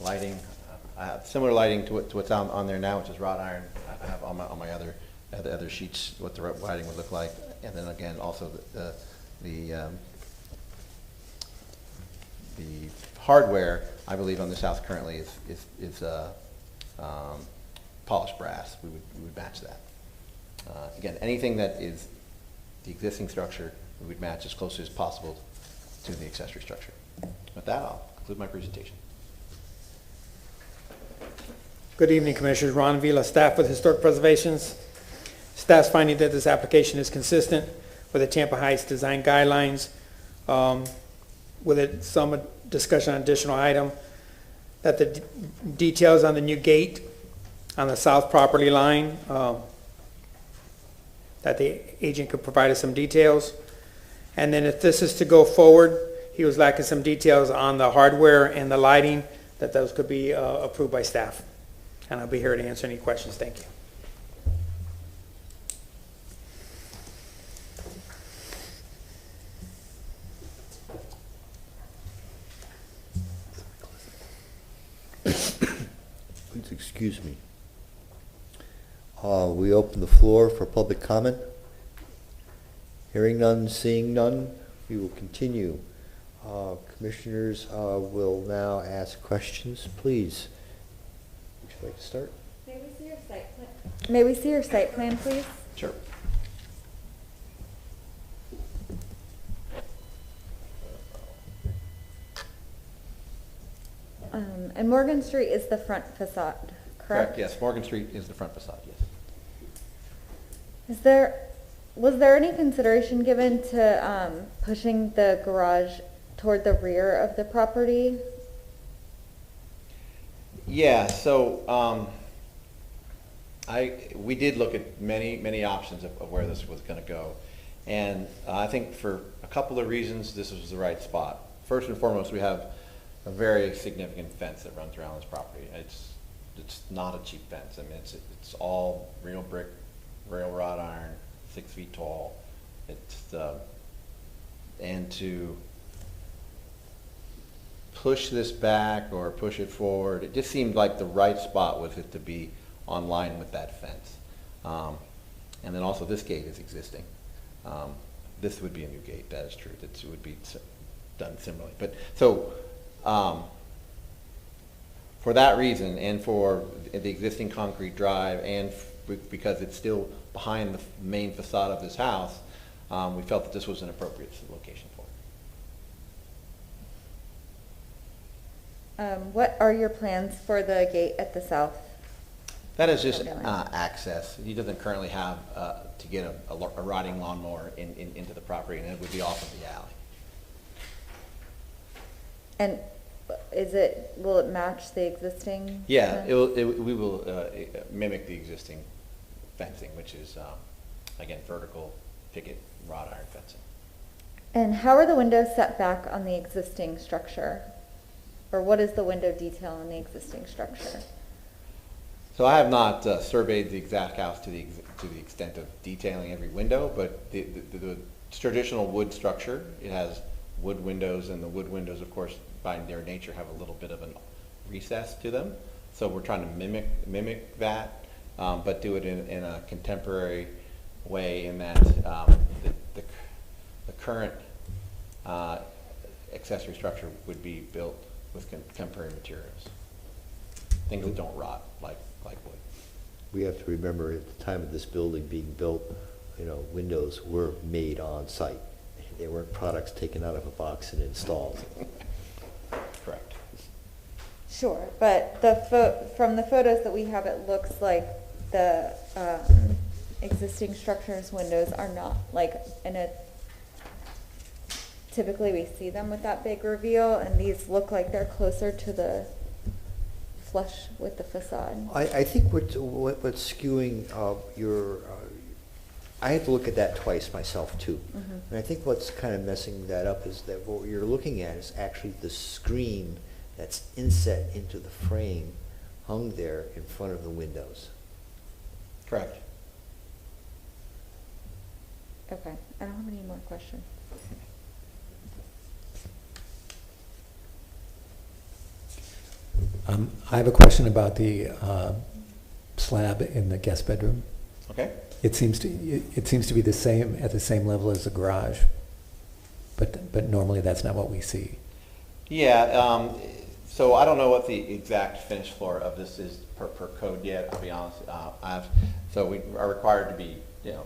Lighting, I have similar lighting to what's on there now, which is wrought iron. I have on my other sheets what the lighting would look like, and then again also the hardware, I believe on this house currently is polished brass. We would match that. Again, anything that is the existing structure, we would match as closely as possible to the accessory structure. With that, I'll conclude my presentation. Good evening, Commissioners. Ron Vila, staff with Historic Preservations. Staff's finding that this application is consistent with the Tampa Heights design guidelines, with some discussion on additional item, that the details on the new gate on the south property line, that the agent could provide us some details. And then if this is to go forward, he was lacking some details on the hardware and the lighting, that those could be approved by staff. And I'll be here to answer any questions. Thank you. Please excuse me. We open the floor for public comment. Hearing none, seeing none, we will continue. Commissioners will now ask questions. Please. Would you like to start? May we see your site plan? May we see your site plan, please? Sure. And Morgan Street is the front facade, correct? Yes, Morgan Street is the front facade, yes. Was there any consideration given to pushing the garage toward the rear of the property? Yeah, so we did look at many options of where this was going to go, and I think for a couple of reasons this was the right spot. First and foremost, we have a very significant fence that runs around this property. It's not a cheap fence. I mean, it's all real brick, rail wrought iron, 6 feet tall. And to push this back or push it forward, it just seemed like the right spot was it to be on line with that fence. And then also this gate is existing. This would be a new gate, that is true. It would be done similarly. But so for that reason, and for the existing concrete drive, and because it's still behind the main facade of this house, we felt that this was an appropriate location for it. What are your plans for the gate at the south? That is just access. He doesn't currently have to get a riding lawnmower into the property, and it would be off of the alley. And will it match the existing? Yeah, we will mimic the existing fencing, which is, again, vertical picket wrought iron fencing. And how are the windows set back on the existing structure? Or what is the window detail on the existing structure? So I have not surveyed the exact house to the extent of detailing every window, but the traditional wood structure, it has wood windows, and the wood windows, of course, by their nature have a little bit of a recess to them. So we're trying to mimic that, but do it in a contemporary way, in that the current accessory structure would be built with contemporary materials, things that don't rot like wood. We have to remember, at the time of this building being built, windows were made on site. They weren't products taken out of a box and installed. Correct. Sure, but from the photos that we have, it looks like the existing structure's windows are not typically we see them with that big reveal, and these look like they're closer to the flush with the facade. I think what's skewing I had to look at that twice myself too. Mm-hmm. And I think what's kind of messing that up is that what you're looking at is actually the screen that's inset into the frame hung there in front of the windows. Correct. Okay, I don't have any more questions. I have a question about the slab in the guest bedroom. Okay. It seems to be the same at the same level as the garage, but normally that's not what we see. Yeah, so I don't know what the exact finished floor of this is per code yet, I'll be honest. So we are required to be,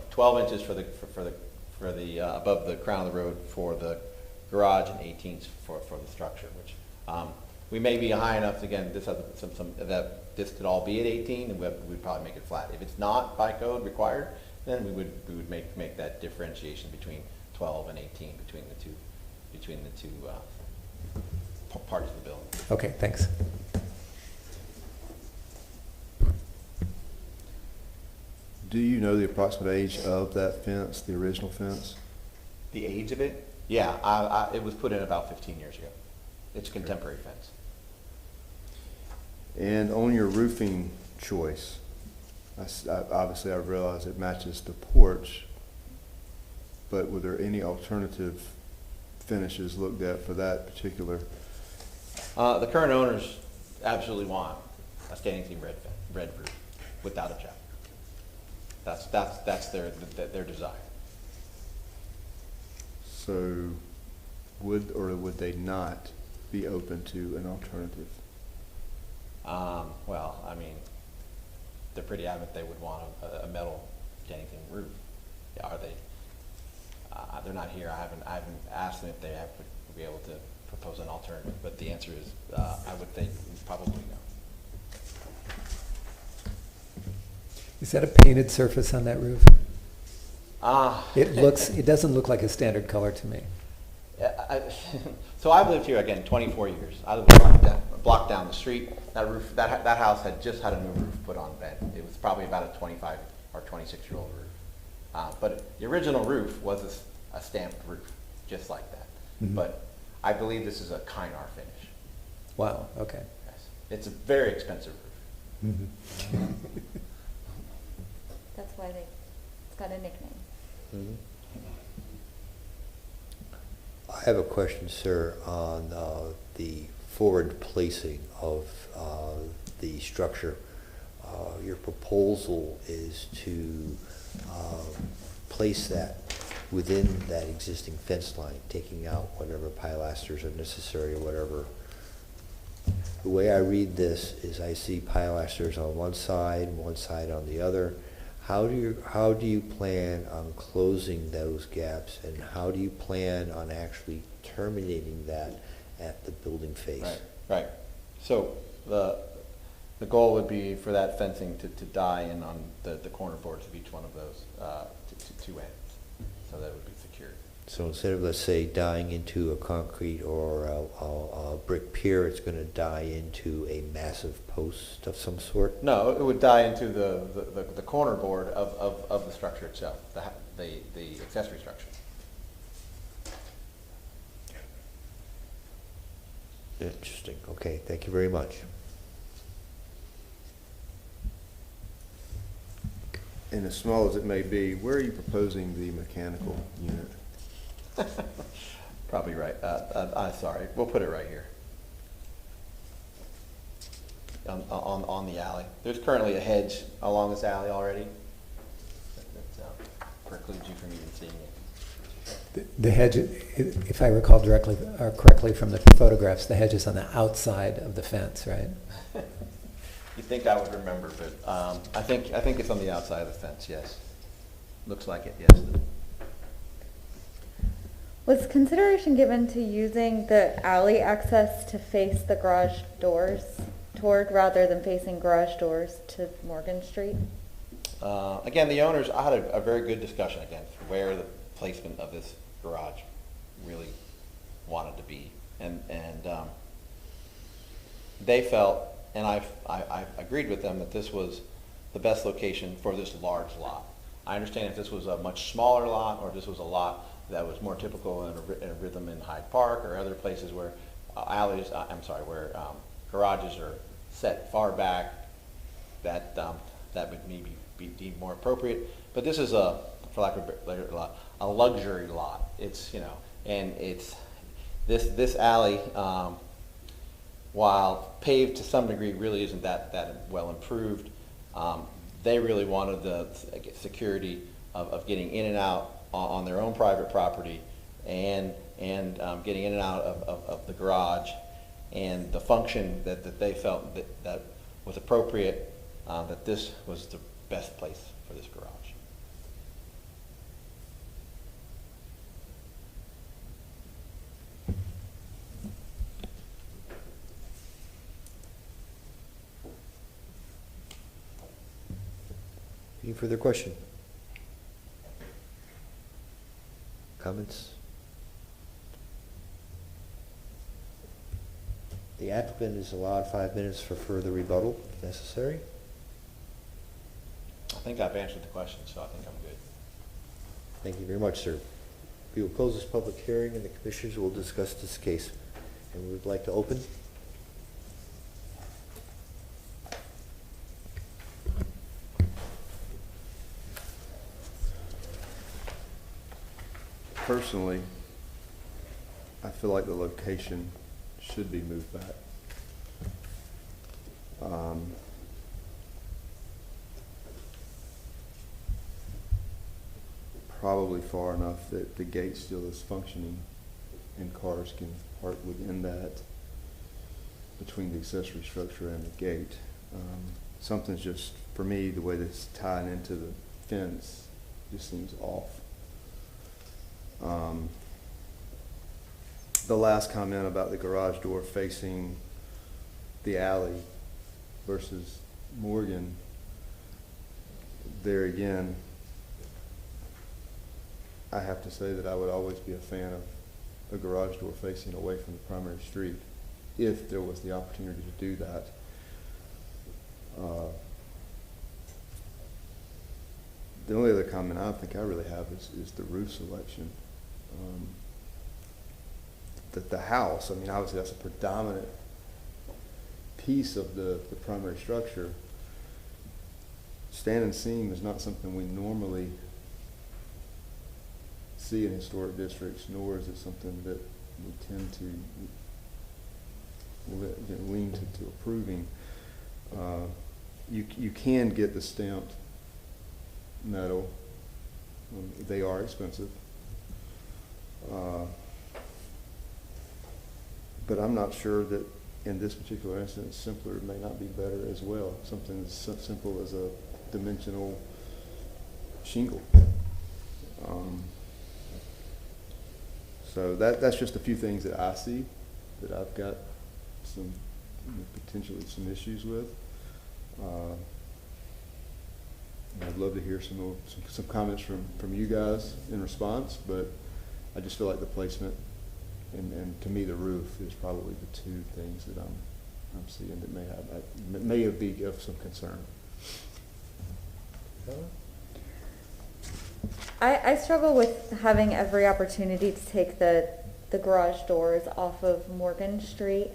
12 inches for the above the crown of the road for the garage and 18 for the structure, which, we may be high enough, again, this has this could all be at 18, and we'd probably make it flat. If it's not by code required, then we would make that differentiation between 12 and 18 between the two parts of the building. Okay, thanks. Do you know the approximate age of that fence, the original fence? The age of it? Yeah, it was put in about 15 years ago. It's a contemporary fence. And on your roofing choice, obviously I realize it matches the porch, but were there any alternative finishes looked at for that particular? The current owners absolutely want a standing seam red roof, without a check. That's their desire. So would or would they not be open to an alternative? Well, I mean, they're pretty adamant they would want a metal standing seam roof. Are they? They're not here. I haven't asked them if they would be able to propose an alternative, but the answer is, I would think probably no. Is that a painted surface on that roof? It doesn't look like a standard color to me. So I've lived here, again, 24 years. I live a block down the street. That roof, that house had just had a new roof put on bed. It was probably about a 25 or 26-year-old roof. But the original roof was a stamped roof, just like that. Mm-hmm. But I believe this is a Kynar finish. Wow, okay. Yes. It's a very expensive roof. Mm-hmm. That's why it's got a nickname. Mm-hmm. I have a question, sir, on the forward placing of the structure. Your proposal is to place that within that existing fence line, taking out whatever pilasters are necessary or whatever. The way I read this is I see pilasters on one side on the other. How do you plan on closing those gaps, and how do you plan on actually terminating that at the building face? Right. So the goal would be for that fencing to die in on the corner boards of each one of those two ends, so that it would be secured. So instead of, let's say, dying into a concrete or a brick pier, it's going to die into a massive post of some sort? No, it would die into the corner board of the structure itself, the accessory structure. Interesting. Okay, thank you very much. And as small as it may be, where are you proposing the mechanical unit? Probably right. I'm sorry. We'll put it right here. On the alley. There's currently a hedge along this alley already that precludes you from even seeing it. The hedge, if I recall correctly from the photographs, the hedge is on the outside of the fence, right? You'd think I would remember, but I think it's on the outside of the fence. Yes, looks like it. Yes. Was consideration given to using the alley access to face the garage doors toward, rather than facing garage doors to Morgan Street? Again, the owners, I had a very good discussion again where the placement of this garage really wanted to be, and they felt, and I agreed with them, that this was the best location for this large lot. I understand if this was a much smaller lot, or this was a lot that was more typical in a rhythm in Hyde Park or other places where where garages are set far back, that would maybe be deemed more appropriate. But this is for lack of a better lot, a luxury lot. It's, and it's this alley, while paved to some degree, really isn't that well improved. They really wanted the security of getting in and out on their own private property, and and getting in and out of the garage, and the function that they felt that was appropriate, that this was the best place for this garage. Any further question? Comments? The applicant is allowed 5 minutes for further rebuttal if necessary. I think I've answered the question, so I think I'm good. Thank you very much, sir. We will close this public hearing and the commissioners will discuss this case. And we would like to open. Personally, I feel like the location should be moved back. Probably far enough that the gate still is functioning and cars can park within that, between the accessory structure and the gate. Something's just, for me, the way this is tied into the fence just seems off. The last comment about the garage door facing the alley versus Morgan, there again, I have to say that I would always be a fan of a garage door facing away from the primary street if there was the opportunity to do that. The only other comment I think I really have is the roof selection. The house, I mean, obviously that's a predominant piece of the primary structure. Stand and seam is not something we normally see in historic districts, nor is it something that we tend to lean to approving. You can get the stamped metal. They are expensive. But I'm not sure that in this particular instance, simpler may not be better as well. Something as simple as a dimensional shingle. So that's just a few things that I see that I've got some potentially some issues with. I'd love to hear some comments from you guys in response, but I just feel like the placement and to me the roof is probably the two things that I'm seeing that may be of some concern. I struggle with having every opportunity to take the garage doors off of Morgan Street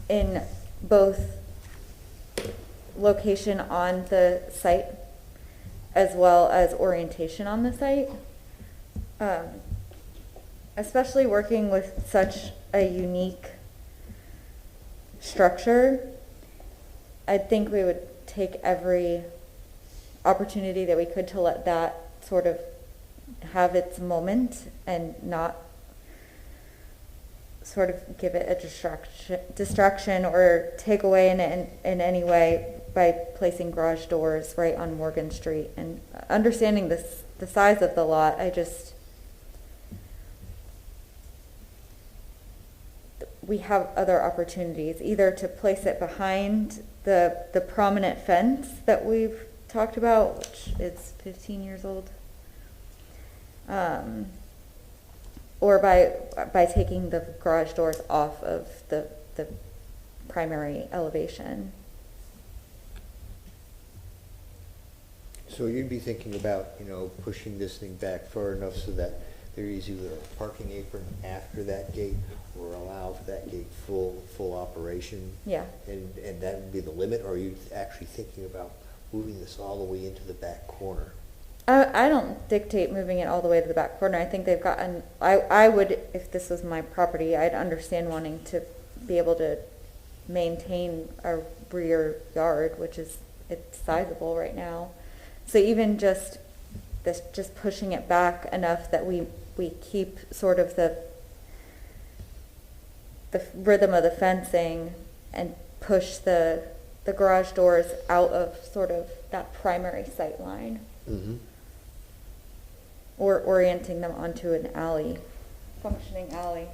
in both location on the site as well as orientation on the site. Especially working with such a unique structure, I think we would take every opportunity that we could to let that sort of have its moment and not sort of give it a distraction or take away in any way by placing garage doors right on Morgan Street. And understanding the size of the lot, we have other opportunities, either to place it behind the prominent fence that we've talked about, which is 15 years old, or by taking the garage doors off of the primary elevation. So you'd be thinking about, pushing this thing back far enough so that there is either a parking apron after that gate or allow for that gate full operation? Yeah. And that would be the limit, or are you actually thinking about moving this all the way into the back corner? I don't dictate moving it all the way to the back corner. I think they've gotten, I would, if this was my property, I'd understand wanting to be able to maintain a rear yard, which is, it's sizable right now. So even just pushing it back enough that we we keep sort of the rhythm of the fencing and push the garage doors out of sort of that primary sight line. Mm-hmm. Or orienting them onto an alley, functioning alley.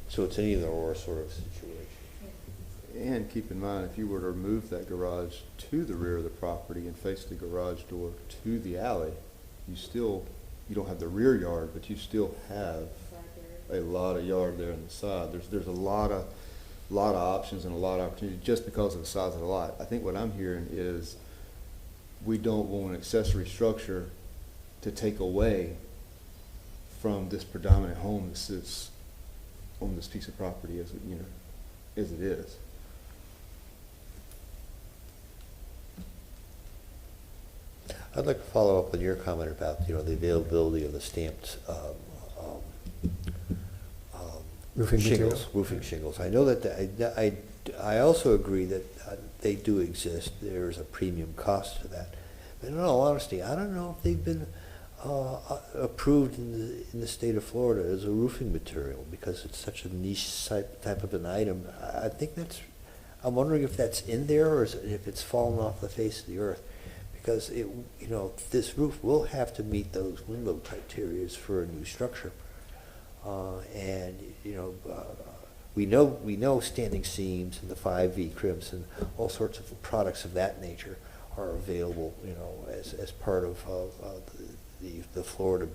So it's an either or sort of situation. And keep in mind, if you were to remove that garage to the rear of the property and face the garage door to the alley, you don't have the rear yard, but you still have a lot of yard there on the side. There's a lot of options and a lot of opportunity just because of the size of the lot. I think what I'm hearing is we don't want an accessory structure to take away from this predominant home that sits on this piece of property as it is. I'd like to follow up on your comment about, the availability of the stamped Roofing materials. roofing shingles. I know that I also agree that they do exist. There's a premium cost to that. But in all honesty, I don't know if they've been approved in the state of Florida as a roofing material because it's such a niche type of an item. I'm wondering if that's in there or if it's fallen off the face of the earth. Because this roof will have to meet those window criteria for a new structure. We know standing seams and the 5V crimps and all sorts of products of that nature are available, as part of the Florida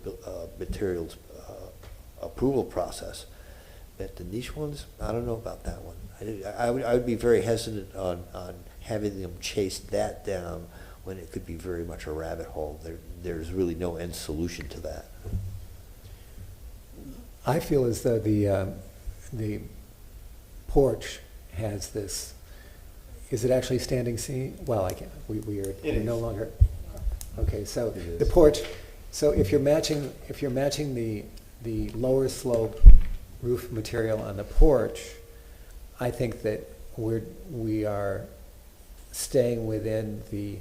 materials approval process. But the niche ones, I don't know about that one. I would be very hesitant on having them chase that down when it could be very much a rabbit hole. There's really no end solution to that. I feel as though the porch has this. Is it actually standing seam? Well, I can't. We're no longer. Okay, so the porch. So if you're matching the lower slope roof material on the porch, I think that we are staying within the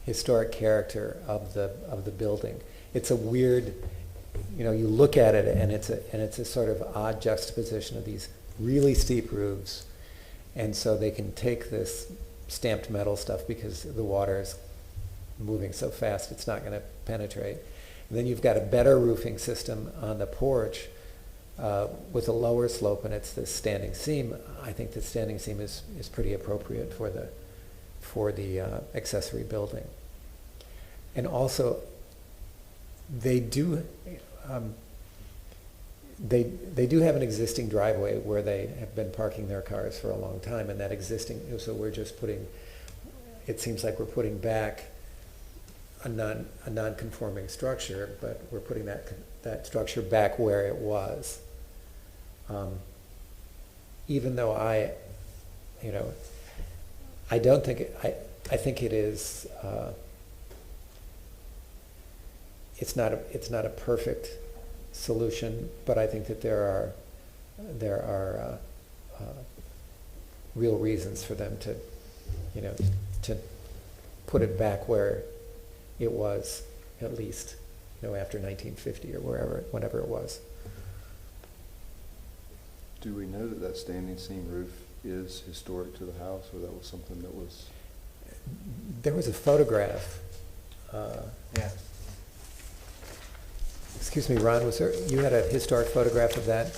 historic character of the building. It's a weird, you look at it and it's a sort of odd juxtaposition of these really steep roofs, and so they can take this stamped metal stuff because the water is moving so fast it's not going to penetrate. And then you've got a better roofing system on the porch with a lower slope, and it's this standing seam. I think the standing seam is pretty appropriate for the accessory building. And also, they do have an existing driveway where they have been parking their cars for a long time, and that existing, so we're just putting, it seems like we're putting back a non-conforming structure, but we're putting that structure back where it was. Even though I don't think I think it is. It's not a perfect solution, but I think that there are real reasons for them to put it back where it was, at least after 1950 or whenever it was. Do we know that standing seam roof is historic to the house, or that was something that was? There was a photograph. Yeah. Excuse me, Ron, you had a historic photograph of that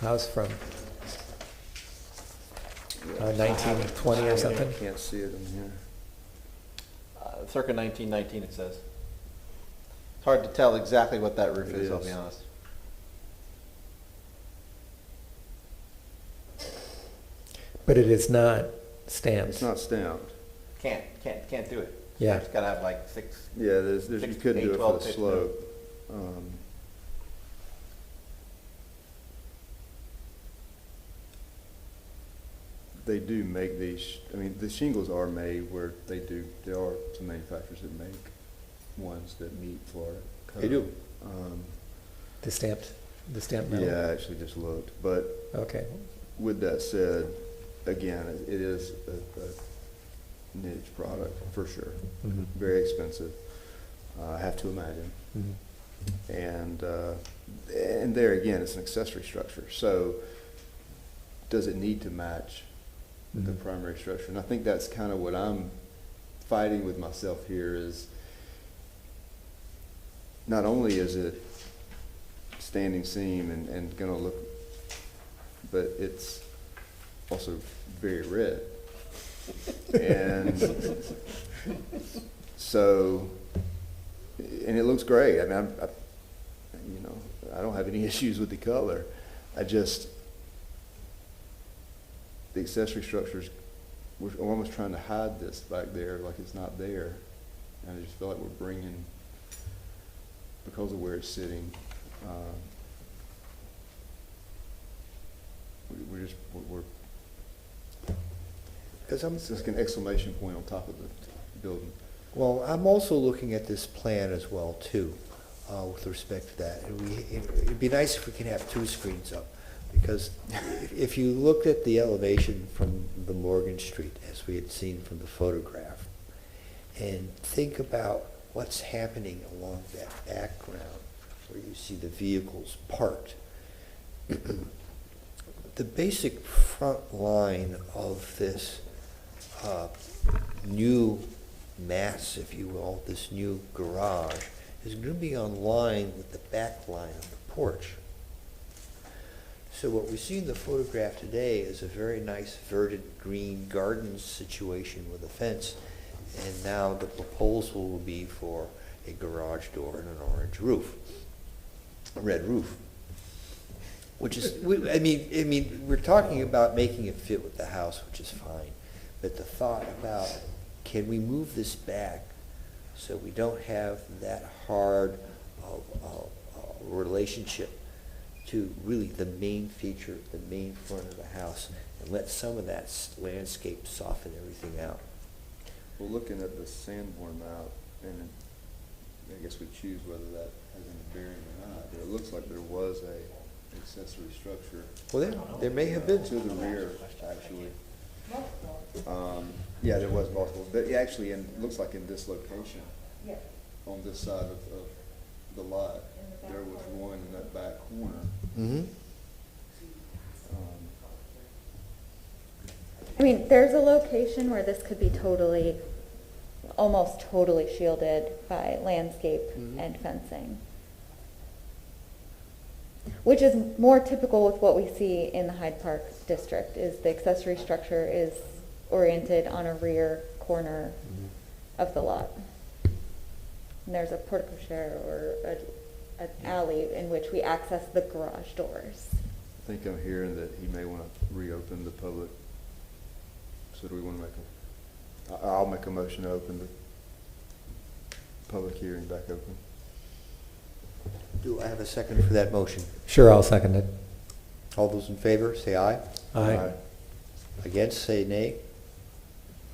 house from 1920 or something? I can't see it in here. Circa 1919, it says. It's hard to tell exactly what that roof is, I'll be honest. But it is not stamped. It's not stamped. Can't do it. Yeah. It's gotta have like six. Yeah, you couldn't do it for the 12, slope. They do make these, the shingles are made where there are some manufacturers that make ones that meet Florida code. They do. The stamped metal? Yeah, I actually just looked, but Okay. with that said, again, it is a niche product for sure. Mhm. Very expensive. I have to imagine. Mhm. And there again, it's an accessory structure. So does it need to match the Mhm. primary structure? And I think that's kind of what I'm fighting with myself here is not only is it standing seam and going to look, but it's also very red. And so, and it looks great. I mean, I don't have any issues with the color. The accessory structures, we're almost trying to hide this back there like it's not there. And I just feel like we're bringing, because of where it's sitting, we're Because it's just an exclamation point on top of the building. Well, I'm also looking at this plan as well, too, with respect to that. And it'd be nice if we can have 2 screens up, because if you looked at the elevation from the Morgan Street, as we had seen from the photograph, and think about what's happening along that background, where you see the vehicles parked. The basic front line of this new mass, if you will, this new garage, is going to be on line with the back line of the porch. So what we see in the photograph today is a very nice verdant green garden situation with a fence, and now the proposal will be for a garage door and an orange roof, a red roof. Which is, I mean, we're talking about making it fit with the house, which is fine. But the thought about, can we move this back so we don't have that hard relationship to really the main feature, the main front of the house, and let some of that landscape soften everything out? Well, looking at the Sanborn map, and I guess we choose whether that has any bearing or not, but it looks like there was a accessory structure. Well, there may have been. To the rear, actually. Yeah, there was multiple, but actually, it looks like in this location, on this side of the lot, there was one in that back corner. Mm-hmm. I mean, there's a location where this could be totally, almost totally shielded by landscape and fencing, which is more typical with what we see in the Hyde Park district, is the accessory structure is oriented on a rear corner of the lot. And there's a porte cochere or an alley in which we access the garage doors. I think I'm hearing that he may want to reopen the public. So do we want to I'll make a motion to open the public hearing back open. Do I have a second for that motion? Sure, I'll second it. All those in favor, say aye. Aye. Against, say nay.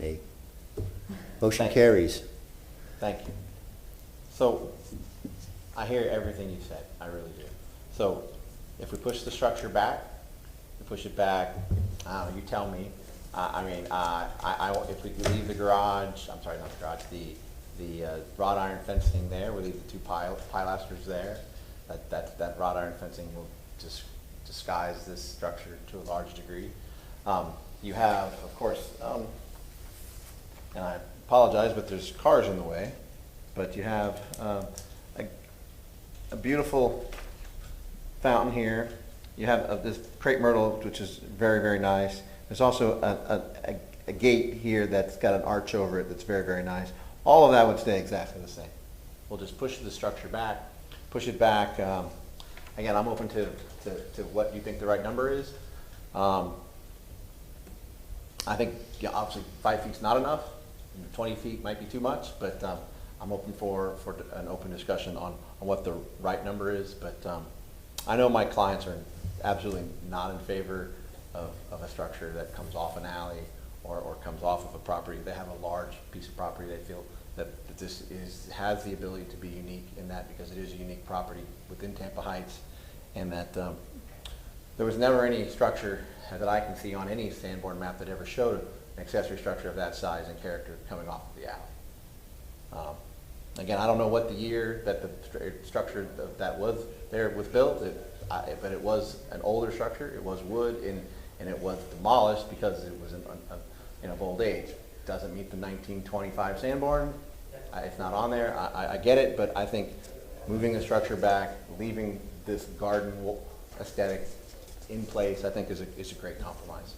Nay. Motion Thank you. carries. Thank you. So, I hear everything you said, I really do. So, if we push the structure back, we push it back, you tell me. If we leave the garage, I'm sorry, not the garage, the wrought iron fencing there, we leave the 2 pilasters there, that wrought iron fencing will just disguise this structure to a large degree. You have, of course, and I apologize, but there's cars in the way, but you have a beautiful fountain here. You have this crepe myrtle, which is very, very nice. There's also a gate here that's got an arch over it that's very, very nice. All of that would stay exactly the same. We'll just push the structure back, push it back. Again, I'm open to what you think the right number is. I think obviously 5 feet's not enough. 20 feet might be too much, but I'm open for an open discussion on what the right number is. But I know my clients are absolutely not in favor of a structure that comes off an alley or comes off of a property. They have a large piece of property. They feel that this has the ability to be unique in that, because it is a unique property within Tampa Heights, and that there was never any structure that I can see on any Sanborn map that ever showed an accessory structure of that size and character coming off of the alley. Again, I don't know what the year that the structure that was there was built, but it was an older structure. It was wood, and it was demolished because it was of old age. Doesn't meet the 1925 Sanborn. It's not on there. I get it, but I think moving the structure back, leaving this garden aesthetic in place, I think is a great compromise.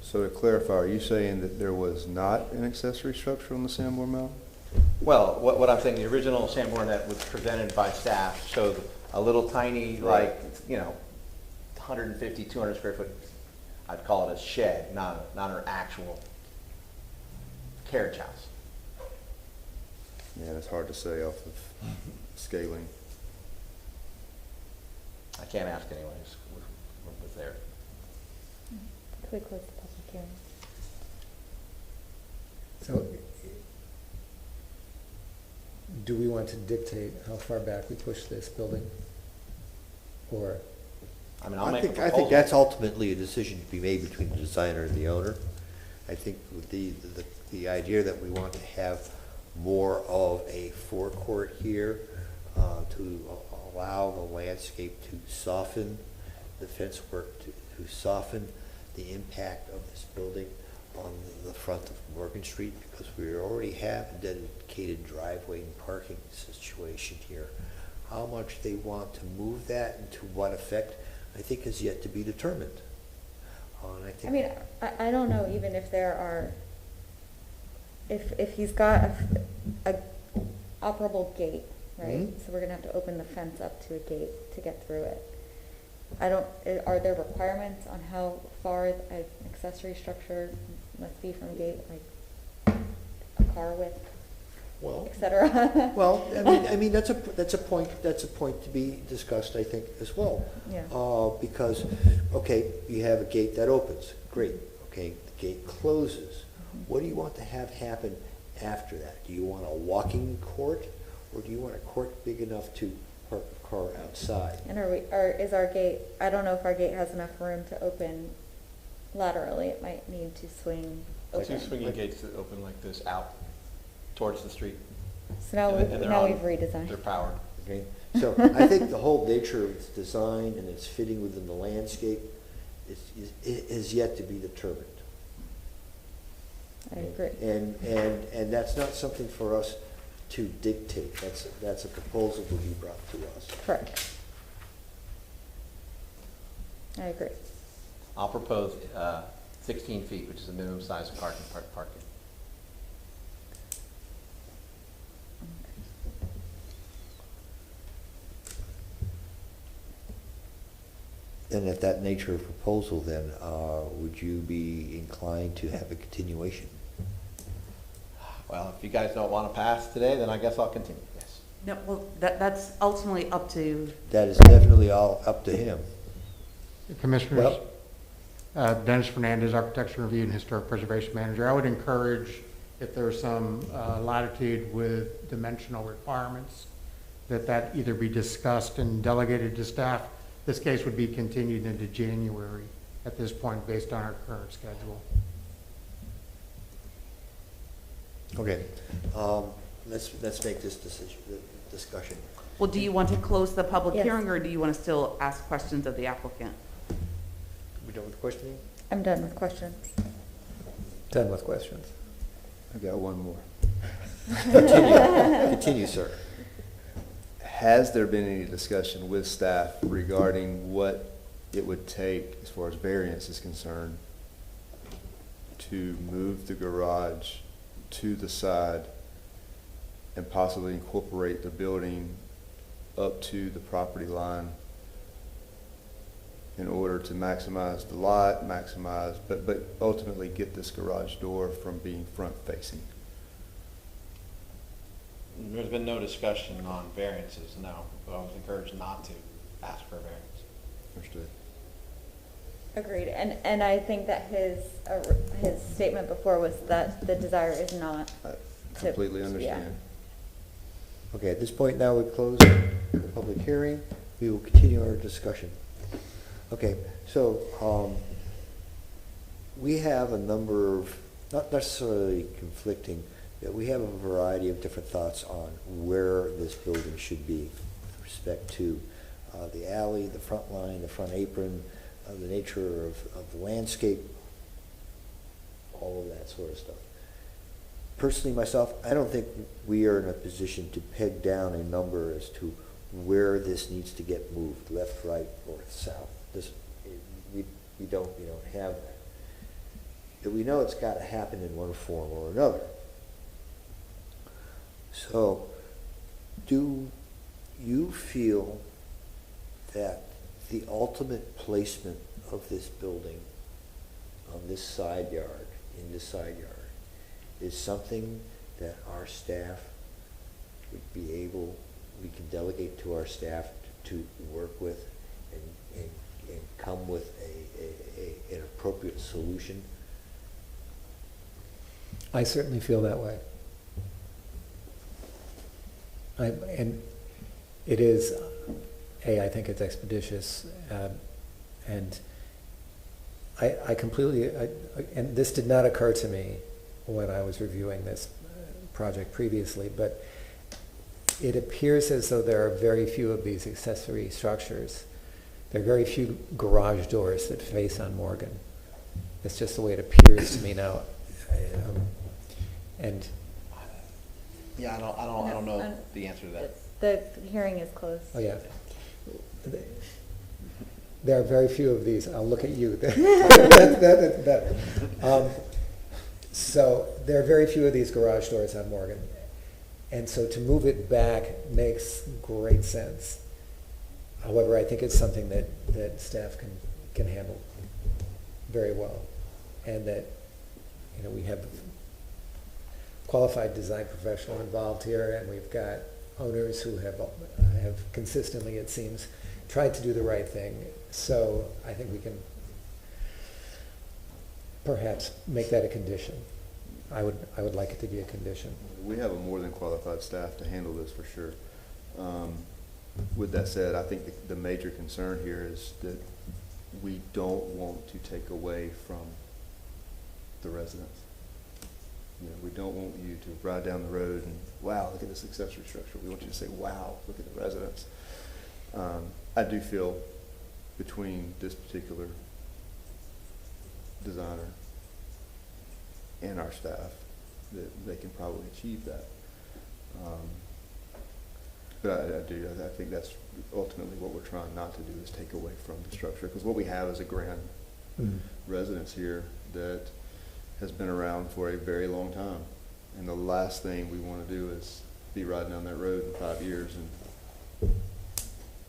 So to clarify, are you saying that there was not an accessory structure on the Sanborn Map? Well, what I'm saying, the original Sanborn that was presented by staff showed a little tiny, Right. 150, 200 square foot, I'd call it a shed, not an actual carriage house. Yeah, it's hard to say off of scaling. I can't ask anyone who was there. Could we close the public hearing? So, do we want to dictate how far back we push this building? Or, I mean, I'll I make think a proposal. that's ultimately a decision to be made between the designer and the owner. I think with the idea that we want to have more of a forecourt here to allow the landscape to soften, the fence work to soften the impact of this building on the front of Morgan Street, because we already have a dedicated driveway and parking situation here. How much they want to move that and to what effect, I think, is yet to be determined. And I think, I mean, I don't know even if there are, if he's got a operable gate, right? Mhm. So we're gonna have to open the fence up to a gate to get through it. Are there requirements on how far an accessory structure must be from a gate, like a car width, well, et cetera? well, I mean, that's a point to be discussed, I think, as well. Yeah. Because, okay, you have a gate that opens, great, okay, the gate closes. What do you want to have happen after that? Do you want a walking court, or do you want a court big enough to park a car outside? And is our gate, I don't know if our gate has enough room to open laterally. It might need to swing Two open. swinging gates that open like this out towards the street. So now And they're now on- we've redesigned. They're powered. Okay, so I think the whole nature of its design and its fitting within the landscape is yet to be determined. I agree. And that's not something for us to dictate. That's a proposal to be brought to us. Correct. I agree. I'll propose 16 feet, which is the minimum size of parking. And at that nature of proposal, then, would you be inclined to have a continuation? Well, if you guys don't want to pass today, then I guess I'll continue, yes. No, well, that's ultimately up to, That is definitely all up to him. Commissioners, Dennis Fernandez, Architecture Review and Historic Preservation Manager. I would encourage, if there's some latitude with dimensional requirements, that either be discussed and delegated to staff. This case would be continued into January at this point based on our current schedule. Okay, let's make this discussion. well, do you want to close the public Yes. hearing, or do you want to still ask questions of the applicant? We done with questioning? I'm done with questions. done with questions. I got one more. Continue, sir. Has there been any discussion with staff regarding what it would take, as far as variance is concerned, to move the garage to the side and possibly incorporate the building up to the property line in order to maximize the lot, but ultimately get this garage door from being front facing? There's been no discussion on variances, no. But I was encouraged not to ask for a variance. Understood. Agreed. And I think that his statement before was that the desire is not I to. completely understand. Okay, at this point now, we close the public hearing. We will continue our discussion. Okay, so, we have a number of, not necessarily conflicting, but we have a variety of different thoughts on where this building should be with respect to the alley, the front line, the front apron, the nature of the landscape, all of that sort of stuff. Personally, myself, I don't think we are in a position to peg down a number as to where this needs to get moved, left, right, north, south. We don't have that. But we know it's got to happen in one form or another. So, do you feel that the ultimate placement of this building on this side yard, in this side yard, is something that our staff would be able, we can delegate to our staff to work with and come with an appropriate solution? I certainly feel that way. And it is, I think it's expeditious, and I completely, and this did not occur to me when I was reviewing this project previously, but it appears as though there are very few of these accessory structures. There are very few garage doors that face on Morgan. It's just the way it appears to me now. And Yeah, I don't know the answer to that. The hearing is closed. oh yeah, there are very few of these. I'll look at you. That's better. So there are very few of these garage doors on Morgan, and so to move it back makes great sense. However, I think it's something that staff can handle very well, and that we have qualified design professional involved here, and we've got owners who have consistently, it seems, tried to do the right thing. So I think we can perhaps make that a condition. I would like it to be a condition. We have a more than qualified staff to handle this for sure. With that said, I think the major concern here is that we don't want to take away from the residents. We don't want you to ride down the road and, wow, look at this accessory structure. We want you to say, wow, look at the residents. I do feel between this particular designer and our staff that they can probably achieve that. But I think that's ultimately what we're trying not to do, is take away from the structure. Because what we have is a grand residence here that has been around for a very long time. And the last thing we want to do is be riding down that road in 5 years and...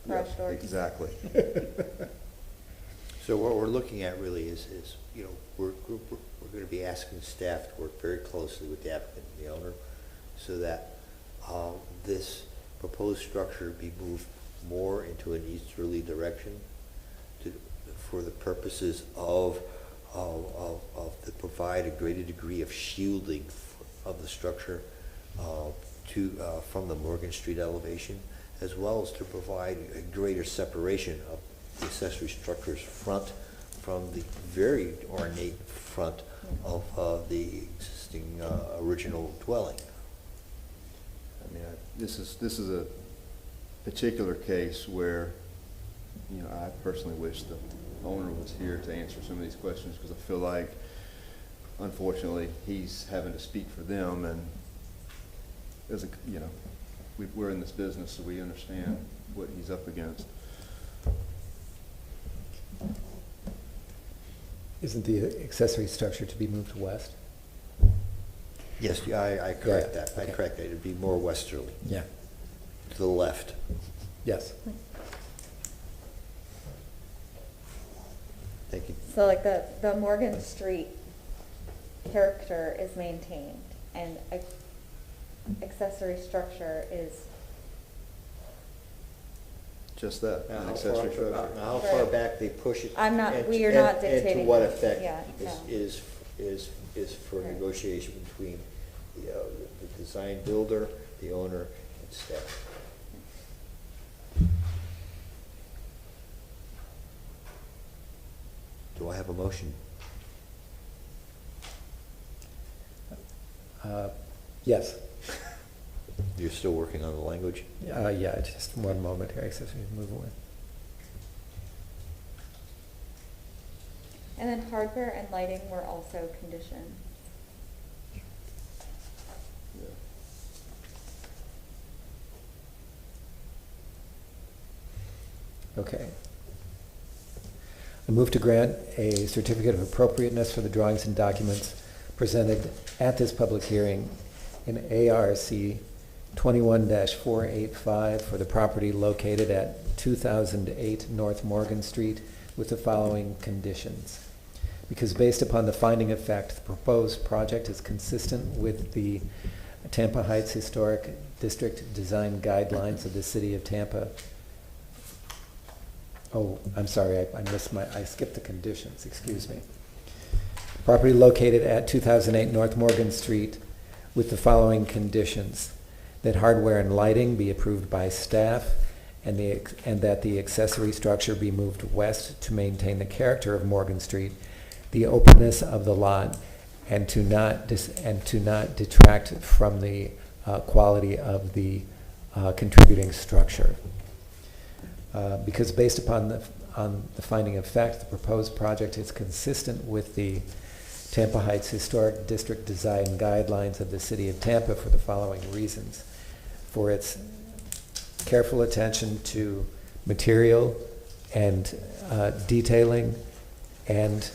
Garage doors. Exactly. So what we're looking at really is we're going to be asking staff to work very closely with the applicant and the owner so that this proposed structure be moved more into an easterly direction for the purposes of to provide a greater degree of shielding of the structure from the Morgan Street elevation, as well as to provide a greater separation of the accessory structure's front from the very ornate front of the existing original dwelling. I mean, this is a particular case where, I personally wish the owner was here to answer some of these questions, because I feel like, unfortunately, he's having to speak for them, and we're in this business, so we understand what he's up against. Isn't the accessory structure to be moved west? Yes, I correct that. Okay. I correct that. It'd be more westerly, Yeah. to the left. Yes. Thank you. So like the Morgan Street character is maintained, and accessory structure is, Just that, Now, an how accessory far- structure. now, how far Right. back they push it? we are not And dictating to what that. effect Yeah, no. is for Right. negotiation between the design builder, the owner, and staff. Do I have a motion? Yes. You're still working on the language? Yeah, just one moment here, accessory move away. And then hardware and lighting were also conditioned. Okay. I move to grant a certificate of appropriateness for the drawings and documents presented at this public hearing in ARC 21-485 for the property located at 2008 North Morgan Street with the following conditions. Because based upon the finding of fact, the proposed project is consistent with the Tampa Heights Historic District Design Guidelines of the City of Tampa. Oh, I'm sorry, I skipped the conditions, excuse me. Property located at 2008 North Morgan Street with the following conditions: that hardware and lighting be approved by staff, and that the accessory structure be moved west to maintain the character of Morgan Street, the openness of the lot, and to not detract from the quality of the contributing structure. Because based upon the finding of fact, the proposed project is consistent with the Tampa Heights Historic District Design Guidelines of the City of Tampa for the following reasons: for its careful attention to material and detailing, and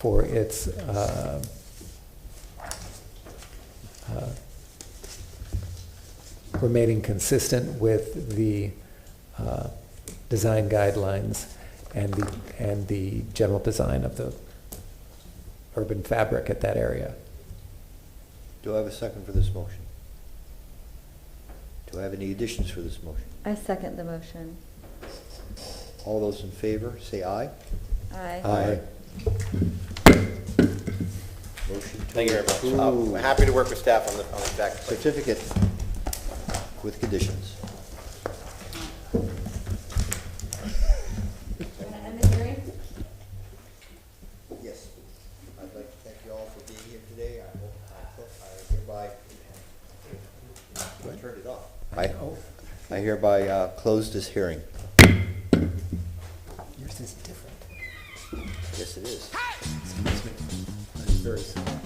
for its remaining consistent with the design guidelines and the general design of the urban fabric at that area. Do I have a second for this motion? Do I have any additions for this motion? I second the motion. All those in favor, say aye. Aye. Aye. Motion to Thank you very much. approve I'm happy to work with staff on the exact. certificate with conditions. End the hearing? Yes. I'd like to thank you all for being here today. I hereby turned it off. I hereby close this hearing. Yours is different. Yes, it is. Excuse me. That's very simple.